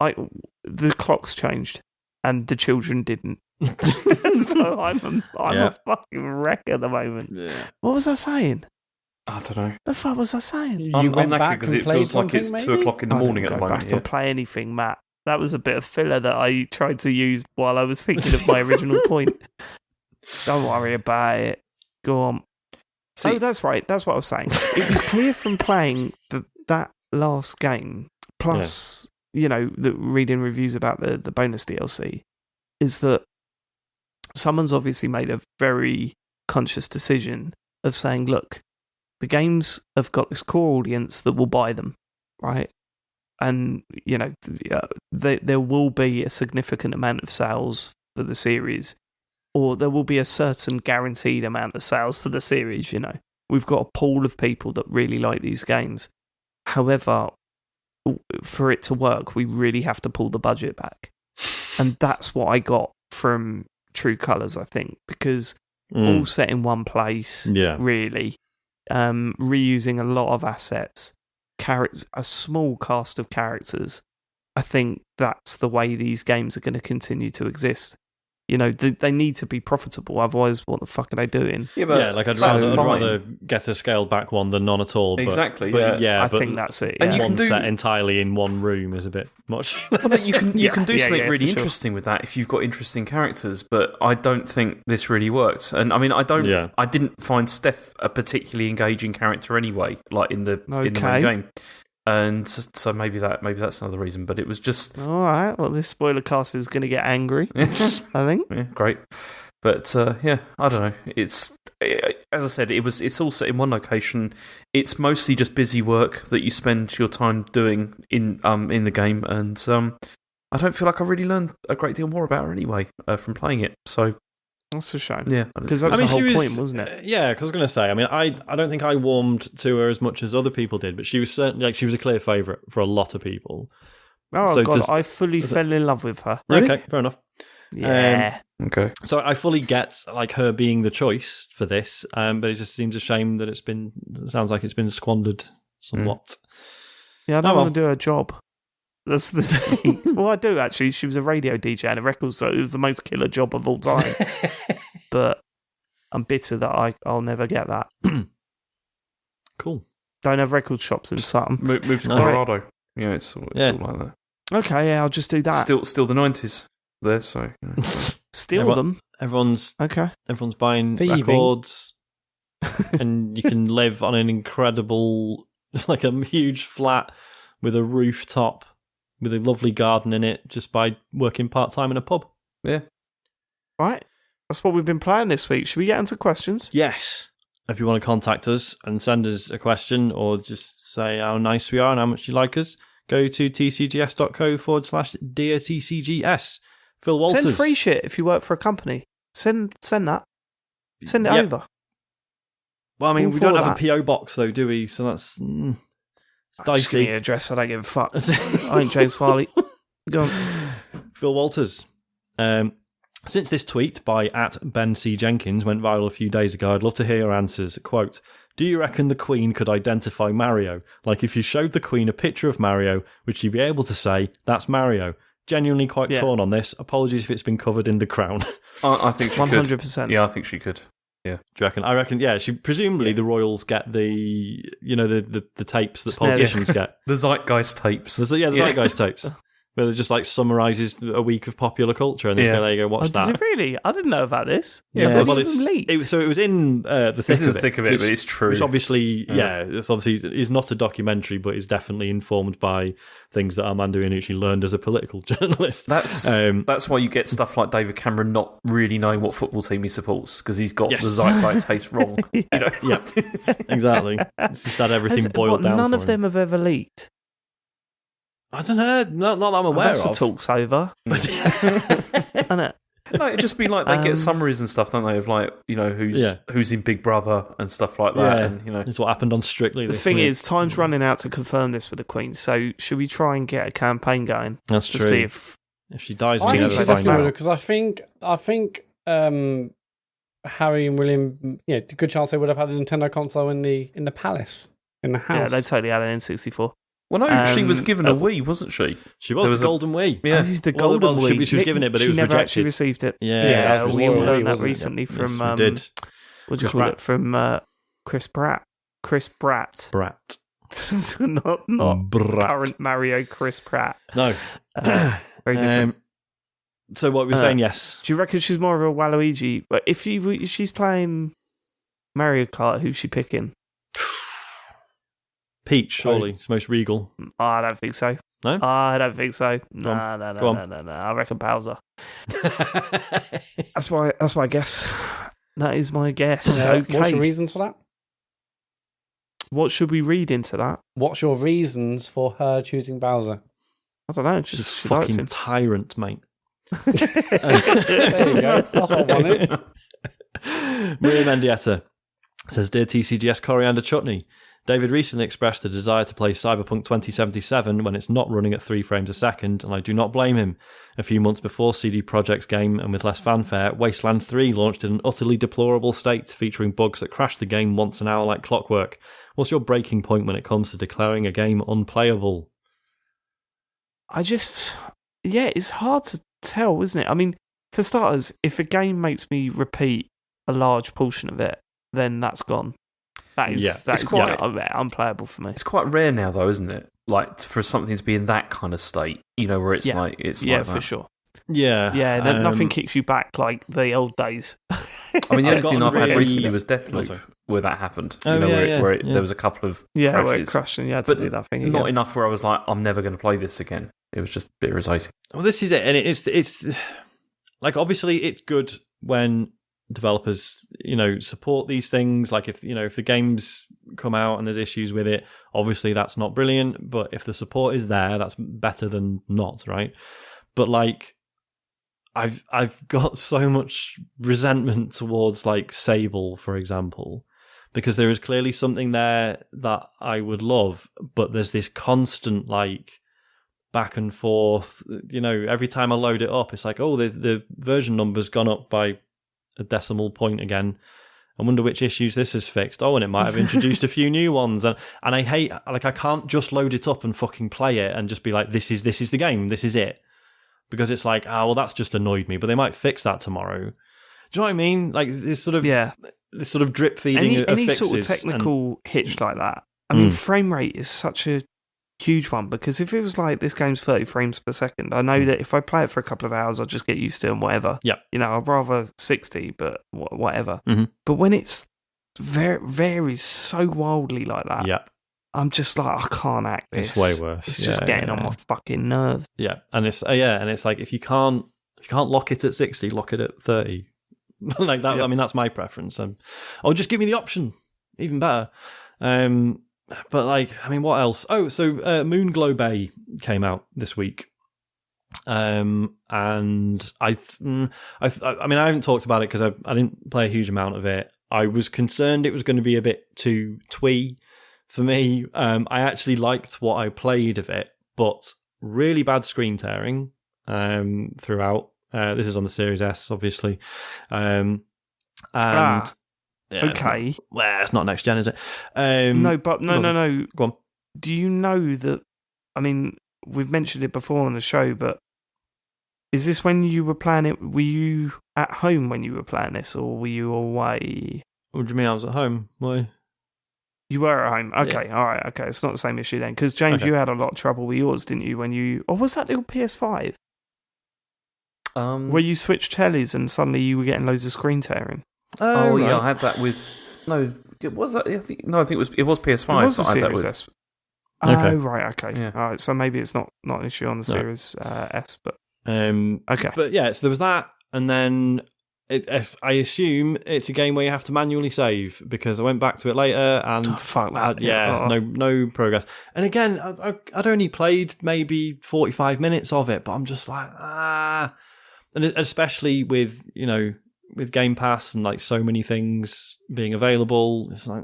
the clock's changed and the children didn't. So I'm a fucking wreck at the moment. Yeah. What was I saying? I don't know. The fuck was I saying? You I'm went knackered back because and it played feels like something, it's maybe? 2 o'clock in the I morning didn't at go the moment. back and play anything, Matt. That was a bit of filler that I tried to use while I was thinking of my original point. Don't worry about it. Go on. See- That's right. That's what I was saying. It was clear from playing that last game, plus, the reading reviews about the bonus DLC, is that someone's obviously made a very conscious decision of saying, look, the games have got this core audience that will buy them, right? And, there will be a significant amount of sales for the series, or there will be a certain guaranteed amount of sales for the series, We've got a pool of people that really like these games. However, for it to work, we really have to pull the budget back. And that's what I got from True Colours, I think, because all set in one place, really, reusing a lot of assets, a small cast of characters. I think that's the way these games are going to continue to exist. They need to be profitable, otherwise what the fuck are they doing? I'd that's rather get a scaled back one than none at all. Exactly, but I think that's it. And Yeah. you one can do- set entirely in one room is a bit much. Well, no, you can do something yeah, really for sure. interesting with that if you've got interesting characters, but I don't think this really worked. And I mean, I didn't find Steph a particularly engaging character anyway, like in the main game. And so maybe that's another reaon. But it was just All right. Well, this spoiler cast is going to get angry. I think. yeah, great. But I don't know. As I said, it's all set in one location. It's mostly just busy work that you spend your time doing in the game, and I don't feel like I really learned a great deal more about her anyway from playing it. So That's a shame. yeah, Because that's the whole point, wasn't it? Yeah, because I was going to say, I mean, I don't think I warmed to her as much as other people did, but she was certainly she was a clear favourite for a lot of people. Oh, So God, does- I fully fell in love with her. Okay, fair enough. Yeah. okay. So I fully get like her being the choice for this, but it just seems a shame that it sounds like it's been squandered somewhat. Yeah, I don't Oh, well. want to do her job. That's the thing. Well, I do, actually. She was a radio DJ and a record, so it was the most killer job of all time. But I'm bitter that I'll never get that. Cool. Don't have record shops in Sutton. Move to No. Colorado. Yeah, it's all like that. Okay, yeah, I'll just do that. Still the 90s there. So Steal Everyone- them. Everyone's Okay. buying Thieving. records, and you can live on an incredible, like a huge flat with a rooftop with a lovely garden in it, just by working part time in a pub. yeah. Right. That's what we've been playing this week. Should we get into questions? Yes. If you want to contact us and send us a question or just say how nice we are and how much you like us, go to tcgs.co/dear TCGS. Phil Walters. Send free shit if you work for a company. Send that. Send it Yep. over. Well, I mean, All we don't for have that. a PO box though, do we? So that's it's Just give me dicey. an address. I don't give a fuck. I ain't James Farley. Go on. Phil Walters. Since this tweet by @Ben C Jenkins went viral a few days ago, I'd love to hear your answers. Quote, do you reckon the Queen could identify Mario? Like if you showed the Queen a picture of Mario, would she be able to say, that's Mario? Genuinely quite Yeah. torn on this. Apologies if it's been covered in The Crown. I think she 100%. could. Yeah, I think she could. Do you reckon? I reckon, yeah. She presumably the royals get the tapes that Snares. politicians get. The Zeitgeist tapes. The Zeitgeist tapes. Where it just like summarises a week of popular culture, and they Yeah. go, there you go, watch Oh, does that. it really? I didn't know about this. Yeah, well, well, it's leaked. so it was in the thick in of the it. thick of it, but it's true. Which obviously, it's obviously is not a documentary, but is definitely informed by things that Armando Iannucci learned as a political journalist. That's why you get stuff like David Cameron not really knowing what football team he supports because he's got Yes. the Zeitgeist taste wrong. You know? Yeah, exactly. It's just had everything boiled down. None for of him. them have ever leaked. I don't know. Not that I'm aware That's of. the talk's over. Isn't it? No, it'd just be like they get summaries and stuff, don't they? Of like who's in Big Brother and stuff like that. Yeah, And it's what happened on Strictly. The this thing week. is, time's running out to confirm this with the Queen. So, should we try and get a campaign going that's to true. see if? If she dies, I we think never she find definitely out. would because I think Harry and William, it's a good chance they would have had a Nintendo console in the palace in the house. Yeah, they totally had an N64. well, no, she was given a uh, Wii, wasn't she? She was There was the a- Golden Wii. Yeah. I used the Well, golden well, she Wii. was given it, but it she was never actually rejected. received it. Yeah, it was we the all Wii, learned that wasn't it? recently from Yes, we did. what do you Chris call Pratt. it? From Chris Pratt. Chris Pratt. Brat. not Brat. current Mario Chris Pratt. No. Very different. So what we're saying, yes. Do you reckon she's more of a Waluigi? But if she's playing Mario Kart, who's she picking? Peach, surely. It's most regal. Oh, I don't think so. No? I don't think so. Go on. No. Go on. I reckon Bowser. That's my guess. That is my guess. Okay. What's your reasons for that? What should we read into that? What's your reasons for her choosing Bowser? I don't know. Just She likes fucking him. tyrant, mate. There you go. That's what I wanted. Maria Mendieta says, Dear TCGS Coriander Chutney, David recently expressed a desire to play Cyberpunk 2077 when it's not running at 3 frames a second, and I do not blame him. A few months before CD Projekt's game, and with less fanfare, Wasteland 3 launched in an utterly deplorable state, featuring bugs that crashed the game once an hour like clockwork. What's your breaking point when it comes to declaring a game unplayable? It's hard to tell, isn't it? I mean, for starters, if a game makes me repeat a large portion of it, then that's gone. That is unplayable for me. It's quite rare now, though, isn't it? Like for something to be in that kind of state, where it's like for that. sure. Yeah. Nothing kicks you back like the old days. I mean, the only thing I've had really- recently was Oh, Deathloop, sorry. where that happened. Oh, Where there was a couple of crashes. Where it crashed and you had to do that thing again. Not enough where I was like, I'm never going to play this again. It was just a bit irritating. Well, this is it, and it's like, obviously it's good when developers, support these things. Like, if the games come out and there's issues with it, obviously that's not brilliant, but if the support is there, that's better than not, right? But like, I've got so much resentment towards like Sable, for example, because there is clearly something there that I would love, but there's this constant like back and forth. Every time I load it up, it's like, oh, the version number's gone up by a decimal point again. I wonder which issues this has fixed. Oh, and it might have introduced a few new ones. And I hate, like, I can't just load it up and fucking play it and just be like, this is the game, this is it. Because it's like, well, that's just annoyed me, but they might fix that tomorrow. Do you know what I mean? Like, this sort of drip feeding of any fixes. Sort of technical hitch like that. I mean, frame rate is such a huge one, because if it was like this game's 30 frames per second, I know that if I play it for a couple of hours, I'll just get used to it and whatever. Yeah. I'd rather 60, but whatever. Mm-hmm. But when it's varies so wildly like that, yeah, I'm just like, I can't act this. It's way worse. It's just getting on my fucking nerves. Yeah, and it's like, if you can't lock it at 60, lock it at 30. Like that. Yep. I mean, that's my preference. Or just give me the option, even better. But like, I mean, what else? Oh, so Moonglow Bay came out this week, and I mean, I haven't talked about it because I didn't play a huge amount of it. I was concerned it was going to be a bit too twee for me. I actually liked what I played of it, but really bad screen tearing throughout. This is on the Series S, obviously, and. Yeah, okay. It's not next gen, is it? No. Go on. Do you know that? I mean, we've mentioned it before on the show, but is this when you were playing it? Were you at home when you were playing this, or were you away? What do you mean? I was at home. Why? You were at home. Okay, yeah. All right. Okay, it's not the same issue then, because James, you had a lot of trouble with yours, didn't you? When you, or was that little PS5? Where you switched tellies and suddenly you were getting loads of screen tearing. Oh, yeah, I had that with... No, was that... I think it was PS5. It was the I had that Series with. S. Okay. Oh, right, okay. Yeah. All right, so maybe it's not an issue on the Series S, but... Okay. But yeah, so there was that, and then I assume it's a game where you have to manually save, because I went back to it later, and... Oh, fuck that. No progress. And again, I'd only played maybe 45 minutes of it, but I'm just like, And especially with, with Game Pass and like so many things being available, it's like,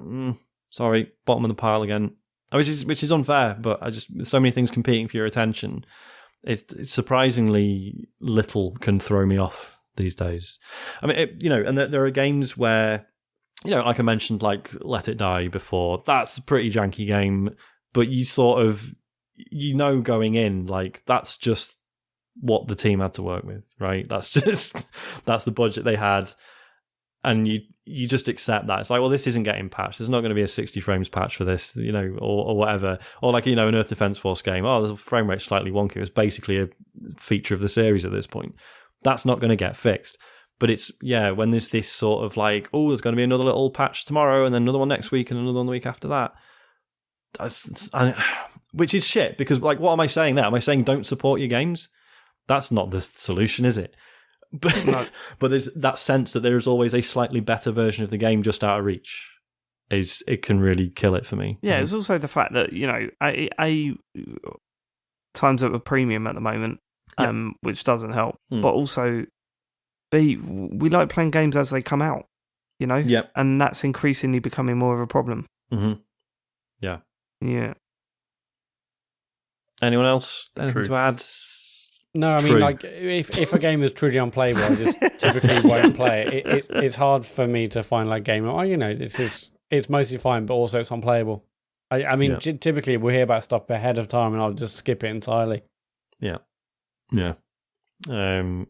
sorry, bottom of the pile again. Which is unfair, but with so many things competing for your attention, it's surprisingly little can throw me off these days. I mean, and there are games where, like I mentioned, like Let It Die before, that's a pretty janky game, but you sort of, going in, like, that's just what the team had to work with, right? That's the budget they had, and you just accept that. It's like, well, this isn't getting patched. There's not going to be a 60 frames patch for this, or whatever. Or like, an Earth Defense Force game. Oh, the frame rate's slightly wonky. It's basically a feature of the series at this point. That's not going to get fixed. But it's, when there's this sort of like, oh, there's going to be another little patch tomorrow, and then another one next week, and another one the week after that. Which is shit, because like, what am I saying there? Am I saying don't support your games? That's not the solution, is it? But No. But there's that sense that there is always a slightly better version of the game just out of reach. It can really kill it for me. Yeah, it's also the fact that, A, time's at a premium at the moment, which doesn't help. But also, B, we like playing games as they come out, Yep. And that's increasingly becoming more of a problem. Mm-hmm. Yeah. Yeah. Anyone else? Anything to add? No, I mean, like, if a game is truly unplayable, I just typically won't play it. It's hard for me to find like game. It's mostly fine, but also it's unplayable. I mean, typically we hear about stuff ahead of time, and I'll just skip it entirely. Yeah. I mean,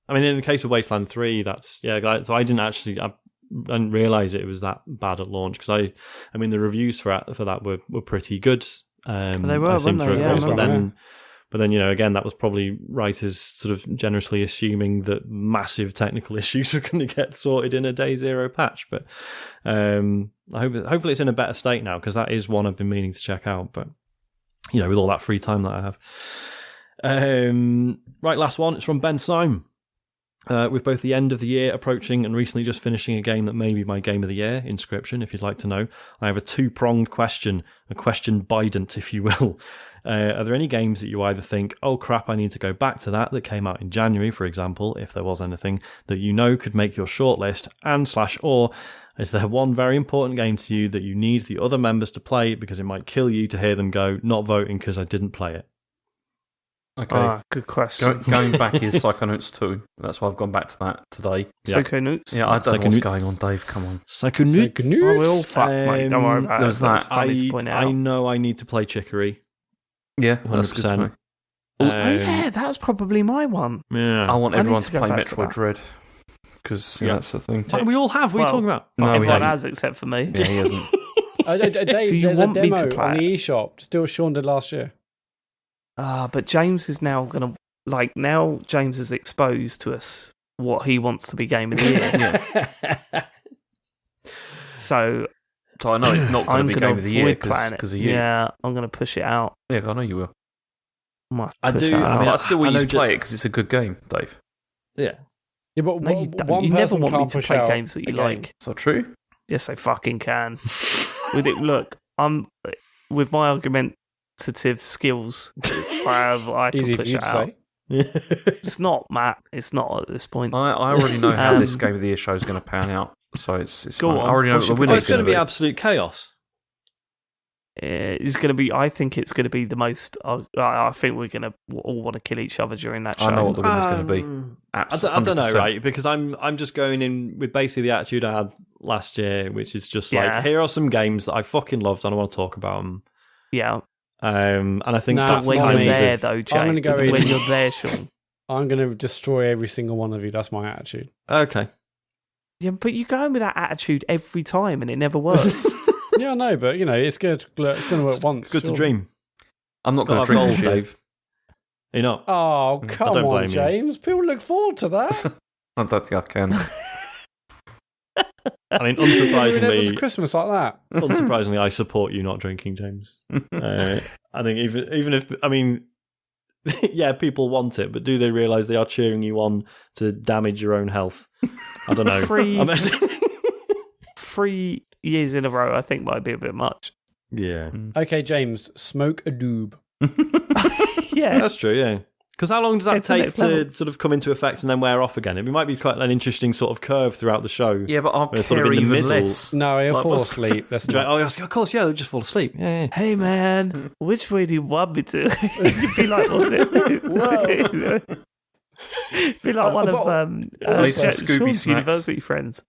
in the case of Wasteland 3, that's So I didn't realise it was that bad at launch, because I mean, the reviews for that were pretty good. They were, weren't they? Yeah, but then But then, again, that was probably writers sort of generously assuming that massive technical issues were going to get sorted in a day zero patch. But hopefully it's in a better state now, because that is one I've been meaning to check out. But, with all that free time that I have. Right, last one. It's from Ben Syme. With both the end of the year approaching and recently just finishing a game that may be my game of the year, Inscryption, if you'd like to know, I have a two-pronged question, a question bident, if you will. Are there any games that you either think, oh crap, I need to go back to that came out in January, for example, if there was anything, that could make your shortlist, or is there one very important game to you that you need the other members to play because it might kill you to hear them go, not voting because I didn't play it? Okay. Good question. Going back is Psychonauts 2. That's why I've gone back to that today. Psychonauts? Yeah, I don't know what's going on, Dave. Come on. Psychonauts. Oh, we're all fucked, mate. Don't worry about it. There's that. Funny to point out. I know I need to play Chicory. Yeah, 100%. Oh, yeah, that's probably my one. Yeah. I want I everyone need to to go play back to Metroid that. Dread. Because that's the thing. We all have. What are you talking about? No, we Everyone haven't. has except for me. Yeah, he hasn't. Dave, Do you there's want a me to demo play on it? the eShop. Still Sean did last year. But James is now going to... now James has exposed to us what he wants to be Game of the Year. So I know it's not going I'm to be going Game to of the Year avoid playing it. because of you. Yeah, I'm going to push it out. Yeah, I know you will. I do. it out. I mean, I still want I you know to play it because it's a good game, Dave. Yeah. Yeah, but No, you don't. one You never person want me can't to push play out games that you a game. like. Is that true? Yes, they fucking can. Look, I'm with my argumentative skills. I can Easy for push you it to out. say. It's not, Matt. It's not at this point. I already know how this Game of the Year show is going to pan out, so it's Go fine. on. I already know What's what the your winner's It's going to be. be absolute chaos. It's going to be. I think it's going to be the most. I think we're going to all want to kill each other during that show. I know what the winner's going to be. I don't know, right? Because I'm just going in with basically the attitude I had last year, which is just Yeah. like, here are some games that I fucking loved and I want to talk about them. Yeah, And I think Nah, that's when not you're me. there, though, Jay. gonna go when in. you're there, Sean. I'm going to destroy every single one of you. That's my attitude. Okay. Yeah, but you go in with that attitude every time, and it never works. Yeah, I know, but it's good. It's going to work once. Good to surely. dream. I'm not going Got to to drink have this goals, year. Dave. You're not. Oh, I come don't on, blame you. James. People look forward to that. I don't think I can. I mean, Everyone's unsurprisingly, Christmas like that. unsurprisingly, I support you not drinking, James. I think even if, I mean, yeah, people want it, but do they realise they are cheering you on to damage your own health? I don't know. Free- I'm- 3 years in a row, I think, might be a bit much. yeah, Okay, James, smoke a doob. Yeah, that's true. Yeah, because how long does that It's the take next to level. sort of come into effect and then wear off again? It might be quite an interesting sort of curve throughout the show. Yeah, but I'll We're sort of care in the even middle. less. No, he'll Like, fall what- asleep. That's not. Oh, yes, of course, yeah, they'll just fall asleep. Yeah. hey man, which way do you want me to? You'd be like, what's it? Be like one of Need some Scooby Sean's snacks. university friends.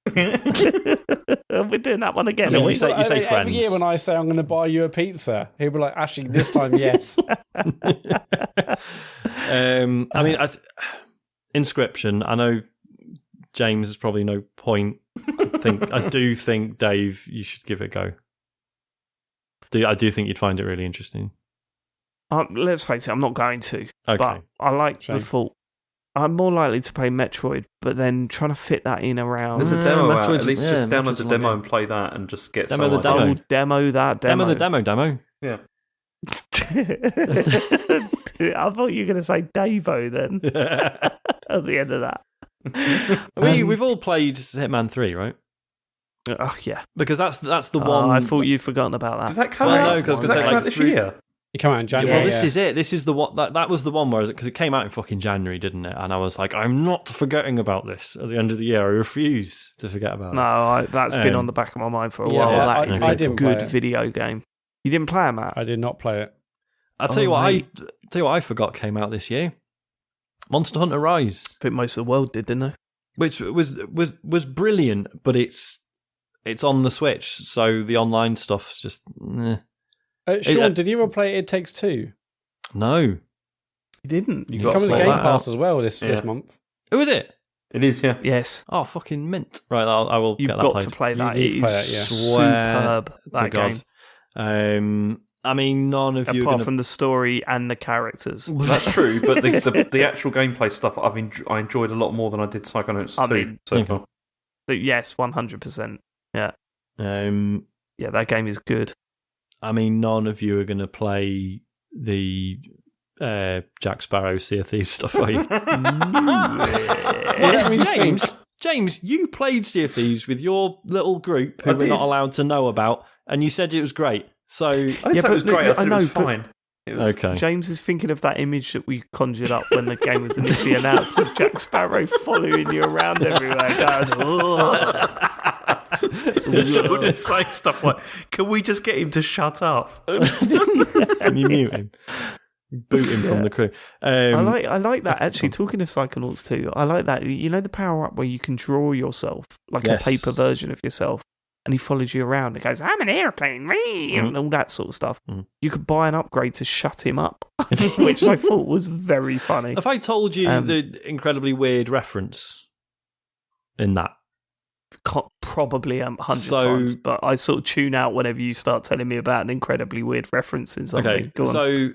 We're doing that one again. Yeah, aren't you we? say Every friends. year when I say I'm going to buy you a pizza, he'll be like, actually, this time, yes. I mean, Inscryption. I know James is probably no point. I do think Dave, you should give it a go. I do think you'd find it really interesting. Let's face it, I'm not going to. Okay. But I like Shame. the thought. I'm more likely to play Metroid, but then trying to fit that in around. There's a demo out. At Metroid's- least yeah, just download Metroid's the a demo long and play that and just get Demo some the idea. demo. Oh, demo that demo. Demo. Yeah. I thought you were going to say Davo then at the end of that. We've all played Hitman 3, right? Oh, yeah. Because that's the Oh, one. I thought you'd forgotten about that. Did that come Well, out? no, 'cause Did it's that come like out this 3 year? You come out in Yeah, January. well, this Yeah. is it. This is the one that was the one where, because it came out in fucking January, didn't it? And I was like, I'm not forgetting about this at the end of the year. I refuse to forget about it. No, that's been Um, on the back of my mind for a yeah, while. yeah, That is I a didn't play good it. video game. You didn't play it, Matt? I did not play it. I'll tell you what. mate. Tell you what I forgot came out this year. Monster Hunter Rise, I think most of the world did, didn't they? which was brilliant, but it's on the Switch, so the online stuff's just Sean, did you ever play It Takes Two? no. You didn't. You It's got coming to sort Game that Pass out. as well this Yeah. month. Who is it? It is, yeah. Yes. Oh, fucking mint! Right, I will. You've get that got played. to play You that. need It to play is it, yeah. Swear superb, to that God. game. I mean, none of you apart from the story and the characters. Well, that's true, but the actual gameplay stuff I enjoyed a lot more than I did Psychonauts 2 so far. Yes, 100%. Yeah. Yeah, that game is good. I mean, none of you are going to play the Jack Sparrow Sea of Thieves stuff, are you? James, you played Sea of Thieves with your little group who we're not allowed to know about, and you said it was great. So I didn't say it was great. I said it was fine. Okay. James is thinking of that image that we conjured up when the game was initially announced of Jack Sparrow following you around everywhere going, say stuff like, can we just get him to shut up? Can you mute him? Boot him from the crew. I like that, actually, talking of Psychonauts 2, I like that. You know the power-up where you can draw yourself, like a paper version of yourself, and he follows you around and goes, I'm an airplane, and all that sort of stuff. You could buy an upgrade to shut him up, which I thought was very funny. Have I told you the incredibly weird reference in that? Probably 100 times, but I sort of tune out whenever you start telling me about an incredibly weird reference in something. Okay, Go on. So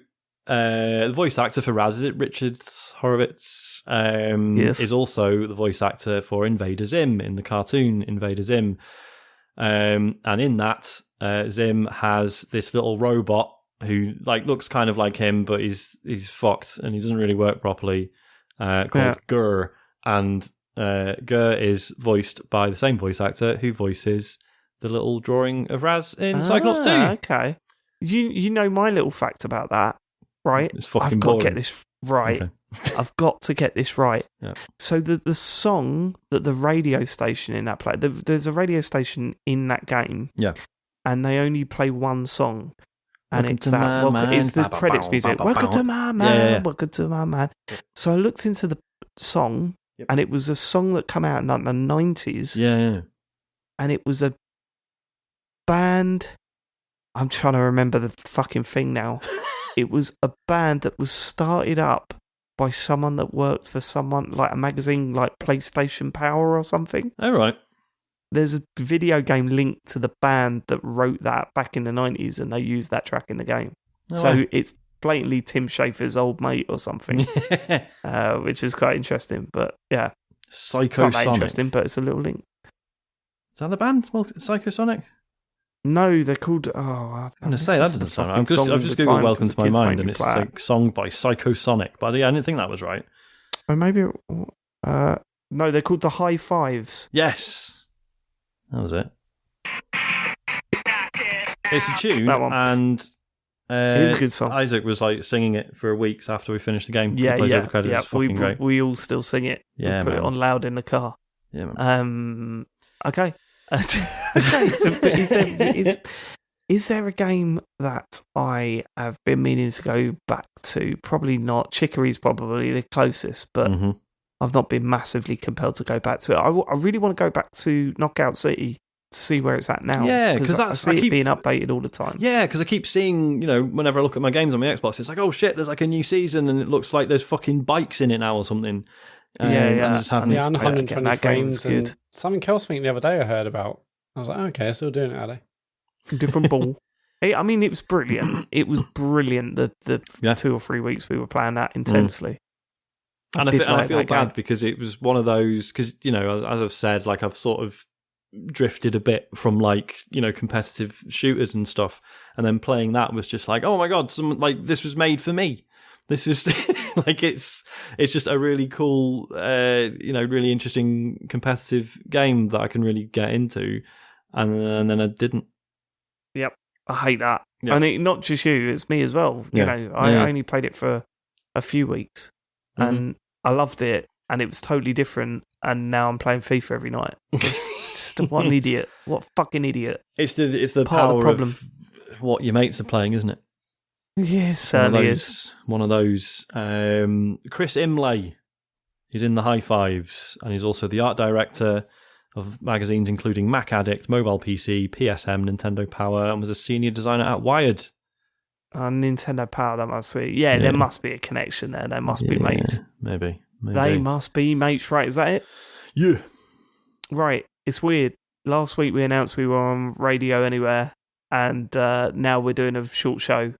the voice actor for Raz, is it Richard Horowitz? Yes. Is also the voice actor for Invader Zim in the cartoon Invader Zim. And in that, Zim has this little robot who looks kind of like him, but he's fucked and he doesn't really work properly, called Gur. And Gur is voiced by the same voice actor who voices the little drawing of Raz in Psychonauts 2. Okay. You know my little fact about that, right? It's fucking I've got to get this right. Okay. I've got to get this right. Yeah. So the song that the radio station in that play, there's a radio station in that game. Yeah. And they only play one song. And Welcome it's to that. my mind. It's the credits music. Welcome to my man. Welcome to my man. So I looked into the song, and it was a song that came out in the 90s. Yeah. And it was a band. I'm trying to remember the fucking thing now. It was a band that was started up by someone that worked for someone like a magazine like PlayStation Power or something. All right. There's a video game linked to the band that wrote that back in the 90s, and they used that track in the game. It's blatantly Tim Schafer's old mate or something, which is quite interesting. But yeah, it's not that interesting, but it's a little link. Is that the band? Well, Psychosonic? No, they're called... I'm going to say, that doesn't sound right. I've just Googled Welcome to My Mind, and it's like song by Psychosonic. But yeah, I didn't think that was right. Or maybe... no, they're called the High Fives. Yes. That was it. It's a tune, that one. And it is a good song. Isaac was singing it for weeks after we finished the game. Yeah. It's fucking great. We all still sing it. Yeah, we put it on loud in the car. Yeah, man. Okay. Okay, so is there a game that I have been meaning to go back to? Probably not. Chicory's probably the closest, but I've not been massively compelled to go back to it. I really want to go back to Knockout City to see where it's at now. Yeah, because I see it being updated all the time. Yeah, because I keep seeing, whenever I look at my games on my Xbox, it's like, oh shit, there's a new season, and it looks like there's fucking bikes in it now or something. Yeah. I'm just having 120 that game was frames. good. Something else I think the other day I heard about. I was like, okay, they're still doing it, are they? Different ball. I mean, it was brilliant. It was brilliant the 2 or 3 weeks we were playing that intensely. And I feel bad because it was one of those, because, as I've said, I've sort of drifted a bit from competitive shooters and stuff, and then playing that was just like, oh my god, this was made for me. This is it's just a really cool, really interesting competitive game that I can really get into, and then I didn't. Yep, I hate that. Yeah. And not just you, it's me as well. I only played it for a few weeks, and I loved it, and it was totally different. And now I'm playing FIFA every night. It's just what an idiot! What a fucking idiot! It's the part power of the problem of what your mates are playing, isn't it? Yes, certainly is. One of those. Chris Imlay, he's in the High Fives, and he's also the art director of magazines including Mac Addict, Mobile PC, PSM, Nintendo Power, and was a senior designer at Wired. Nintendo Power, that must be... Yeah, there must be a connection there. They must be mates. Maybe. They must be mates, right? Is that it? Yeah. Right. It's weird. Last week we announced we were on Radio Anywhere, and now we're doing a short show.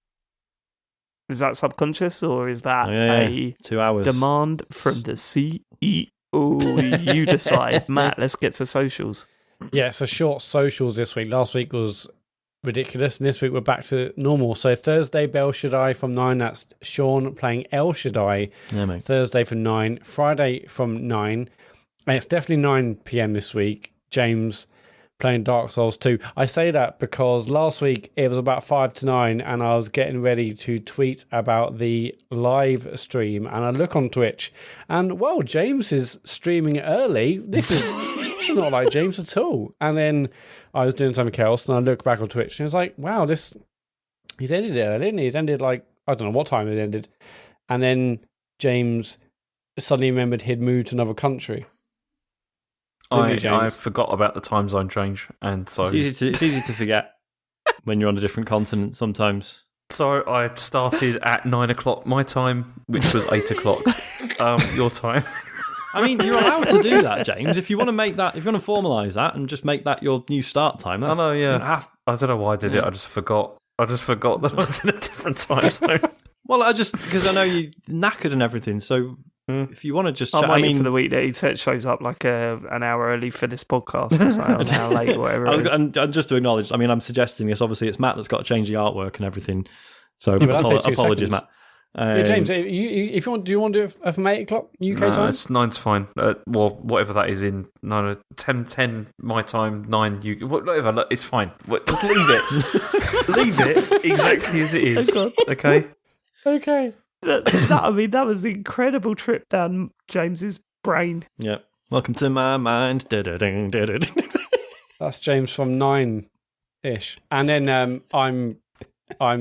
Is that subconscious, or is that a 2 hours demand from the CEO? You decide. Matt, let's get to socials. Yeah, so short socials this week. Last week was ridiculous, and this week we're back to normal. So Thursday, Bel Shaddai from 9. That's Sean playing El Shaddai. Yeah, mate. Thursday from 9. Friday from 9. And it's definitely 9 p.m. this week. James playing Dark Souls 2. I say that because last week it was about 5 to 9 and I was getting ready to tweet about the live stream, and I look on Twitch and, well, James is streaming early. This is not like James at all. And then I was doing something else and I look back on Twitch and it's like, wow, he's ended it early, didn't he? He's ended like, I don't know what time it ended. And then James suddenly remembered he'd moved to another country. I forgot about the time zone change, and so it's easy to forget when you're on a different continent sometimes. So I started at 9 o'clock my time, which was 8 o'clock your time. I mean, you're allowed to do that, James. If you want to make that, if you want to formalise that and just make that your new start time. I know, yeah. I don't know why I did it. I just forgot. I that I was in a different time zone. Well, because I know you're knackered and everything, so if you want to just I'm chat, waiting for the weekday Ted shows up like an hour early for this podcast or something, an hour late or whatever it is. And just to acknowledge, I mean, I'm suggesting this, obviously it's Matt that's got to change the artwork and everything, so apologies, Matt. Yeah, James, if you want, do you want to do it from 8 o'clock UK time? It's 9's fine. Well, whatever that is in 10 my time, 9 UK, whatever. It's fine. Just leave it. Leave it exactly as it is. Okay. Okay. That was an incredible trip down James's brain. Yeah. Welcome to my mind. That's James from 9-ish, and then I'm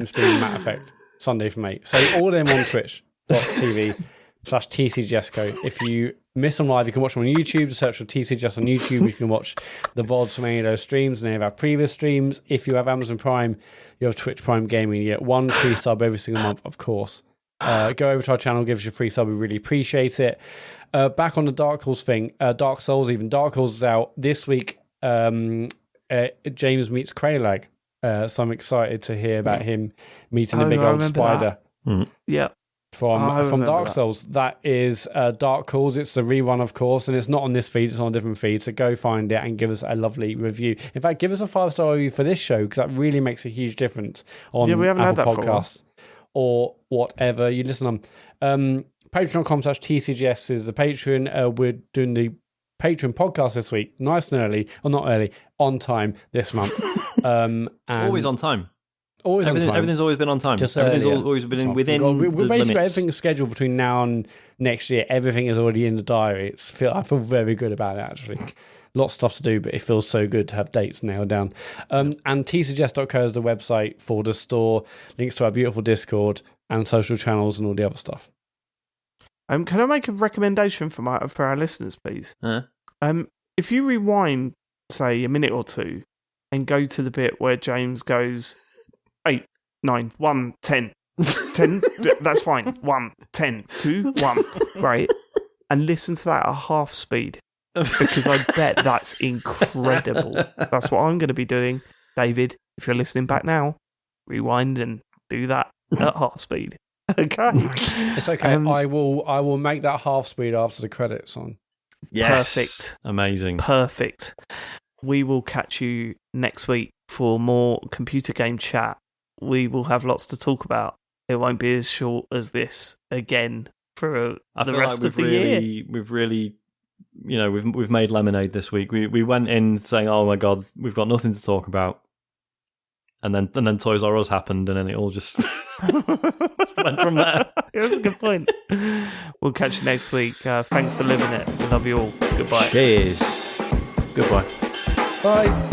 streaming Matt Effect Sunday from 8. So all of them on twitch.tv/TCGSco. If you miss them live, you can watch them on YouTube. Just search for TCGS on YouTube. You can watch the VODs from any of those streams and any of our previous streams. If you have Amazon Prime, you have Twitch Prime Gaming. You get 1 free sub every single month, of course. Go over to our channel, give us your free sub. We really appreciate it. Back on the Dark Souls thing, Dark Souls is out this week. James meets Kraylag. So I'm excited to hear about him meeting the big old spider. Yeah. From Dark Souls. That is Dark Souls. It's the rerun, of course, and it's not on this feed, it's on a different feed. So go find it and give us a lovely review. In fact, give us a 5-star review for this show, because that really makes a huge difference on we haven't Apple had that Podcasts or whatever you listen on. Patreon.com/TCGS is the Patreon. We're doing the Patreon podcast this week, nice and early, or not early, on time this month. And always on time. Always on time. Everything's always been on time. Just everything's earlier. always been within We're the basically limits. everything's scheduled between now and next year. Everything is already in the diary. I feel very good about it, actually. Lots of stuff to do, but it feels so good to have dates nailed down. And tcgs.co is the website for the store, links to our beautiful Discord and social channels and all the other stuff. Can I make a recommendation for our listeners, please? Huh? If you rewind, say, a minute or two, and go to the bit where James goes 8, 9, 1, 10, 10. That's fine. 1, 10, 2, 1. Right, and listen to that at half speed, because I bet that's incredible. That's what I'm going to be doing, David. If you're listening back now, rewind and do that at half speed. Okay, it's okay. I will make that half speed after the credits on. Yes. Perfect. Amazing. Perfect. We will catch you next week for more computer game chat. We will have lots to talk about. It won't be as short as this again for the rest of the year. We've really, we've made lemonade this week. We went in saying, "Oh my god, we've got nothing to talk about," and then Toys R Us happened, and then it all just went from there. That's a good point. We'll catch you next week. Thanks for living it. Love you all. Goodbye. Cheers. Goodbye. Bye.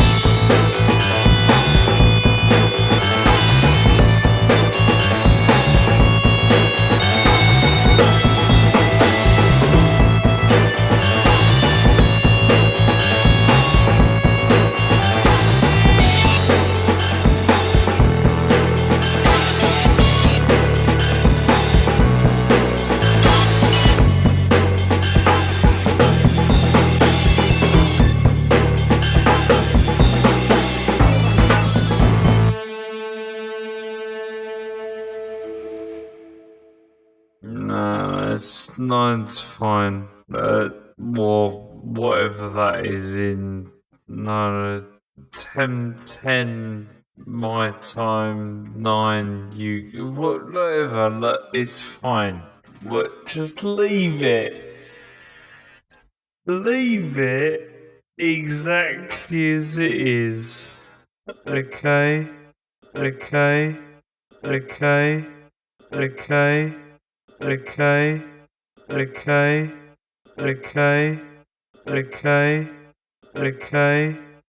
nine's fine. Or whatever that is in 10 my time, 9 you, whatever. It's fine. Just leave it. Leave it exactly as it is. Okay. Okay. Okay. Okay. Okay. Okay. Okay. Okay. Okay.